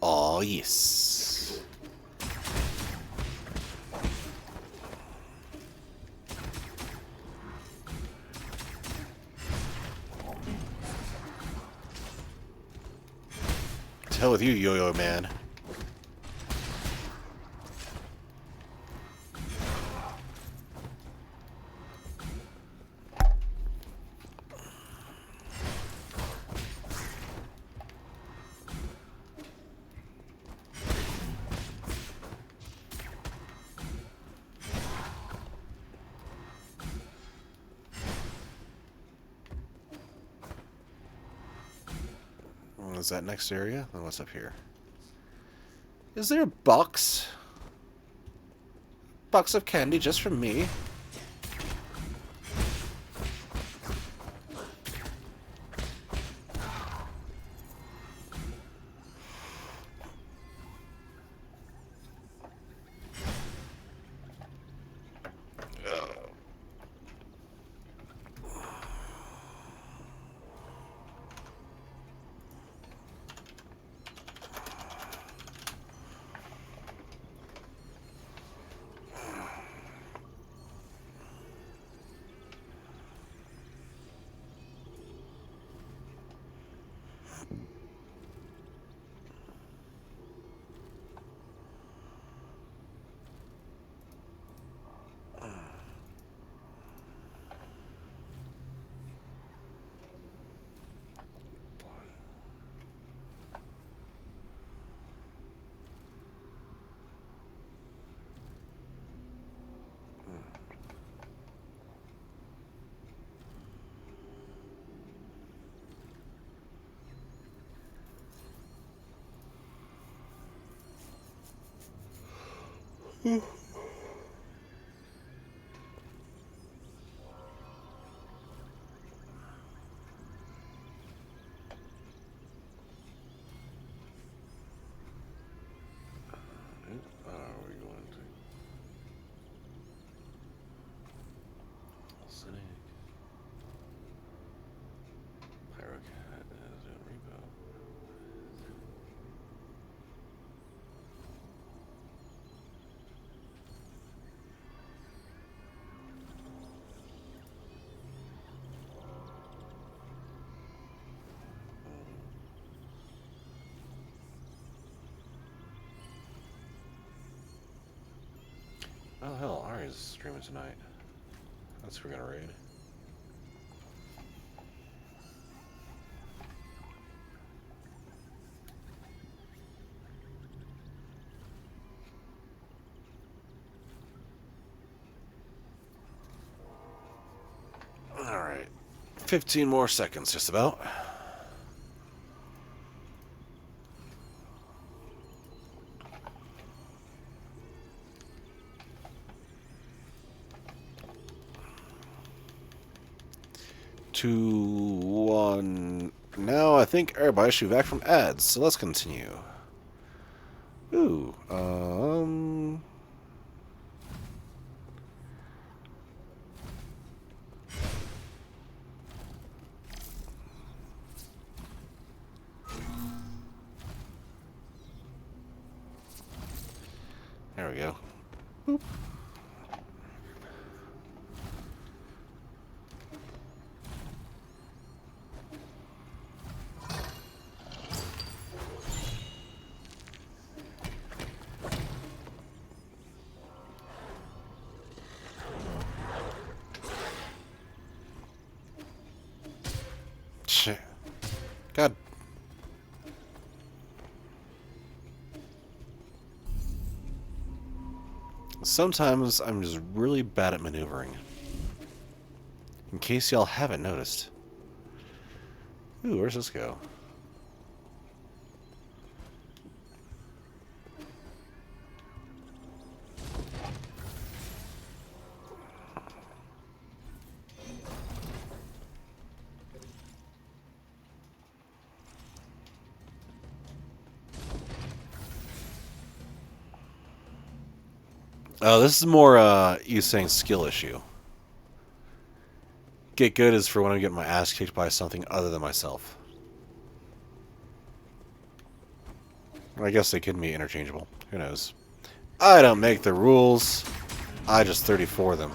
Oh yes. To hell with you, Yo-Yo Man. Is that next area? Then what's up here? Is there a box? Box of candy just for me? Oh hell, Ari's streaming tonight. That's who we're gonna raid. Alright. 15 more seconds, just about. Two, one. Now I think everybody should be back from ads, so let's continue. Ooh, there we go. Boop. Shit. God. Sometimes I'm just really bad at maneuvering. In case y'all haven't noticed. Ooh, where's this go? Oh, this is more, you saying skill issue. Get good is for when I'm getting my ass kicked by something other than myself. I guess they could be interchangeable. Who knows? I don't make the rules. I just 34 them.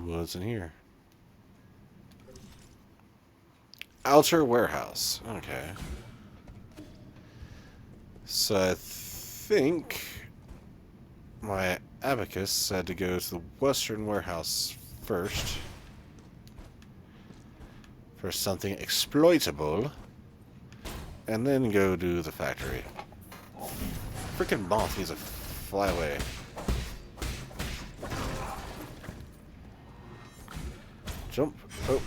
What's in here? Outer warehouse. Okay. So I think my abacus said to go to the western warehouse first for something exploitable, and then go to the factory. Freaking moth needs to fly away. Jump. Oh. Oop.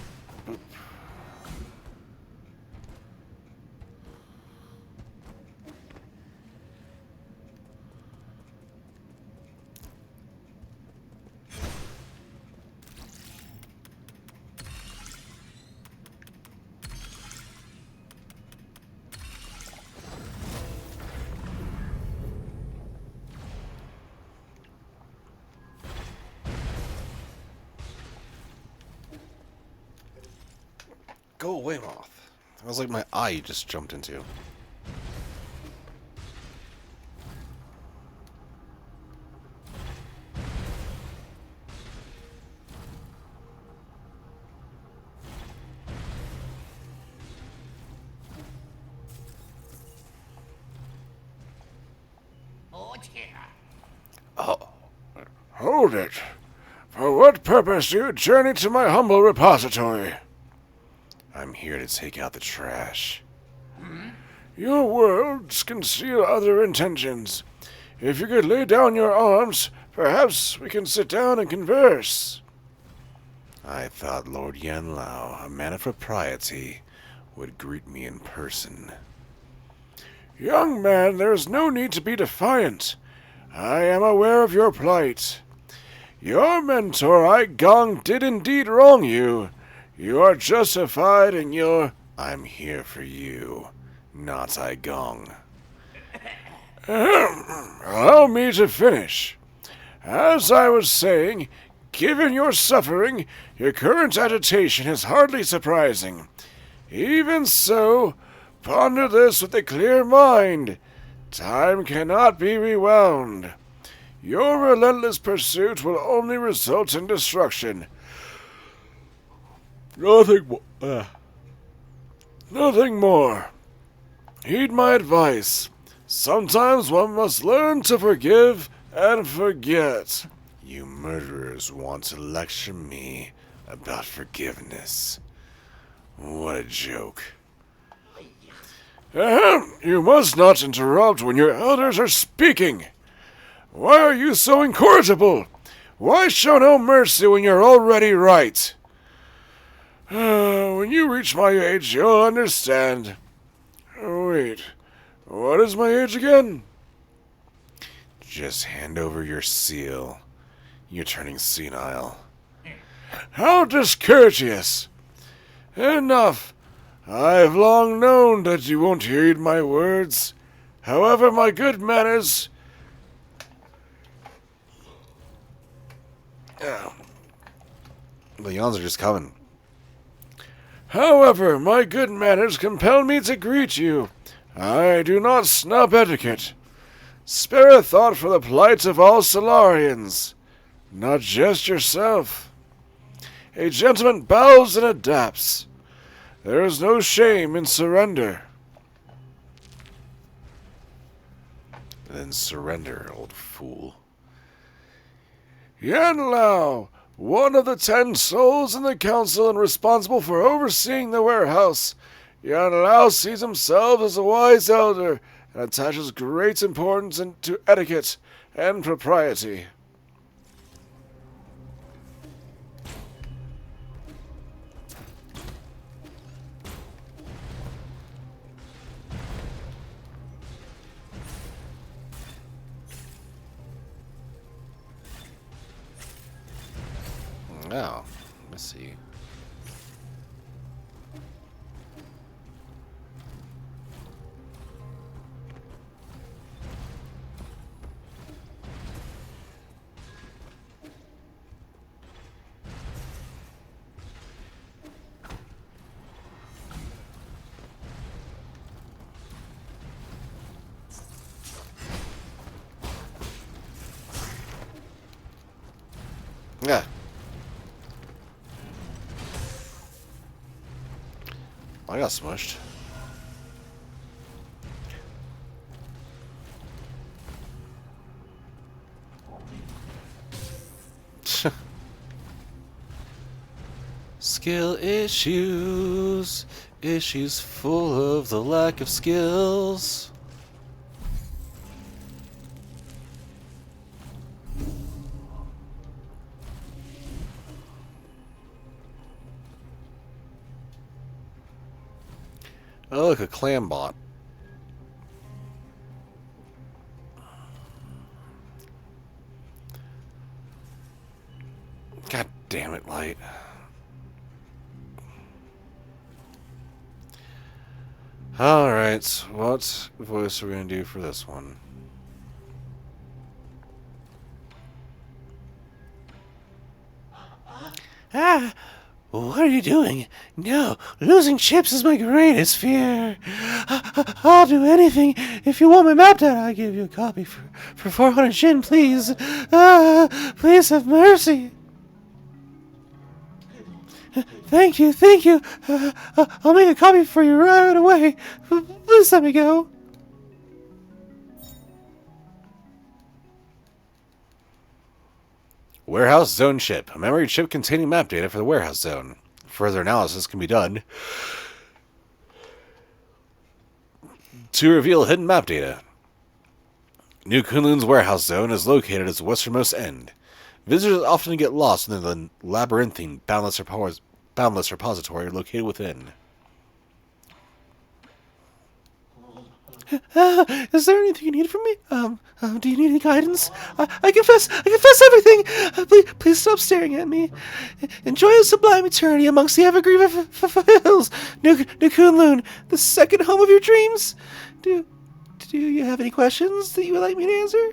Go away, moth. That was like my eye you just jumped into. Oh. Hold it. For what purpose do you journey to my humble repository? I'm here to take out the trash. Your words conceal other intentions. If you could lay down your arms, perhaps we can sit down and converse. I thought Lord Yanlao, a man of propriety, would greet me in person. Young man, there is no need to be defiant. I am aware of your plight. Your mentor, Ai Gong, did indeed wrong you. You are justified in your... I'm here for you, not Ai Gong. Allow me to finish. As I was saying, given your suffering, your current agitation is hardly surprising. Even so, ponder this with a clear mind. Time cannot be rewound. Your relentless pursuit will only result in destruction. Nothing more. Heed my advice. Sometimes one must learn to forgive and forget. You murderers want to lecture me about forgiveness. What a joke. Ahem! You must not interrupt when your elders are speaking. Why are you so incorrigible? Why show no mercy when you're already right? When you reach my age, you'll understand. Wait, what is my age again? Just hand over your seal. You're turning senile. How discourteous! Enough! I've long known that you won't heed my words. However, my good manners... The yawns are just coming. However, my good manners compel me to greet you. I do not snub etiquette. Spare a thought for the plight of all Solarians, not just yourself. A gentleman bows and adapts. There is no shame in surrender. Then surrender, old fool. Yan Lao, one of the 10 souls in the council and responsible for overseeing the warehouse. Yan Lao sees himself as a wise elder and attaches great importance to etiquette and propriety. Oh, let's see. Yeah. I got smushed. Skill issues. Issues full of the lack of skills. Oh, look, a clam bot. God damn it, Light. Alright, what voice are we going to do for this one? Ah, what are you doing? No, losing chips is my greatest fear. I'll do anything. If you want my map data, I'll give you a copy for 400 Jin, please. Please have mercy. Thank you, thank you. I'll make a copy for you right away. Please let me go. Warehouse Zone Chip. A memory chip containing map data for the warehouse zone. Further analysis can be done to reveal hidden map data. New Kunlun's warehouse zone is located at its westernmost end. Visitors often get lost in the labyrinthine boundless repository located within. Is there anything you need from me? Do you need any guidance? I confess everything. Please stop staring at me. Enjoy a sublime eternity amongst the evergreen hills. New Kunlun, the second home of your dreams. Do you have any questions that you would like me to answer?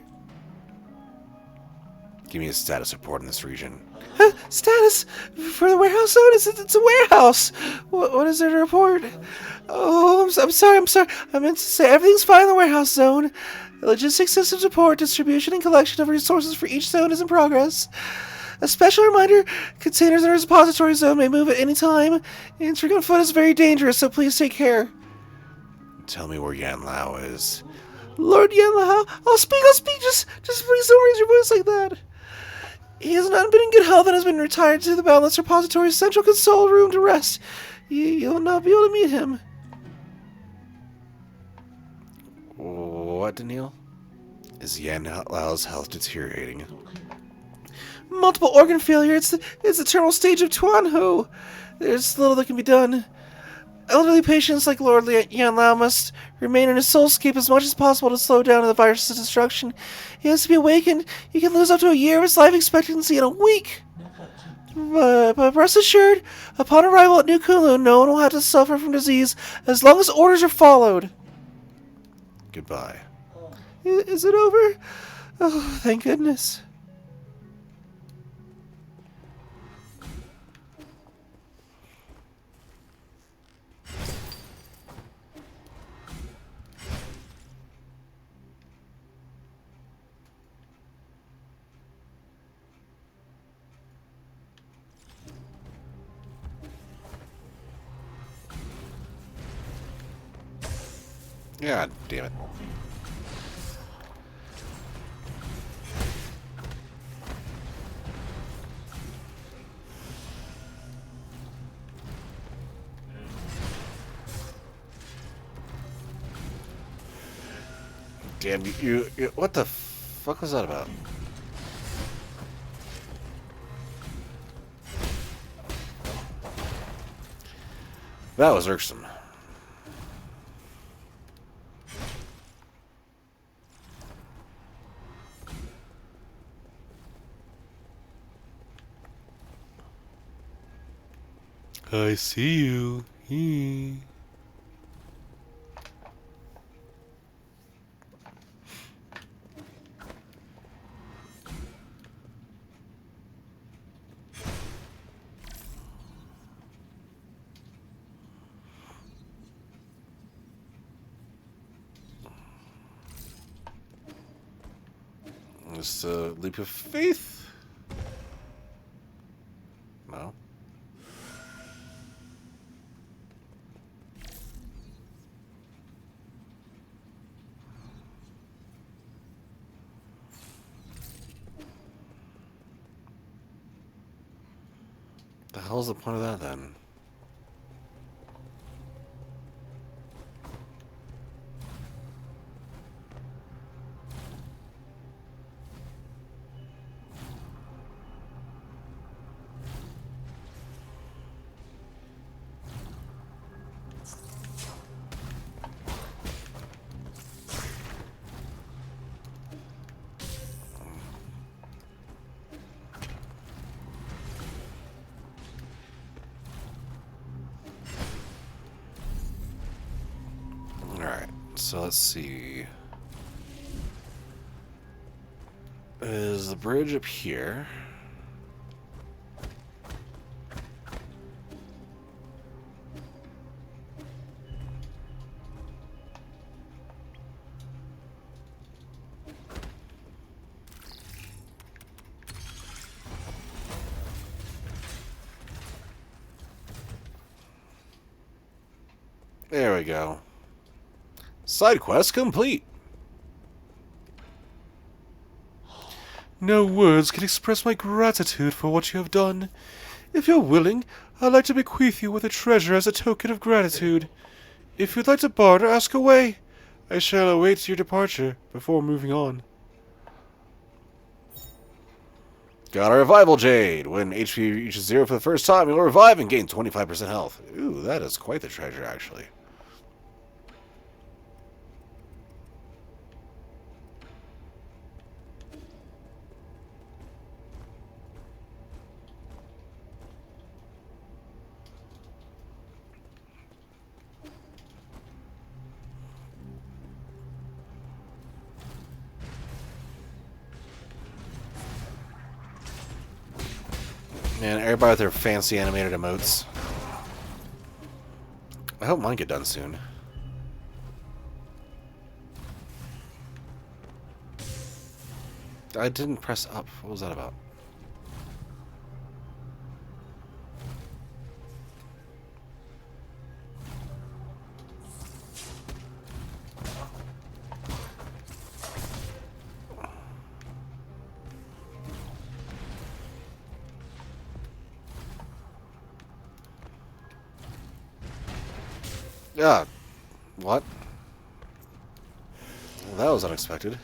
Give me a status report in this region. Status for the warehouse zone? It's a warehouse. What is there to report? Oh, I'm sorry. I meant to say everything's fine in the warehouse zone. The logistics system support, distribution, and collection of resources for each zone is in progress. A special reminder, containers in the repository zone may move at any time. Entering on foot is very dangerous, so please take care. Tell me where Yan Lao is. Lord Yan Lao, I'll speak. Just please don't raise your voice like that. He has not been in good health and has been retired to the Boundless Repository's central console room to rest. You'll not be able to meet him. What, Daniil? Is Yan Lao's health deteriorating? Multiple organ failure. It's the terminal stage of Tuanho. There's little that can be done. Elderly patients like Lord Yan Lao must remain in his soulscape as much as possible to slow down the virus's destruction. He has to be awakened. He can lose up to a year of his life expectancy in a week. But rest assured, upon arrival at New Kunlun, no one will have to suffer from disease as long as orders are followed. Goodbye. Is it over? Oh, thank goodness. God damn it. Damn you, what the fuck was that about? That was irksome. I see you. Just a leap of faith? No. The hell's the point of that then? Alright, so let's see. Is the bridge up here? There we go. Side quest complete. No words can express my gratitude for what you have done. If you're willing, I'd like to bequeath you with a treasure as a token of gratitude. If you'd like to barter, ask away. I shall await your departure before moving on. Got a revival jade. When HP reaches 0 for the first time, you'll revive and gain 25% health. Ooh, that is quite the treasure, actually. Man, everybody with their fancy animated emotes. I hope mine get done soon. I didn't press up. What was that about? Yeah. What? Well, that was unexpected.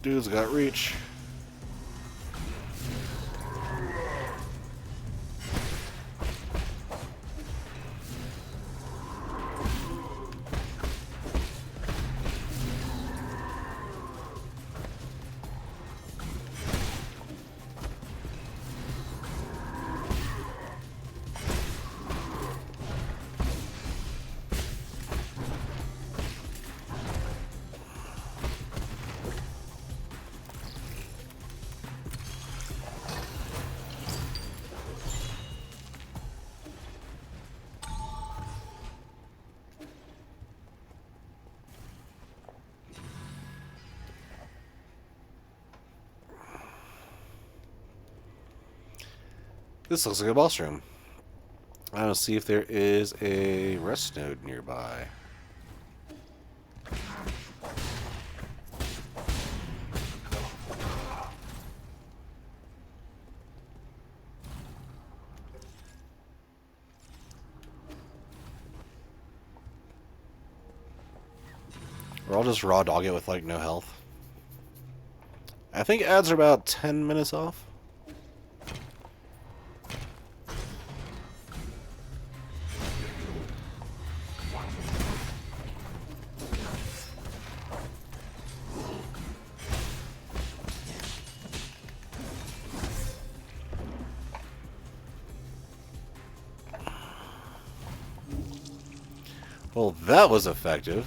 Dude's got reach. This looks like a boss room. I don't see if there is a rest node nearby. Or I'll just raw dog it with like no health. I think ads are about 10 minutes off. Well, that was effective.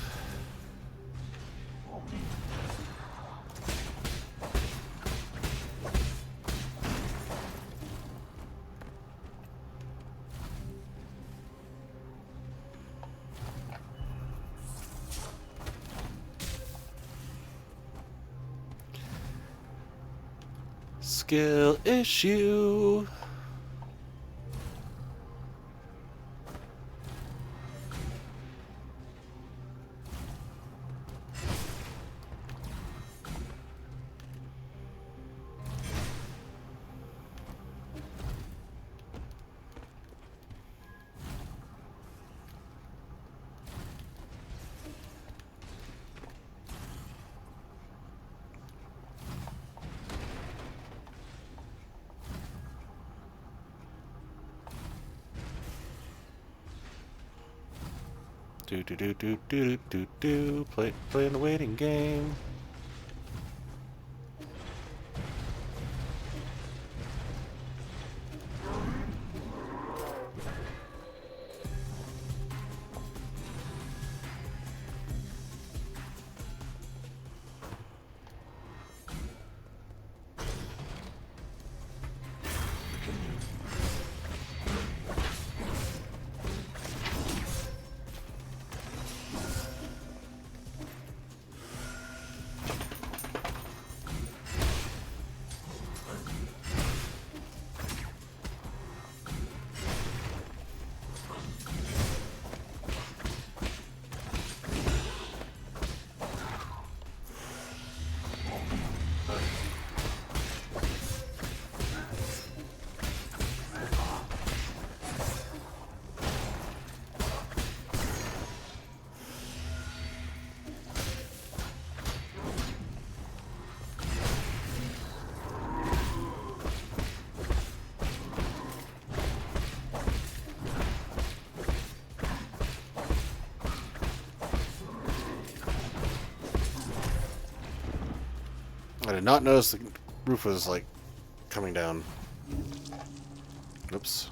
Skill issue. Do do do do do do do. Playing the waiting game. I did not notice the roof was like coming down. Oops.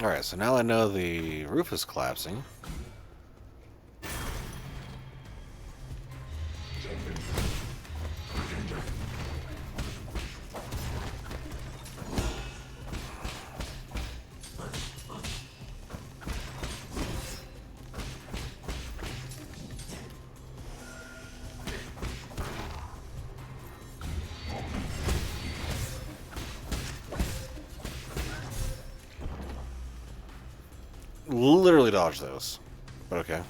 Alright, so now I know the roof is collapsing. Literally dodge those. But okay.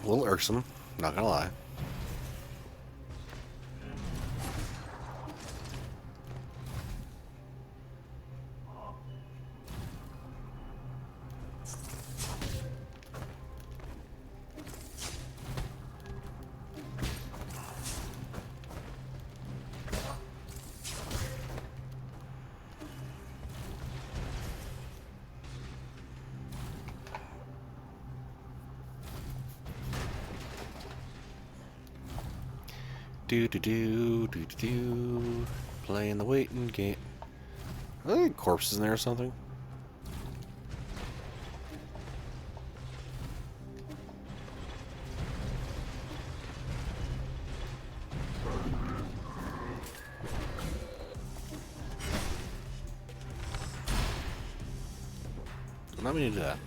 A little irksome, not gonna lie. Do do do do do do. Playing the waiting game. Are there like corpses in there or something? Let me do that.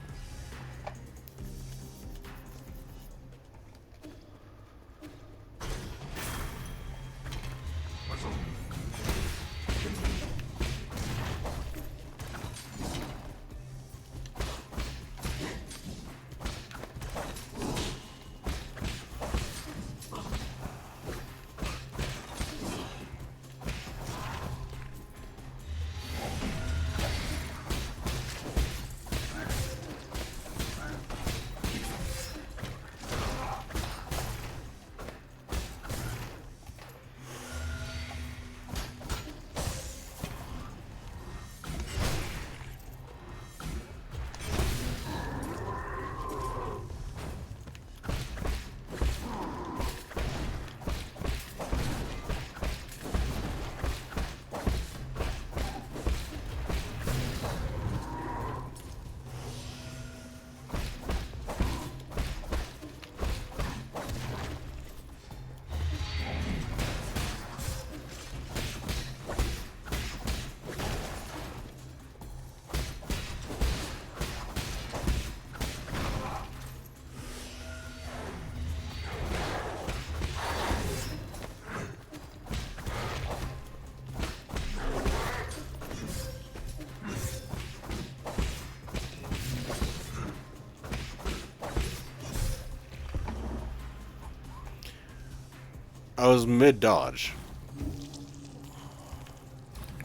I was mid-dodge.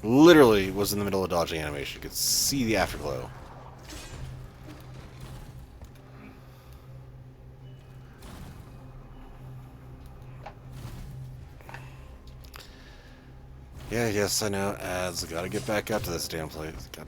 Literally was in the middle of dodging animation. You could see the afterglow. Yeah, yes, I know. Ads. Gotta get back up to this damn place. God.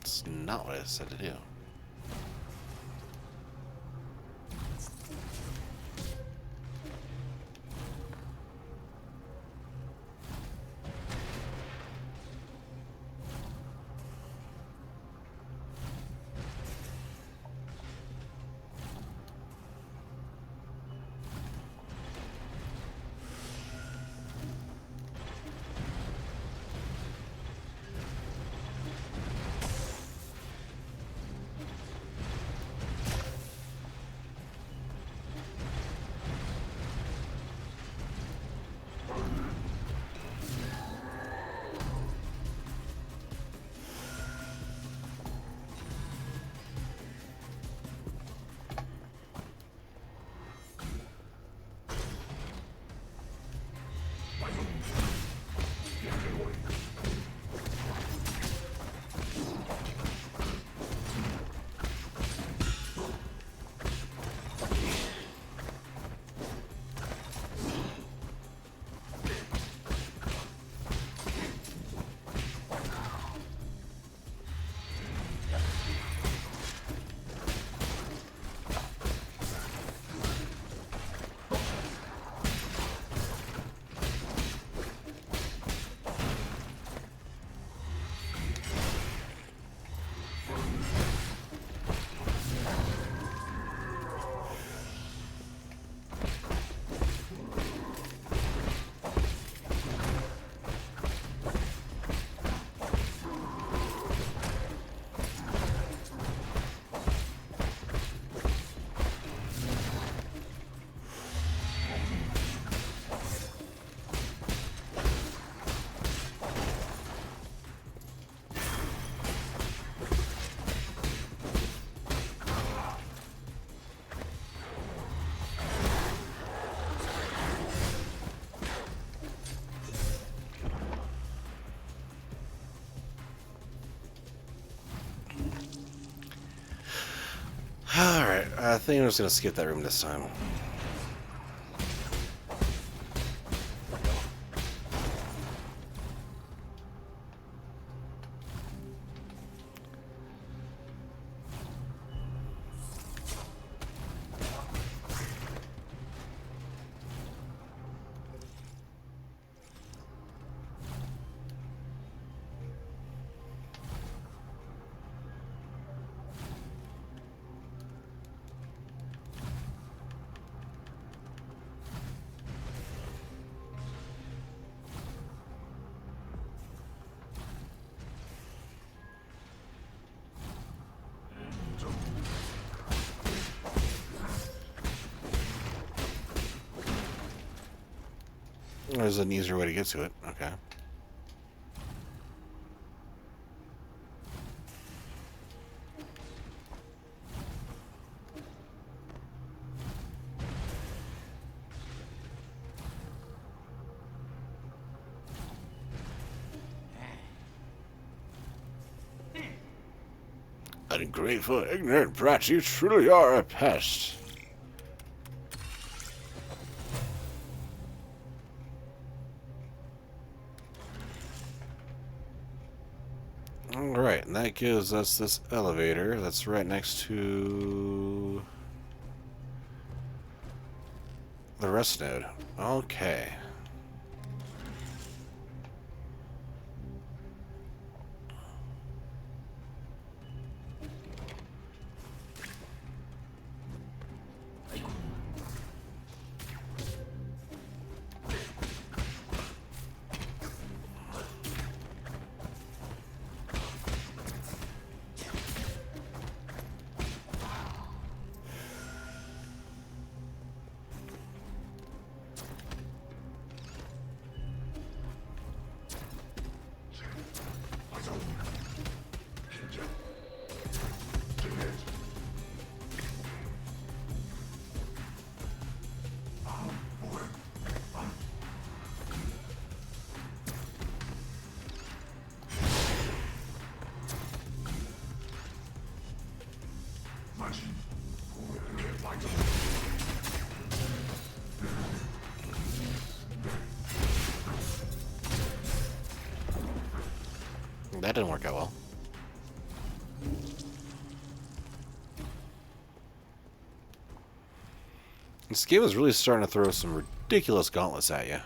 It's not what I said to do. Alright, I think I'm just gonna skip that room this time. There's an easier way to get to it. Okay. Ungrateful, ignorant brat, you truly are a pest. Alright, and that gives us this elevator that's right next to the rest node. Okay. That didn't work out well. This game is really starting to throw some ridiculous gauntlets at you.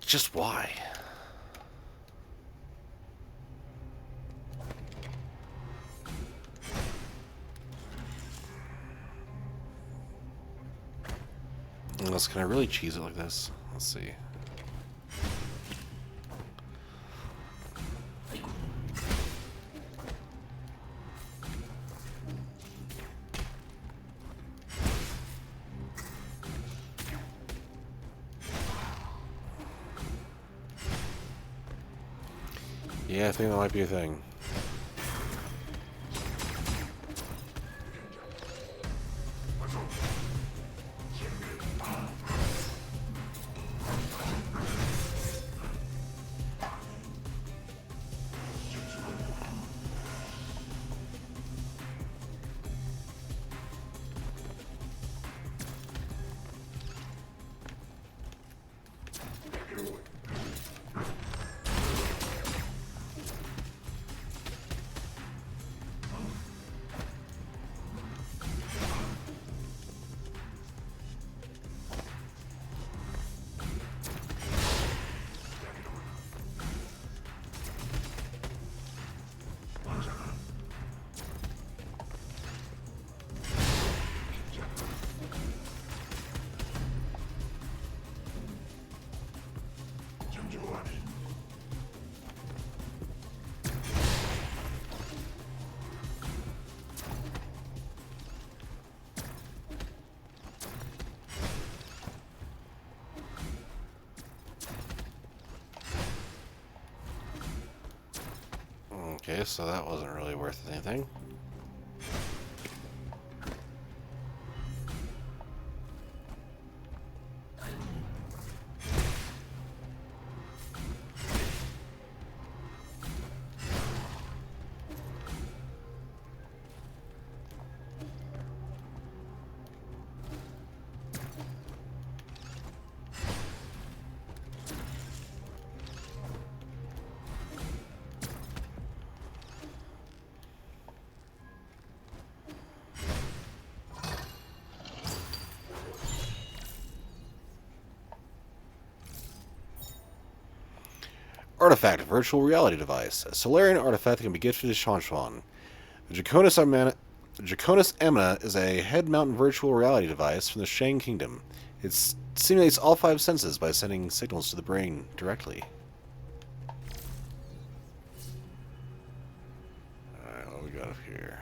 Just why? Unless, can I really cheese it like this? Let's see. Yeah, I think that might be a thing. Okay, so that wasn't really worth anything. Artifact, virtual reality device. A Solarian artifact that can be gifted to Shuan. The Draconis Amina is a head-mounted virtual reality device from the Shang Kingdom. It simulates all 5 senses by sending signals to the brain directly. Alright, what we got up here?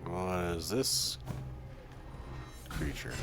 What is this creature?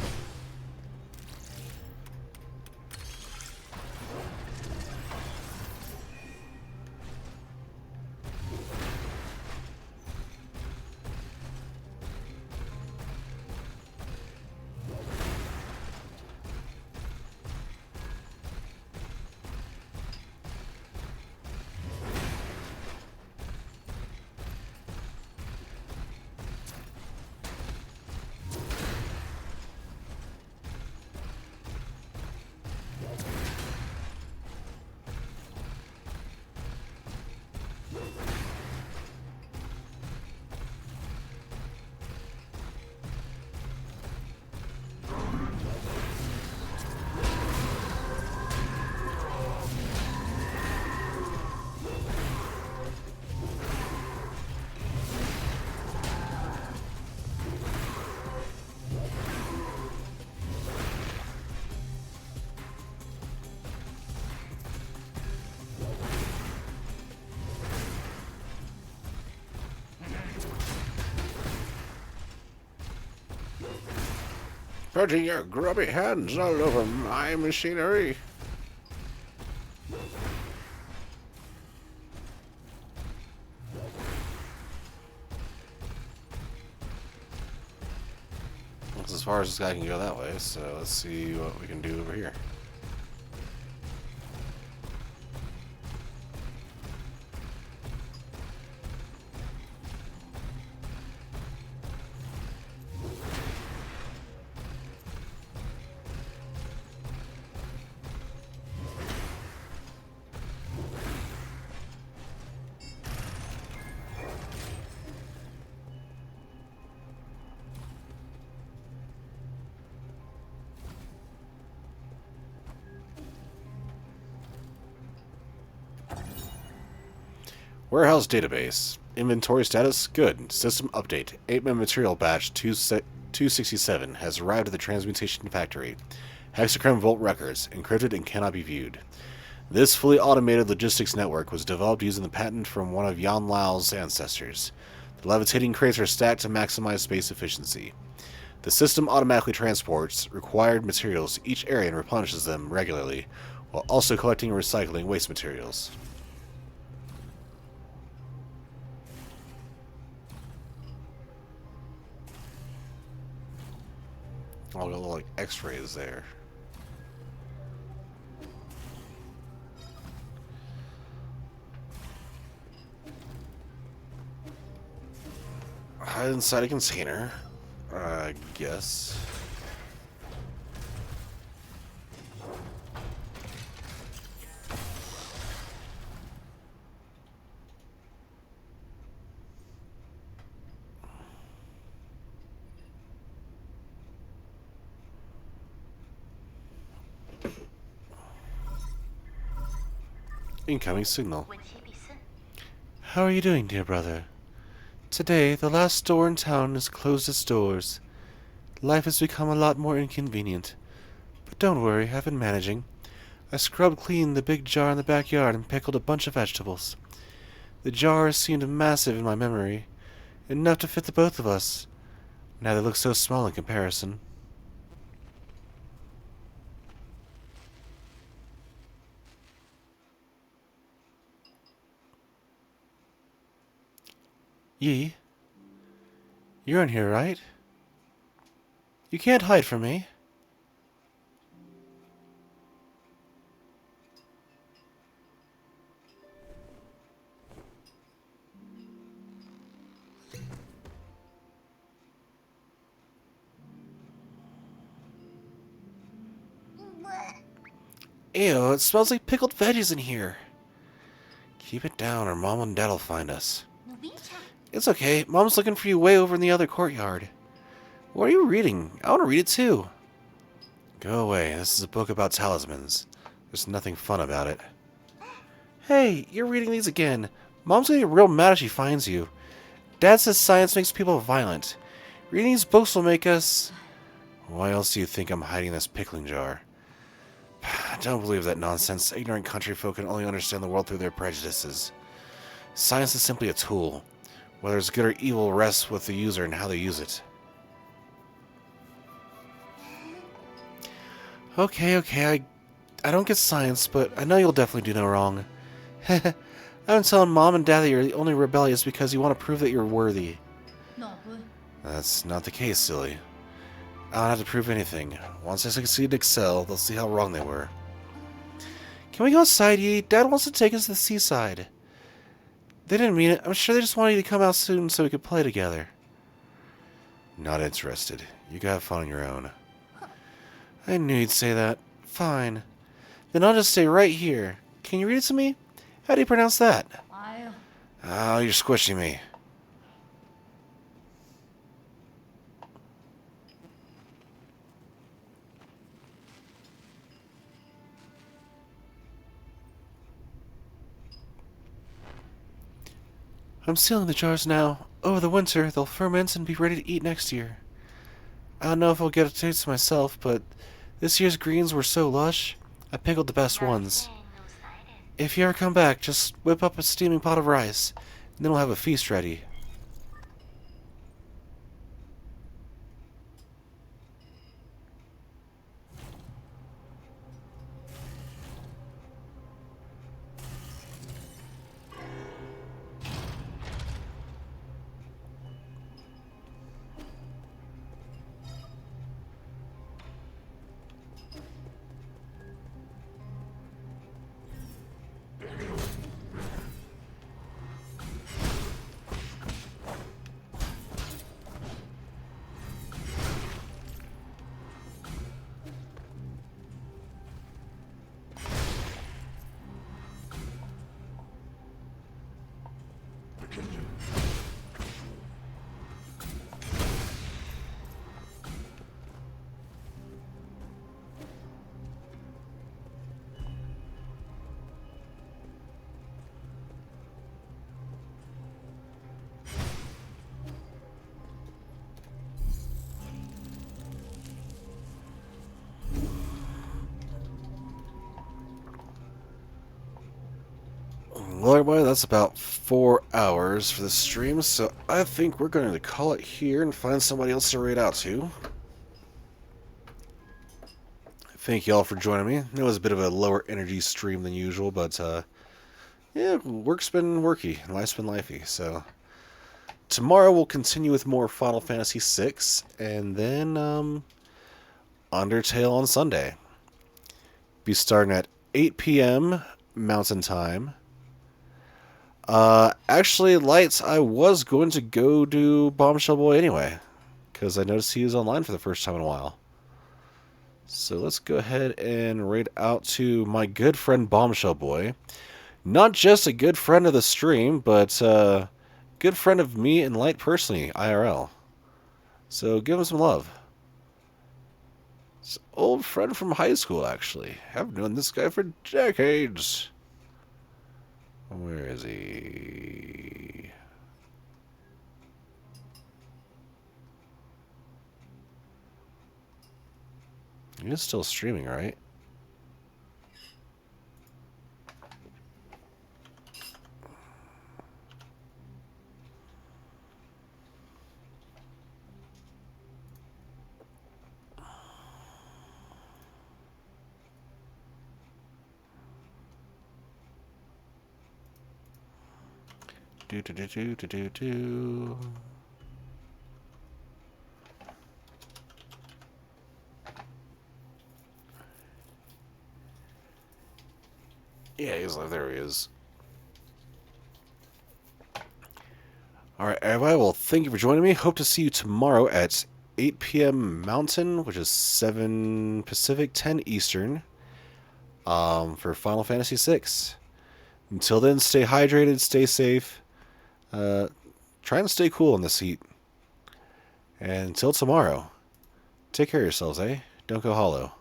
Putting your grubby hands all over my machinery. That's as far as this guy can go that way, so let's see what we can do over here. Warehouse database. Inventory status, good. System update. 8-man material batch 267 has arrived at the transmutation factory. Hexachrome Vault records, encrypted and cannot be viewed. This fully automated logistics network was developed using the patent from one of Yan Lao's ancestors. The levitating crates are stacked to maximize space efficiency. The system automatically transports required materials to each area and replenishes them regularly, while also collecting and recycling waste materials. All the little like X-rays there. Hide inside a container, I guess. Incoming signal. How are you doing, dear brother? Today, the last store in town has closed its doors. Life has become a lot more inconvenient. But don't worry, I've been managing. I scrubbed clean the big jar in the backyard and pickled a bunch of vegetables. The jar seemed massive in my memory, enough to fit the both of us. Now they look so small in comparison. Yi, you're in here, right? You can't hide from me. Ew, it smells like pickled veggies in here. Keep it down or Mom and Dad'll find us. It's okay. Mom's looking for you way over in the other courtyard. What are you reading? I want to read it too. Go away. This is a book about talismans. There's nothing fun about it. Hey, you're reading these again. Mom's gonna get real mad if she finds you. Dad says science makes people violent. Reading these books will make us... Why else do you think I'm hiding this pickling jar? I don't believe that nonsense. Ignorant country folk can only understand the world through their prejudices. Science is simply a tool. Whether it's good or evil rests with the user and how they use it. Okay, I don't get science, but I know you'll definitely do no wrong. I've been telling Mom and Dad that you're only rebellious because you want to prove that you're worthy. That's not the case, silly. I don't have to prove anything. Once I succeed in Excel, they'll see how wrong they were. Can we go outside, Yi? Dad wants to take us to the seaside. They didn't mean it. I'm sure they just wanted you to come out soon so we could play together. Not interested. You can have fun on your own. I knew you'd say that. Fine. Then I'll just stay right here. Can you read it to me? How do you pronounce that? Oh, you're squishing me. I'm sealing the jars now. Over the winter, they'll ferment and be ready to eat next year. I don't know if I'll get a taste myself, but this year's greens were so lush, I pickled the best ones. If you ever come back, just whip up a steaming pot of rice, and then we'll have a feast ready. Well, everybody, that's about 4 hours for the stream, so I think we're going to call it here and find somebody else to raid out to. Thank you all for joining me. It was a bit of a lower energy stream than usual, but yeah, work's been worky, and life's been lifey, so... Tomorrow we'll continue with more Final Fantasy VI, and then, Undertale on Sunday. Be starting at 8 p.m. Mountain Time. Actually, Lights, I was going to go do Bombshell Boy anyway, because I noticed he was online for the first time in a while. So let's go ahead and raid out to my good friend Bombshell Boy. Not just a good friend of the stream, but good friend of me and Light personally, IRL. So give him some love. It's an old friend from high school, actually. I've known this guy for decades. Where is he? He is still streaming, right? Do do do do do do do. Yeah, he's like, there he is. Alright, everybody, well, thank you for joining me. Hope to see you tomorrow at 8 p.m. Mountain, which is 7 Pacific, 10 Eastern, for Final Fantasy VI. Until then, stay hydrated, stay safe, try and stay cool in this heat. And until tomorrow, take care of yourselves, eh? Don't go hollow.